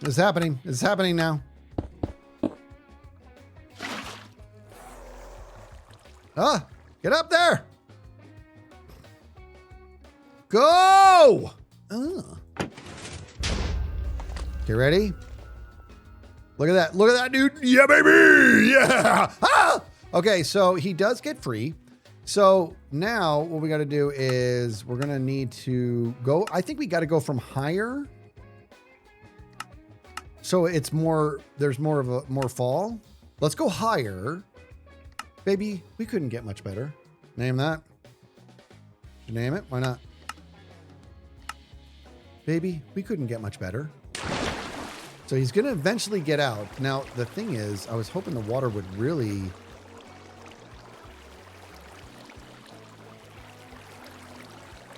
It's happening. It's happening now. Ah, get up there. Go. Okay, ready? Look at that. Look at that, dude. Yeah, baby. Yeah. Ah! Okay, so he does get free. So now what we got to do is we're going to need to go. I think we got to go from higher. So it's more, there's more fall. Let's go higher. Baby, we couldn't get much better. Name that. Should name it? Why not? Baby, we couldn't get much better. So he's going to eventually get out. Now, the thing is, I was hoping the water would really...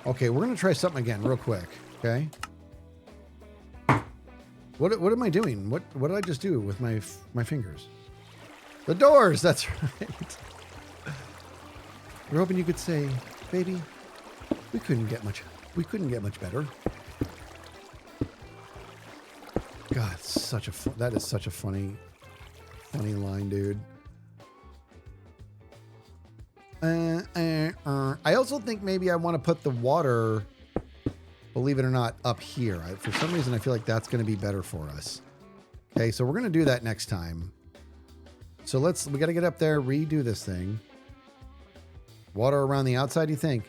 Okay, we're going to try something again real quick. Okay. What am I doing? What did I just do with my fingers? The doors, that's right. We're hoping you could say, baby, we couldn't get much better. God, that is such a funny line, dude. I also think maybe I want to put the water, believe it or not, up here. For some reason, I feel like that's going to be better for us. Okay, so we're going to do that next time. So we got to get up there, redo this thing. Water around the outside, you think?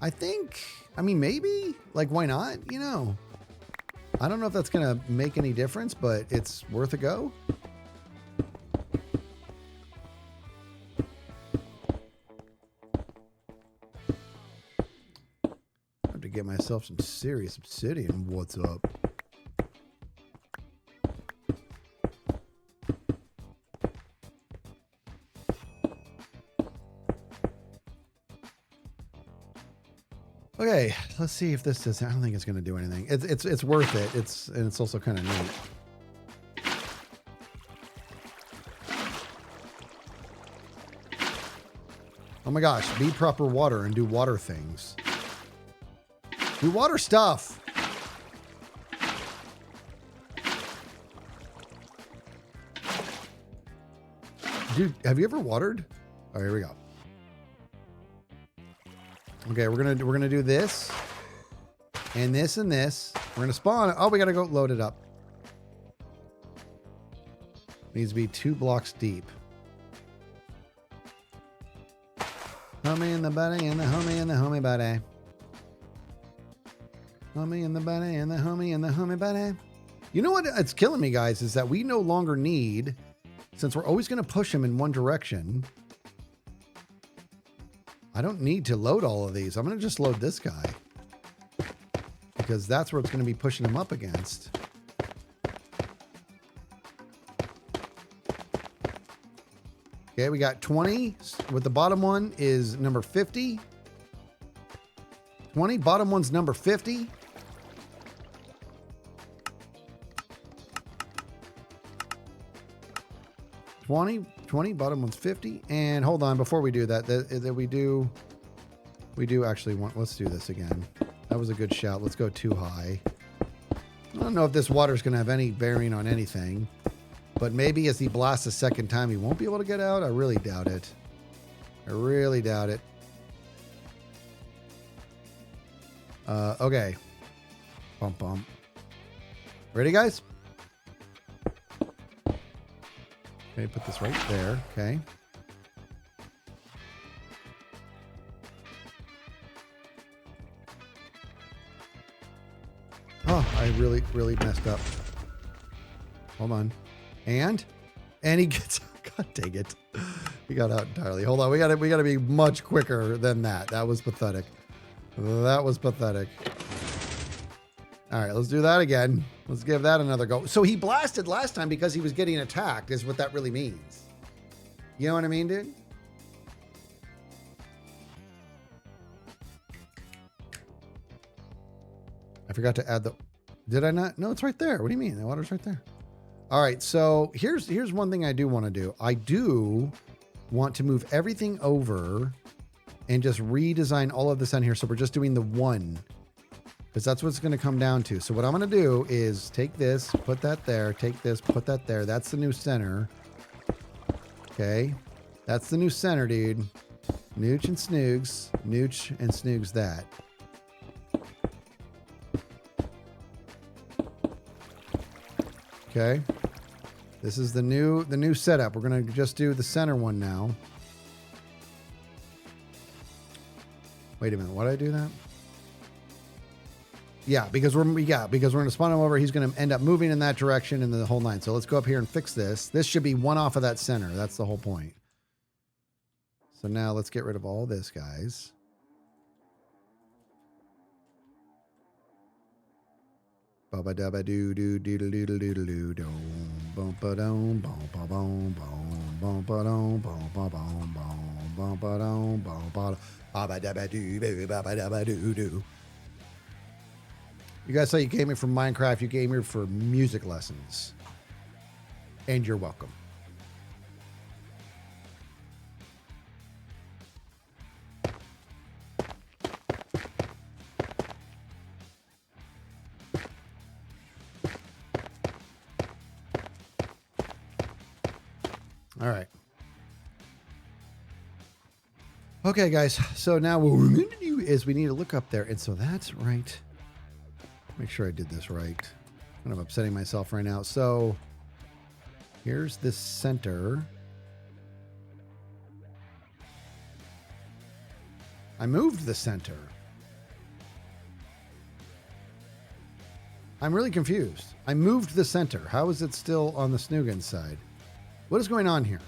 I think, I mean, maybe, like, why not? You know, I don't know if that's going to make any difference, but it's worth a go. I have to get myself some serious obsidian. What's up? Okay, let's see if this does. I don't think it's going to do anything. It's worth it. It's also kind of neat. Oh my gosh, be proper water and do water things. Do water stuff. Dude, have you ever watered? Oh, here we go. Okay, we're gonna do this and this and this. We're gonna spawn. Oh, we gotta go load it up. Needs to be 2 blocks deep. Homie in the buddy and the homie and the homie buddy. Homie in the buddy and the homie and the homie buddy. You know what? It's killing me, guys, is that we no longer need, since we're always gonna push him in one direction. I don't need to load all of these. I'm going to just load this guy because that's where it's going to be pushing him up against. Okay, we got 20 with the bottom one is number 50. 20, bottom one's number 50. $20, bottom one's 50. And hold on, before we do that, we do actually want, let's do this again. That was a good shout. Let's go too high. I don't know if this water is going to have any bearing on anything, but maybe as he blasts a second time, he won't be able to get out. I really doubt it. I really doubt it. Okay. Bump, bump. Ready, guys? Okay, put this right there. Okay. Oh, I really messed up. Hold on. And he gets, God dang it. He got out entirely. Hold on. We gotta be much quicker than that. That was pathetic. That was pathetic. All right, let's do that again. Let's give that another go. So he blasted last time because he was getting attacked, is what that really means. You know what I mean, dude? I forgot to add the... Did I not? No, it's right there. What do you mean? The water's right there. All right, so here's one thing I do want to do. I do want to move everything over and just redesign all of this on here. So we're just doing the one, because that's what it's going to come down to. So what I'm going to do is take this, put that there, take this, put that there. That's the new center. Okay. That's the new center, dude. Nooch and Snoogs. Nooch and Snoogs that. Okay. This is the new setup. We're going to just do the center one now. Wait a minute. Why did I do that? Yeah, because we're going to spawn him over. He's going to end up moving in that direction in the whole nine. So let's go up here and fix this. This should be one off of that center. That's the whole point. So now let's get rid of all this, guys. Baba dabba doo doo doodle doodle doodle doo doo bum ba dum bum ba bum bum ba dum bum ba bum bum ba dum bum ba baba dabba doo doo baba dabba doo doo. You guys say you came here from Minecraft. You came here for music lessons, and you're welcome. All right. Okay, guys. So now what we're going to do is we need to look up there. And so that's right. Make sure I did this right. I'm kind of upsetting myself right now. So here's the center. I moved the center. I'm really confused. I moved the center. How is it still on the Snoogan side? What is going on here?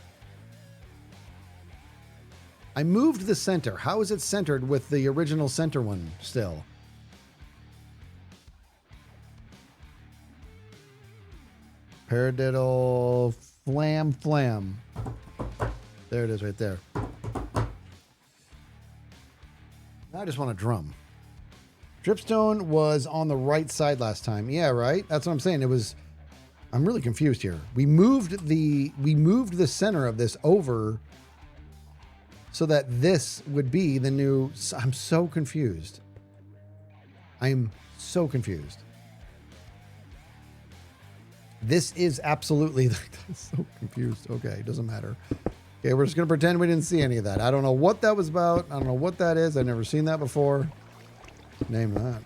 I moved the center. How is it centered with the original center one still? Paradiddle flam. There it is right there. Now I just want a drum. Dripstone was on the right side last time. Yeah, right? That's what I'm saying. I'm really confused here. We moved the center of this over so that this would be the new. I'm so confused. I'm so confused. This is absolutely so confused. Okay, doesn't matter. Okay, we're just gonna pretend we didn't see any of that. I don't know what that was about. I don't know what that is. I've never seen that before. Name that.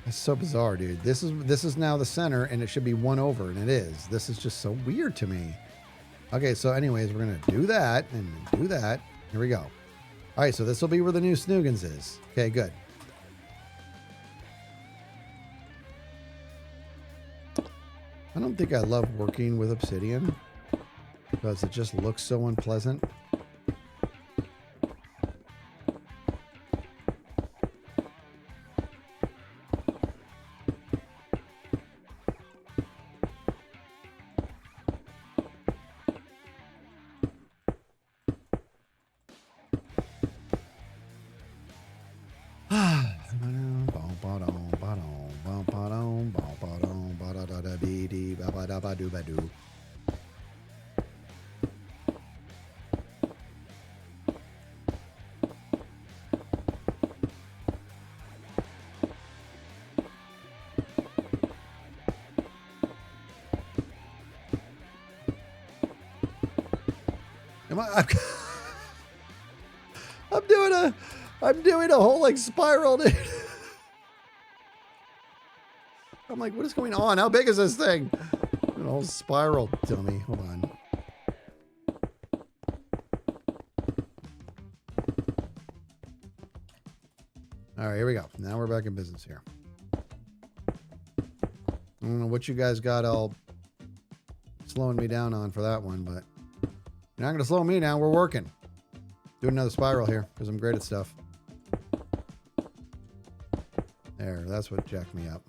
It's so bizarre, dude. This is now the center, and it should be one over, and it is. This is just so weird to me. Okay, so anyways, we're gonna do that and do that. Here we go. All right, so this will be where the new Snoogans is. Okay, good. I don't think I love working with obsidian because it just looks so unpleasant. I'm doing a whole like spiral, dude. I'm like, what is going on? How big is this thing? An whole spiral, dummy. Hold on. All right, here we go. Now we're back in business here. I don't know what you guys got all slowing me down on for that one, but you're not going to slow me down. We're working. Do another spiral here because I'm great at stuff. There, that's what jacked me up.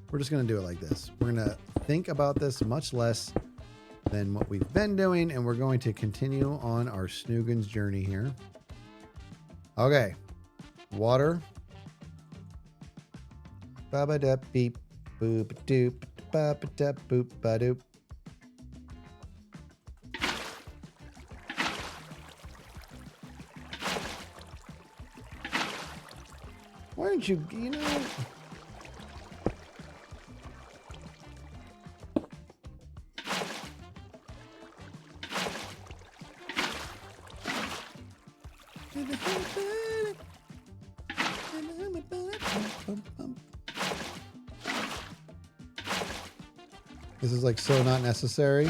We're just going to do it like this. We're going to think about this much less than what we've been doing, and we're going to continue on our Snoogans journey here. Okay. Water. Ba-ba-da beep boop-a-doop ba-ba-da boop-ba-doop. Why aren't you know... This is like so not necessary.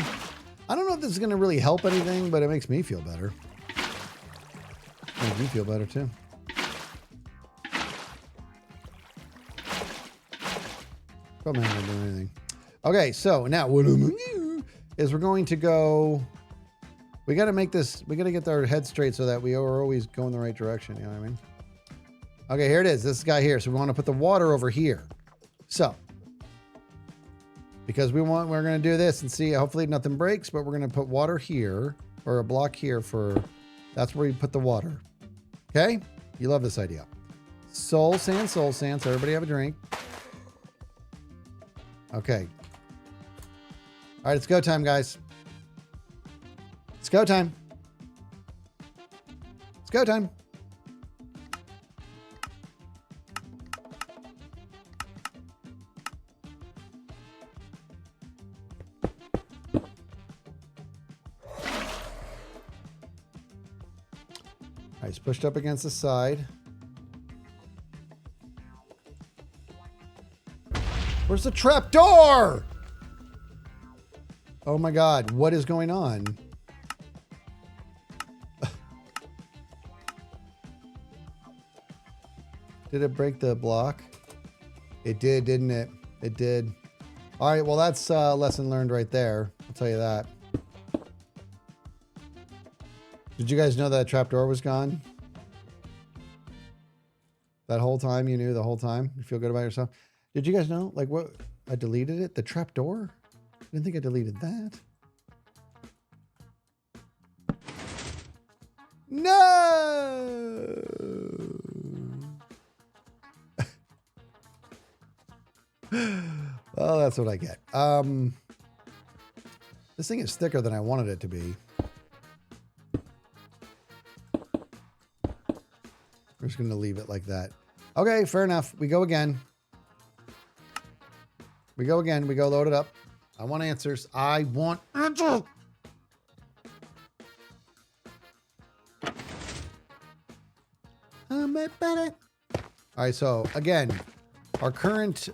I don't know if this is going to really help anything, but it makes me feel better. Makes you feel better too. Probably not going to do anything. Okay, so now what I'm going to do is we're going to go... We got to make this... We got to get our head straight so that we are always going the right direction. You know what I mean? Okay, here it is. This guy here. So we want to put the water over here. So... Because we're going to do this and see, hopefully nothing breaks, but we're going to put water here or a block here for, that's where you put the water. Okay. You love this idea. Soul sand. So everybody have a drink. Okay. All right. It's go time, guys. It's go time. It's go time. He's pushed up against the side. Where's the trap door? Oh my God, what is going on? Did it break the block? It did, didn't it? It did. All right, well, that's lesson learned right there. I'll tell you that. Did you guys know that trapdoor was gone? That whole time you knew the whole time? You feel good about yourself? Did you guys know? Like what? I deleted it? The trapdoor? I didn't think I deleted that. No! Well, that's what I get. This thing is thicker than I wanted it to be. We're just going to leave it like that. Okay, fair enough. We go again. We go again. We go load it up. I want answers. I want answers. All right, so again, our current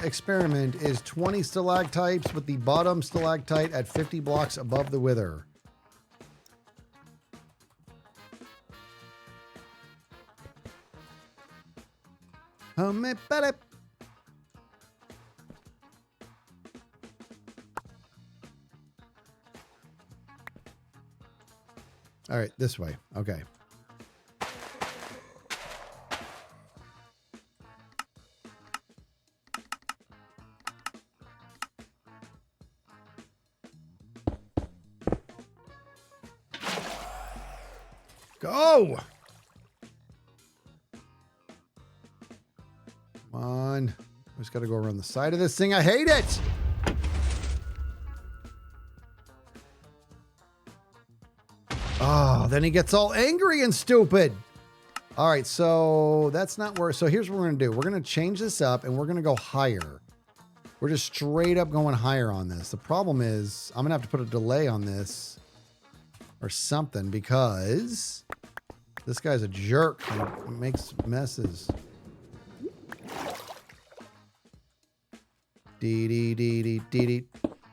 experiment is 20 stalactites with the bottom stalactite at 50 blocks above the wither. All right, this way. Okay. Go! Come on. I just got to go around the side of this thing. I hate it! Oh, then he gets all angry and stupid. All right, so that's not where... So here's what we're going to do. We're going to change this up, and we're going to go higher. We're just straight up going higher on this. The problem is I'm going to have to put a delay on this or something because this guy's a jerk and makes messes. Dee dee dee dee dee dee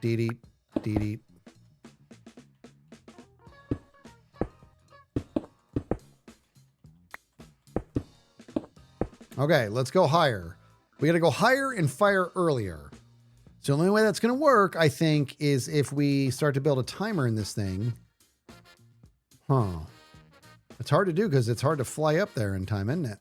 dee dee dee dee. Okay, let's go higher. We got to go higher and fire earlier. So the only way that's going to work, I think, is if we start to build a timer in this thing. Huh. It's hard to do because it's hard to fly up there in time, isn't it?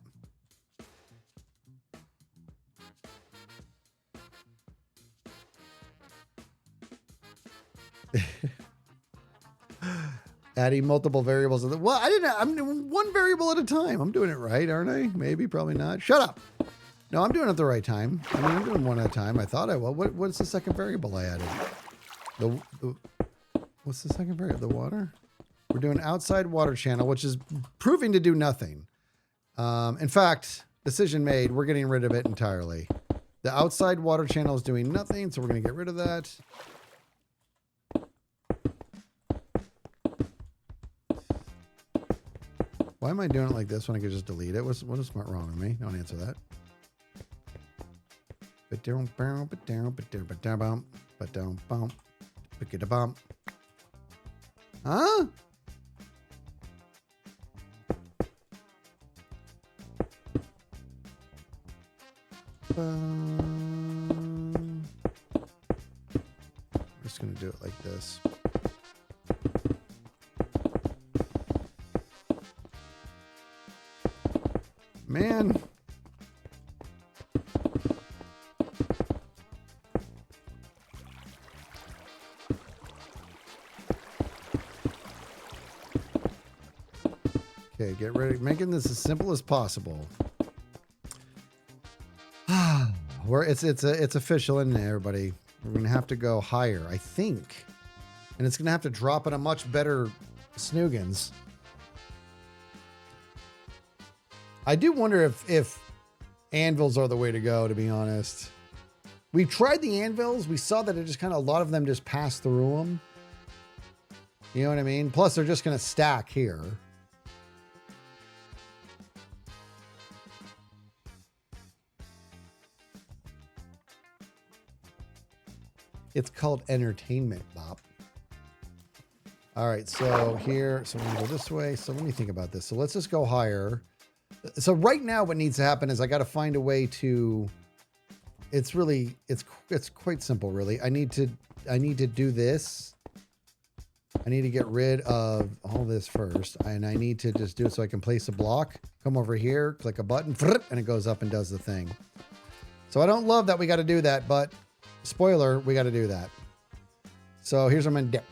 Adding multiple variables. Well, I'm doing one variable at a time. I'm doing it right, aren't I? Maybe, probably not. Shut up. No, I'm doing it the right time. I mean, I'm doing one at a time. I thought I will. What's the second variable I added? What's the second variable? The water? We're doing outside water channel, which is proving to do nothing. In fact, decision made. We're getting rid of it entirely. The outside water channel is doing nothing, so we're going to get rid of that. Why am I doing it like this when I could just delete it? What is wrong with me? Don't answer that. Huh? I'm just going to do it like this. Man. Okay, get ready. Making this as simple as possible. It's official, isn't it, everybody? We're gonna have to go higher, I think, and it's gonna have to drop in a much better Snoogans. I do wonder if anvils are the way to go, to be honest. We tried the anvils. We saw that it just kind of, a lot of them just pass through them. You know what I mean? Plus, they're just going to stack here. It's called entertainment, Bop. All right, so here, so we're gonna go this way. So let me think about this. So let's just go higher. So right now what needs to happen is I got to find a way to, it's quite simple, really. I need to do this. I need to get rid of all this first, and I need to just do it so I can place a block, come over here, click a button, and it goes up and does the thing. So I don't love that we got to do that, but spoiler, we got to do that. So here's what I'm going to do.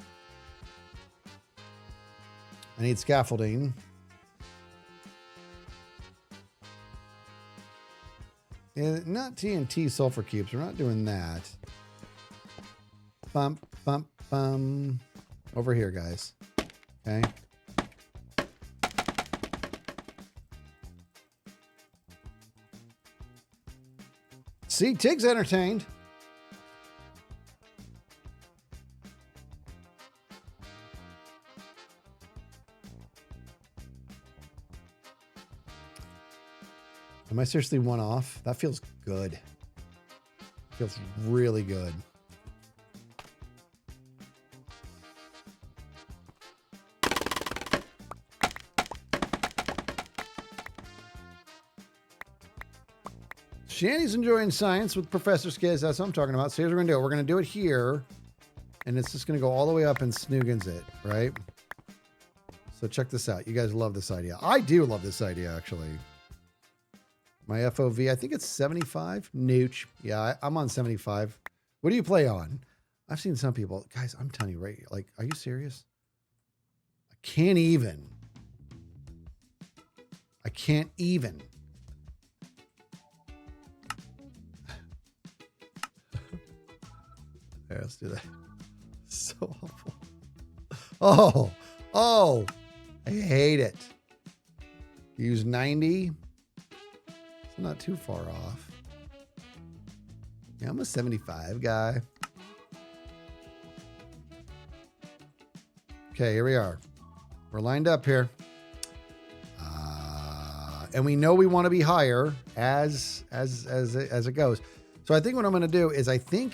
I need scaffolding. Yeah, not TNT sulfur cubes. We're not doing that. Bump, bump, bum. Over here, guys. Okay. See, Tig's entertained. Am I seriously one off? That feels good. Feels really good. Shanny's enjoying science with Professor Skiz. That's what I'm talking about. So here's what we're going to do. We're going to do it here. And it's just going to go all the way up and Snoogans it, right? So check this out. You guys love this idea. I do love this idea, actually. My FOV, I think it's 75. Nooch. Yeah, I'm on 75. What do you play on? I've seen some people. Guys, I'm telling you, right? Like, are you serious? I can't even. I can't even. There, let's do that. So awful. Oh, I hate it. Use 90. It's not too far off. Yeah, I'm a 75 guy. Okay, here we are. We're lined up here. And we know we want to be higher as it goes. So I think what I'm going to do is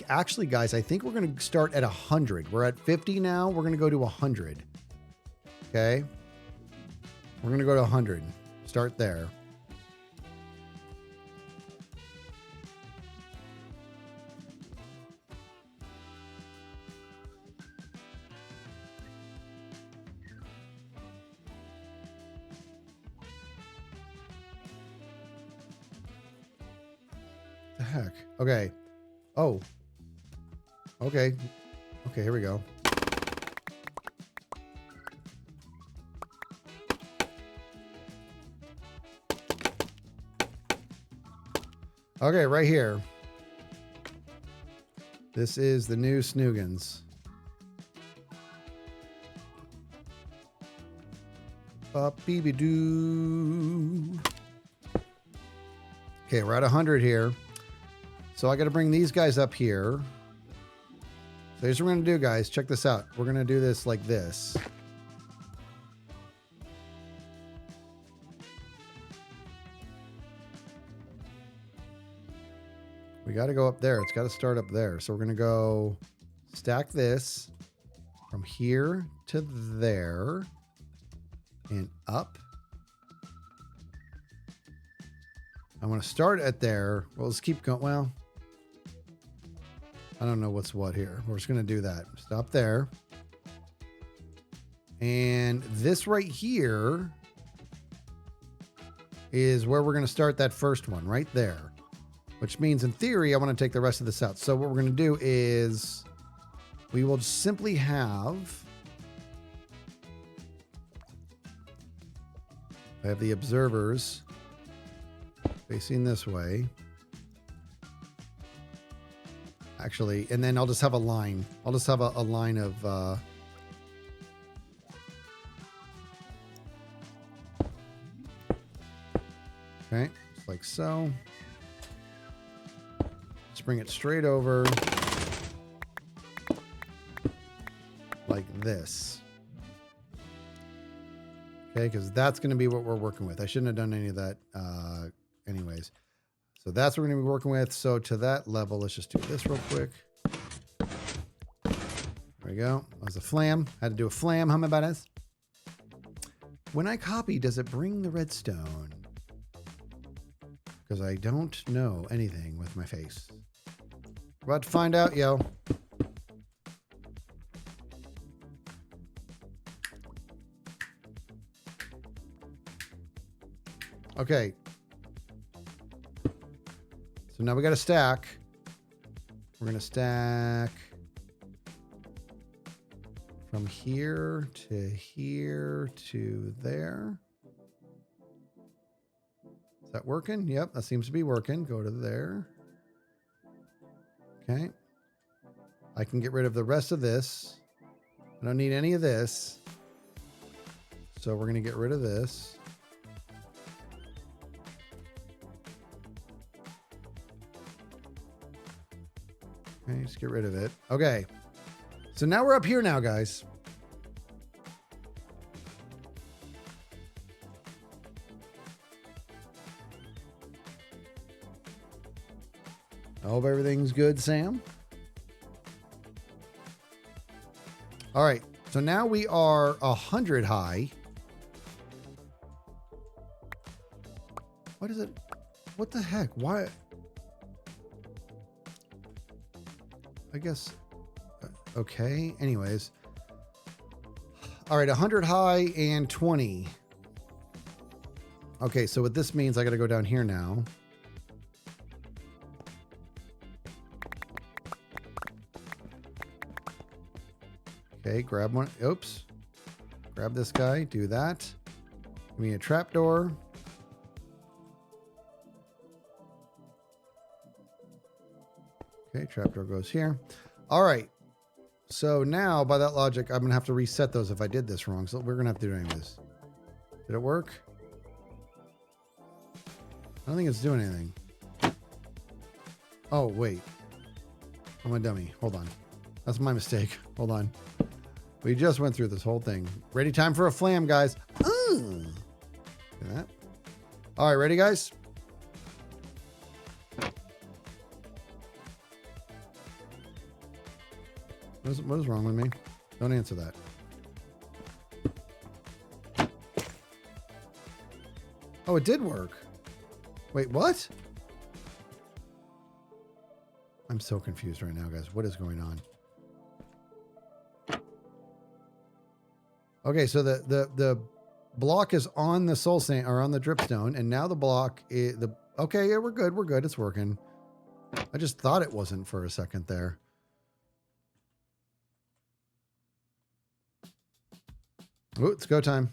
actually, guys, I think we're going to start at 100. We're at 50 now. We're going to go to 100. Okay. We're going to go to 100. Start there. The heck? Okay. Oh. Okay. Okay, here we go. Okay, right here. This is the new Snoogans. Bop-bee-be-doo. Okay, we're at 100 here. So I got to bring these guys up here. So here's what we're going to do, guys. Check this out. We're going to do this like this. We got to go up there. It's got to start up there. So we're going to go stack this from here to there and up. I want to start at there. Well, let's keep going. Well, I don't know what's what here. We're just going to do that. Stop there. And this right here is where we're going to start that first one right there, which means in theory, I want to take the rest of this out. So what we're going to do is we will simply have, I have the observers facing this way. Actually, and then I'll just have a line. I'll just have a line of okay, just like so. Let's bring it straight over like this. Okay, because that's going to be what we're working with. I shouldn't have done any of that anyways. So that's what we're going to be working with. So to that level, let's just do this real quick. we go. That was a flam. Had to do a flam. How about us? When I copy, does it bring the redstone? Because I don't know anything with my face. We're about to find out, yo. Okay. So now we got to stack. We're going to stack from here to there. Is that working? Yep, that seems to be working. Go to there. Okay. I can get rid of the rest of this. I don't need any of this. So we're going to get rid of this. Okay, just get rid of it. Okay. So now we're up here now, guys. I hope everything's good, Sam. All right. So now we are 100 high. What is it? What the heck? Why? I guess. Okay. Anyways. All right. 100 high and 20. Okay. So what this means, I got to go down here now. Okay. Grab one. Oops. Grab this guy. Do that. Give me a trapdoor. Okay, trapdoor goes here. All right. So now, by that logic, I'm going to have to reset those if I did this wrong. So we're going to have to do any of this. Did it work? I don't think it's doing anything. Oh, wait. I'm a dummy. Hold on. That's my mistake. Hold on. We just went through this whole thing. Ready? Time for a flam, guys. Look at that. All right, ready, guys? What is wrong with me? Don't answer that. Oh, it did work. Wait, what? I'm so confused right now, guys. What is going on? Okay, so the block is on the soul sand or on the dripstone, and now the block is okay, yeah, we're good. It's working. I just thought it wasn't for a second there. Ooh, it's go time.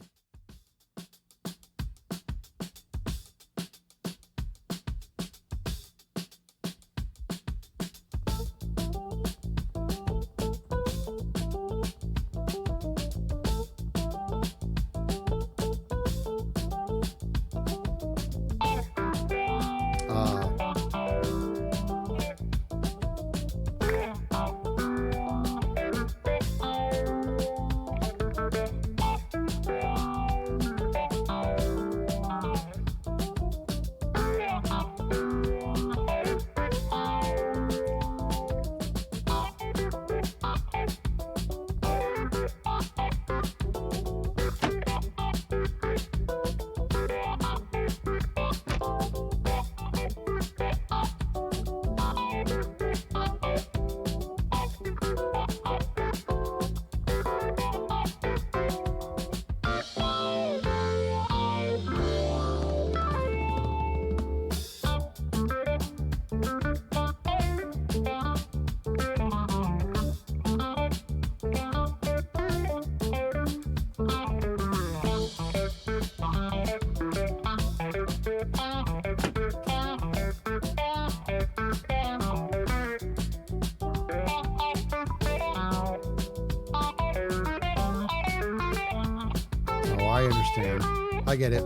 I understand. I get it.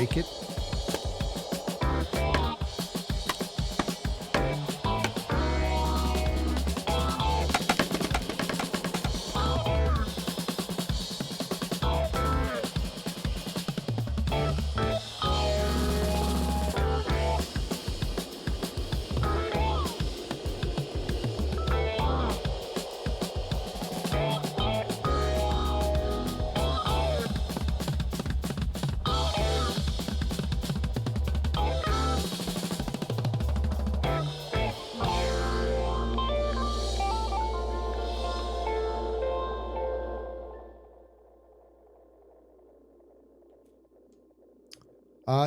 break it.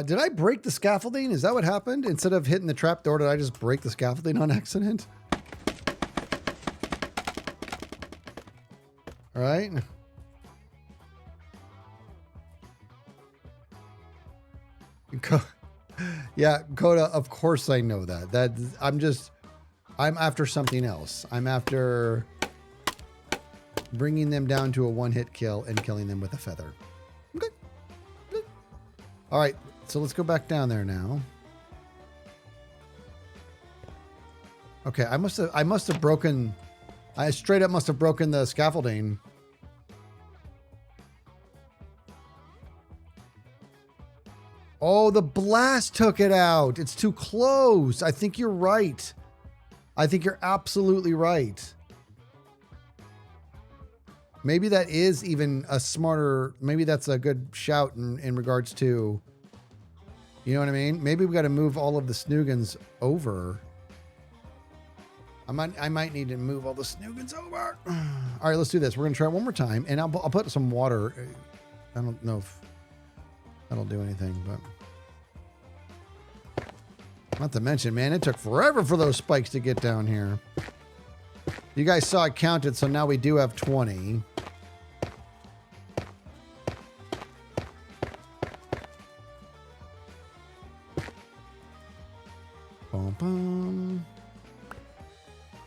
Did I break the scaffolding? Is that what happened? Instead of hitting the trapdoor, did I just break the scaffolding on accident? All right. Yeah, Coda, of course I know that. I'm after something else. I'm after bringing them down to a one-hit kill and killing them with a feather. Okay. All right, so let's go back down there now. Okay, I must have broken. I straight up must have broken the scaffolding. Oh, the blast took it out. It's too close. I think you're right. I think you're absolutely right. Maybe that is even a smarter, maybe that's a good shout in regards to, you know what I mean? Maybe we got to move all of the Snoogans over. I might need to move all the Snoogans over. All right, let's do this. We're going to try it one more time, and I'll put some water. I don't know if that'll do anything, but not to mention, man, it took forever for those spikes to get down here. You guys saw it counted, so now we do have 20. Bum, bum.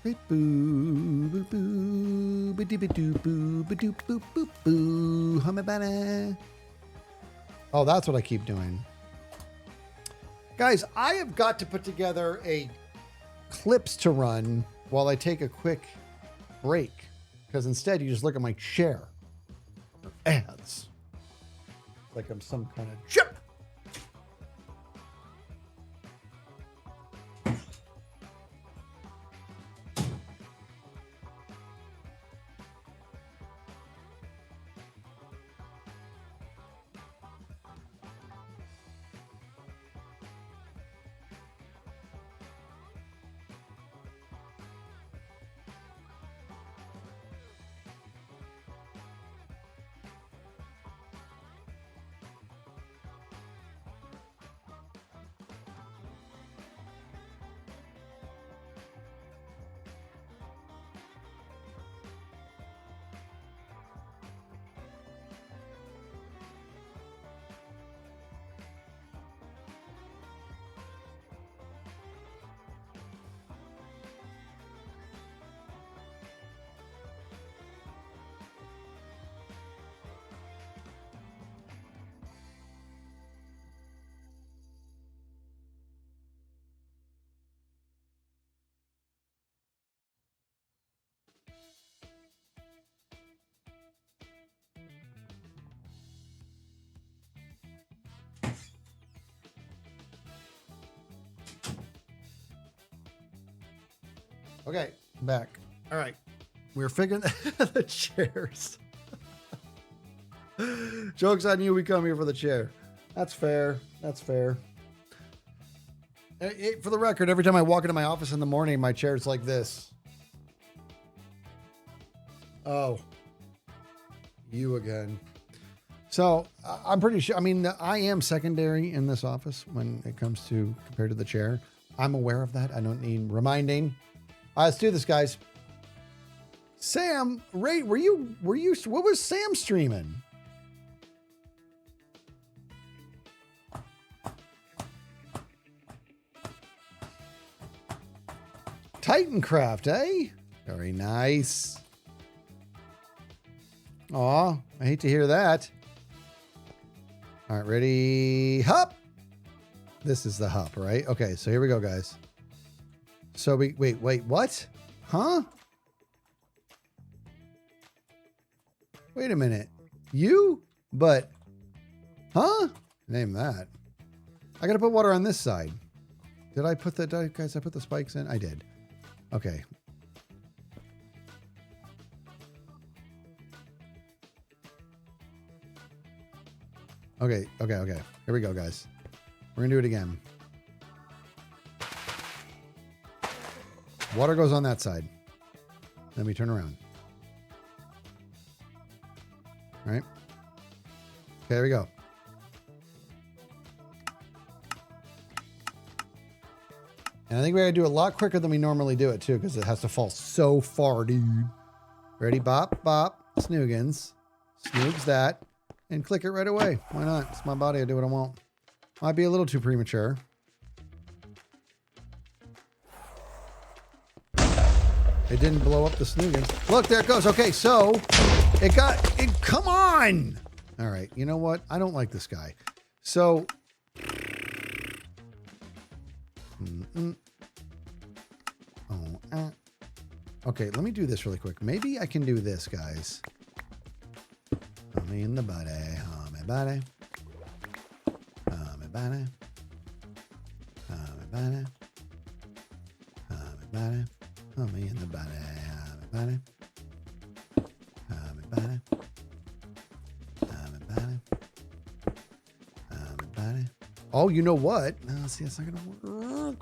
Boo, boo, boo, ba-doo, boo, ba-doo, boo, boo, boo, humma-bana. Oh, that's what I keep doing. Guys, I have got to put together a clips to run while I take a quick break, because instead you just look at my chair. Ads. Like I'm some kind of jerk. Okay, I'm back. All right. We're figuring the chairs. Joke's on you. We come here for the chair. That's fair. That's fair. For the record, every time I walk into my office in the morning, my chair's like this. Oh, you again. So I'm pretty sure. I mean, I am secondary in this office when it comes to compared to the chair. I'm aware of that. I don't need reminding. Let's do this, guys. Sam, Ray, were you, what was Sam streaming? Hermitcraft, eh? Very nice. Aw, I hate to hear that. All right, ready? Hop. This is the hop, right? Okay, so here we go, guys. So wait, what? Huh? Wait a minute. You? But, huh? Name that. I gotta put water on this side. Did I put guys, I put the spikes in? I did. Okay. Okay. Here we go, guys. We're gonna do it again. Water goes on that side. Then we turn around. All right. Okay, here we go. And I think we're gonna do it a lot quicker than we normally do it too, because it has to fall so far, dude. Ready? Bop, bop, snoogans. Snoogs that. And click it right away. Why not? It's my body. I do what I want. Might be a little too premature. It didn't blow up the snoogans. Look, there it goes. Okay, so it got it. Come on. All right. You know what? I don't like this guy. So. Okay, let me do this really quick. Maybe I can do this, guys. Me in the body, my body, my body, my body, my body, me in the body, my body, my body, my body, my body. Oh, you know what? No, see, that's not gonna work.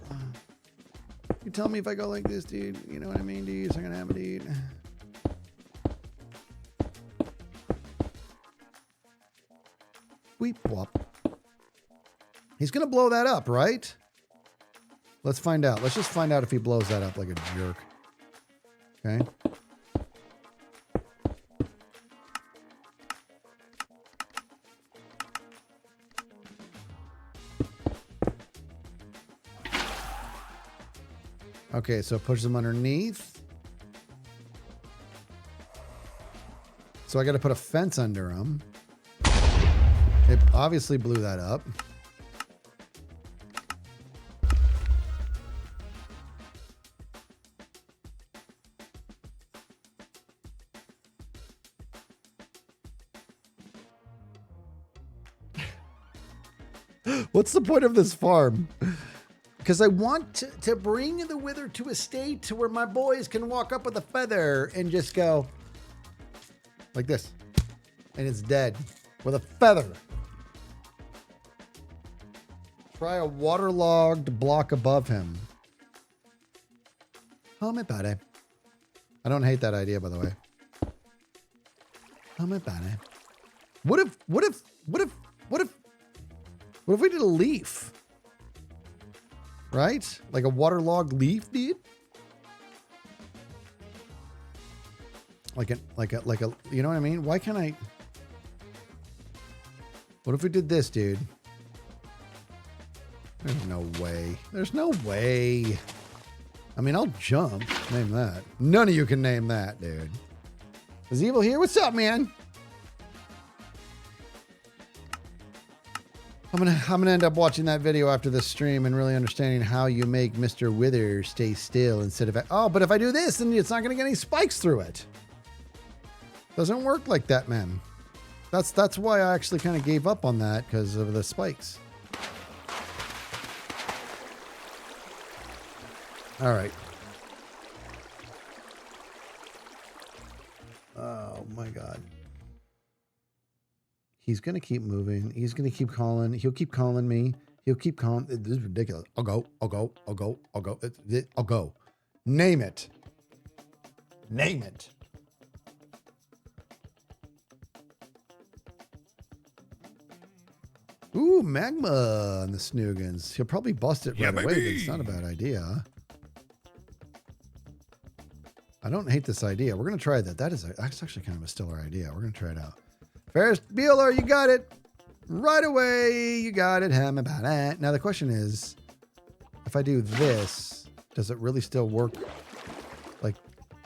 You tell me if I go like this, dude. You know what I mean, dude? It's not gonna happen, dude. Weep wop. He's gonna blow that up, right? Let's find out. Let's just find out if he blows that up like a jerk. Okay. Okay, so it pushes him underneath. So I got to put a fence under him. It obviously blew that up. What's the point of this farm? Because I want to bring the wither to a state to where my boys can walk up with a feather and just go like this. And it's dead with a feather. Try a waterlogged block above him. Oh, my body. I don't hate that idea, by the way. Oh, my body. What if we did a leaf? Right? Like a waterlogged leaf, dude? Like a, you know what I mean? Why can't I? What if we did this, dude? There's no way. There's no way. I mean, I'll jump. Name that. None of you can name that, dude. Is Evil here? What's up, man? I'm gonna end up watching that video after this stream and really understanding how you make Mr. Wither stay still instead of, oh, but if I do this, then it's not gonna get any spikes through it. Doesn't work like that, man. That's why I actually kind of gave up on that, because of the spikes. All right. Oh my God. He's going to keep moving. He's going to keep calling. He'll keep calling me. He'll keep calling. This is ridiculous. I'll go. I'll go. I'll go. I'll go. I'll go. Name it. Name it. Ooh, magma on the snoogans. He'll probably bust it right away, but it's not a bad idea. I don't hate this idea. We're going to try that. That's actually kind of a stellar idea. We're going to try it out. Ferris Bueller, you got it. Right away, you got it. Ham about it. Now, the question is, if I do this, does it really still work? Like,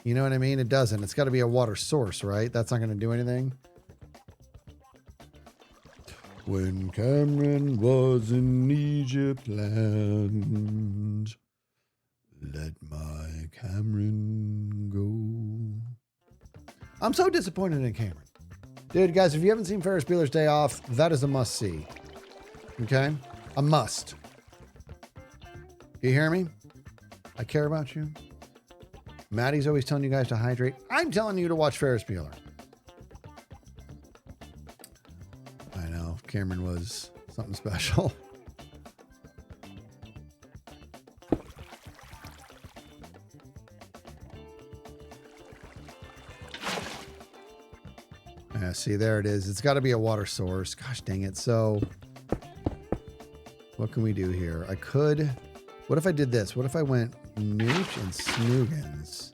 you know what I mean? It doesn't. It's got to be a water source, right? That's not going to do anything. When Cameron was in Egypt land, let my Cameron go. I'm so disappointed in Cameron. Dude, guys, if you haven't seen Ferris Bueller's Day Off, that is a must-see. Okay? A must. You hear me? I care about you. Maddie's always telling you guys to hydrate. I'm telling you to watch Ferris Bueller. I know. Cameron was something special. Yeah, see, there it is. It's got to be a water source. Gosh dang it. So, what can we do here? I could... What if I did this? What if I went Nooch and Snoogans?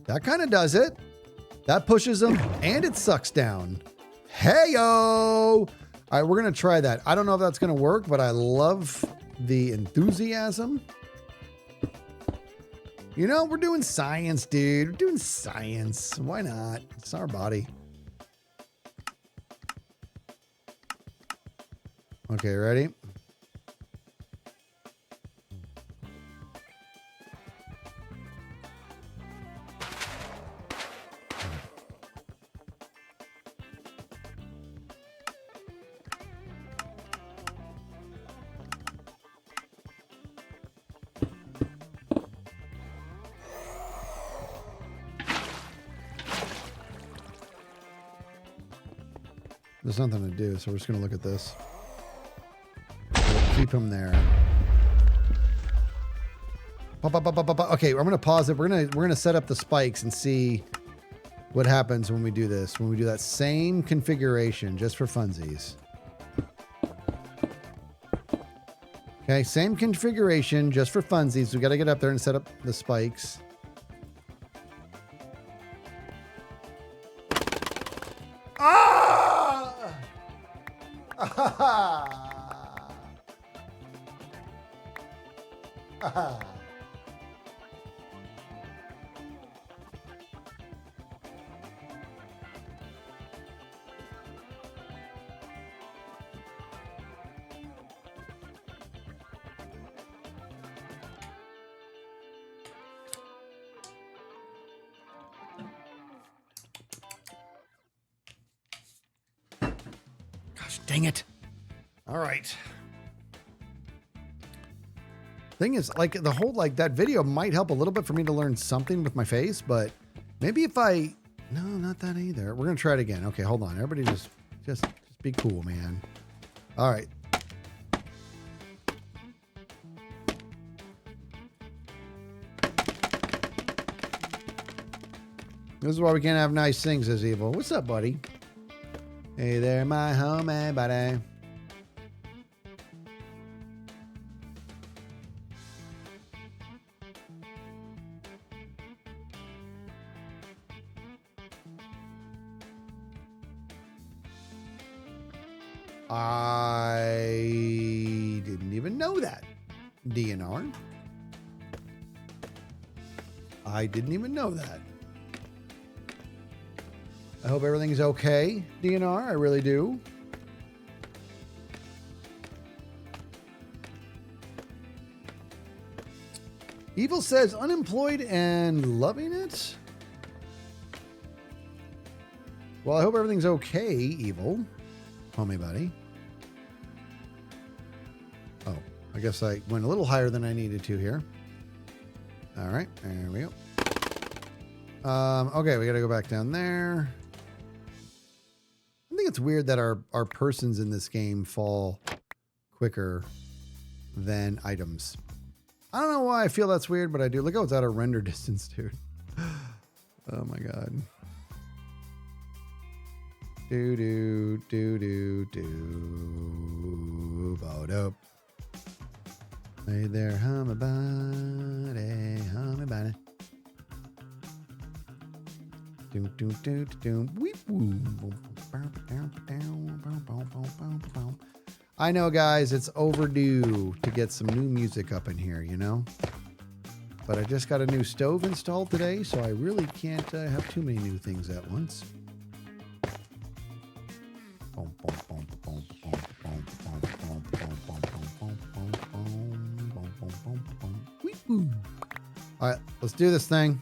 That kind of does it. That pushes them and it sucks down. Hey-o! All right, we're going to try that. I don't know if that's going to work, but I love the enthusiasm. You know, we're doing science, dude. We're doing science. Why not? It's our body. Okay, ready? There's nothing to do, so we're just going to look at this. We'll keep him there. Okay, I'm going to pause it. We're going to set up the spikes and see what happens when we do this. When we do that same configuration, just for funsies. Okay, same configuration, just for funsies. We got to get up there and set up the spikes. Gosh, dang it. All right. Thing is, like, the whole, like, that video might help a little bit for me to learn something with my face, but maybe if I... No, not that either. We're going to try it again. Okay, hold on. Everybody just be cool, man. All right. This is why we can't have nice things as evil. What's up, buddy? Hey there, my homie, buddy. I didn't even know that, DNR. I didn't even know that. I hope everything's okay, DNR. I really do. Evil says unemployed and loving it. Well, I hope everything's okay, Evil. Homie buddy. Oh, I guess I went a little higher than I needed to here. All right, there we go. Okay, we got to go back down there. I think it's weird that our persons in this game fall quicker than items. I don't know why I feel that's weird, but I do. Look how it's out of render distance, dude. Oh my god. Boat up. Hey there, hum about it, hum about it. I know, guys, it's overdue to get some new music up in here, you know? But I just got a new stove installed today, so I really can't have too many new things at once. All right, let's do this thing.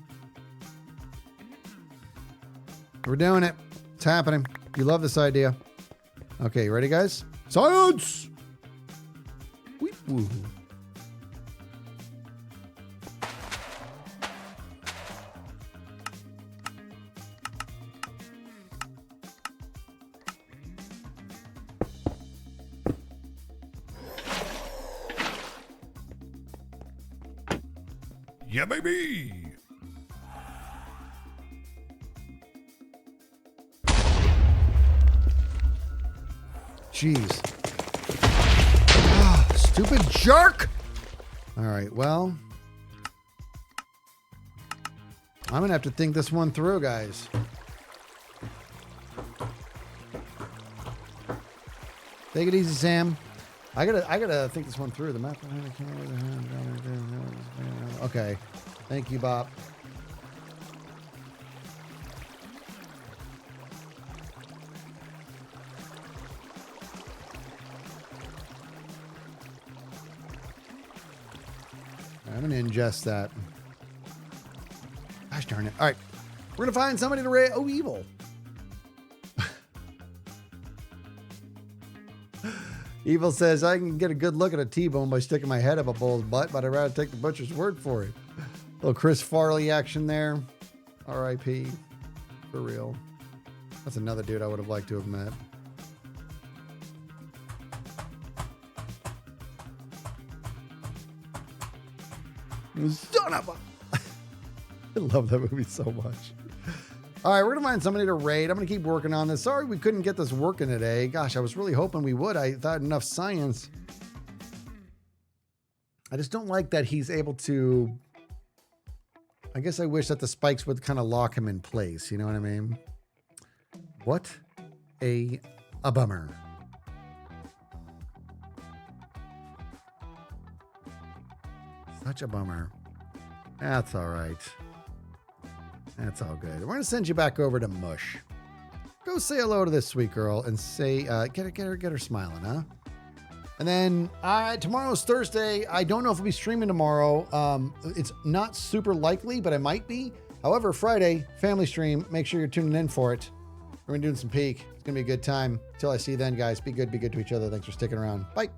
We're doing it. It's happening. You love this idea. Okay, ready, guys? Science! Weep woo. Yeah, baby. Jeez. Ah, stupid jerk! All right, well. I'm gonna have to think this one through, guys. Take it easy, Sam. I gotta think this one through. The map. Okay. Thank you, Bob. I'm gonna ingest that. Gosh darn it. All right. We're gonna find somebody to raid. Oh, evil. Evil says, I can get a good look at a T-bone by sticking my head up a bull's butt, but I'd rather take the butcher's word for it. Little Chris Farley action there. R.I.P. For real. That's another dude I would have liked to have met. Son of a... I love that movie so much. All right, we're going to find somebody to raid. I'm going to keep working on this. Sorry we couldn't get this working today. Gosh, I was really hoping we would. I thought enough science. I just don't like that he's able to... I guess I wish that the spikes would kind of lock him in place. You know what I mean? What a bummer. Such a bummer. That's all right. That's all good. We're going to send you back over to Mush. Go say hello to this sweet girl and say, get her smiling, huh? And then tomorrow's Thursday. I don't know if we'll be streaming tomorrow. It's not super likely, but I might be. However, Friday, family stream. Make sure you're tuning in for it. We're going to do some peak. It's going to be a good time. Till I see you then, guys. Be good to each other. Thanks for sticking around. Bye.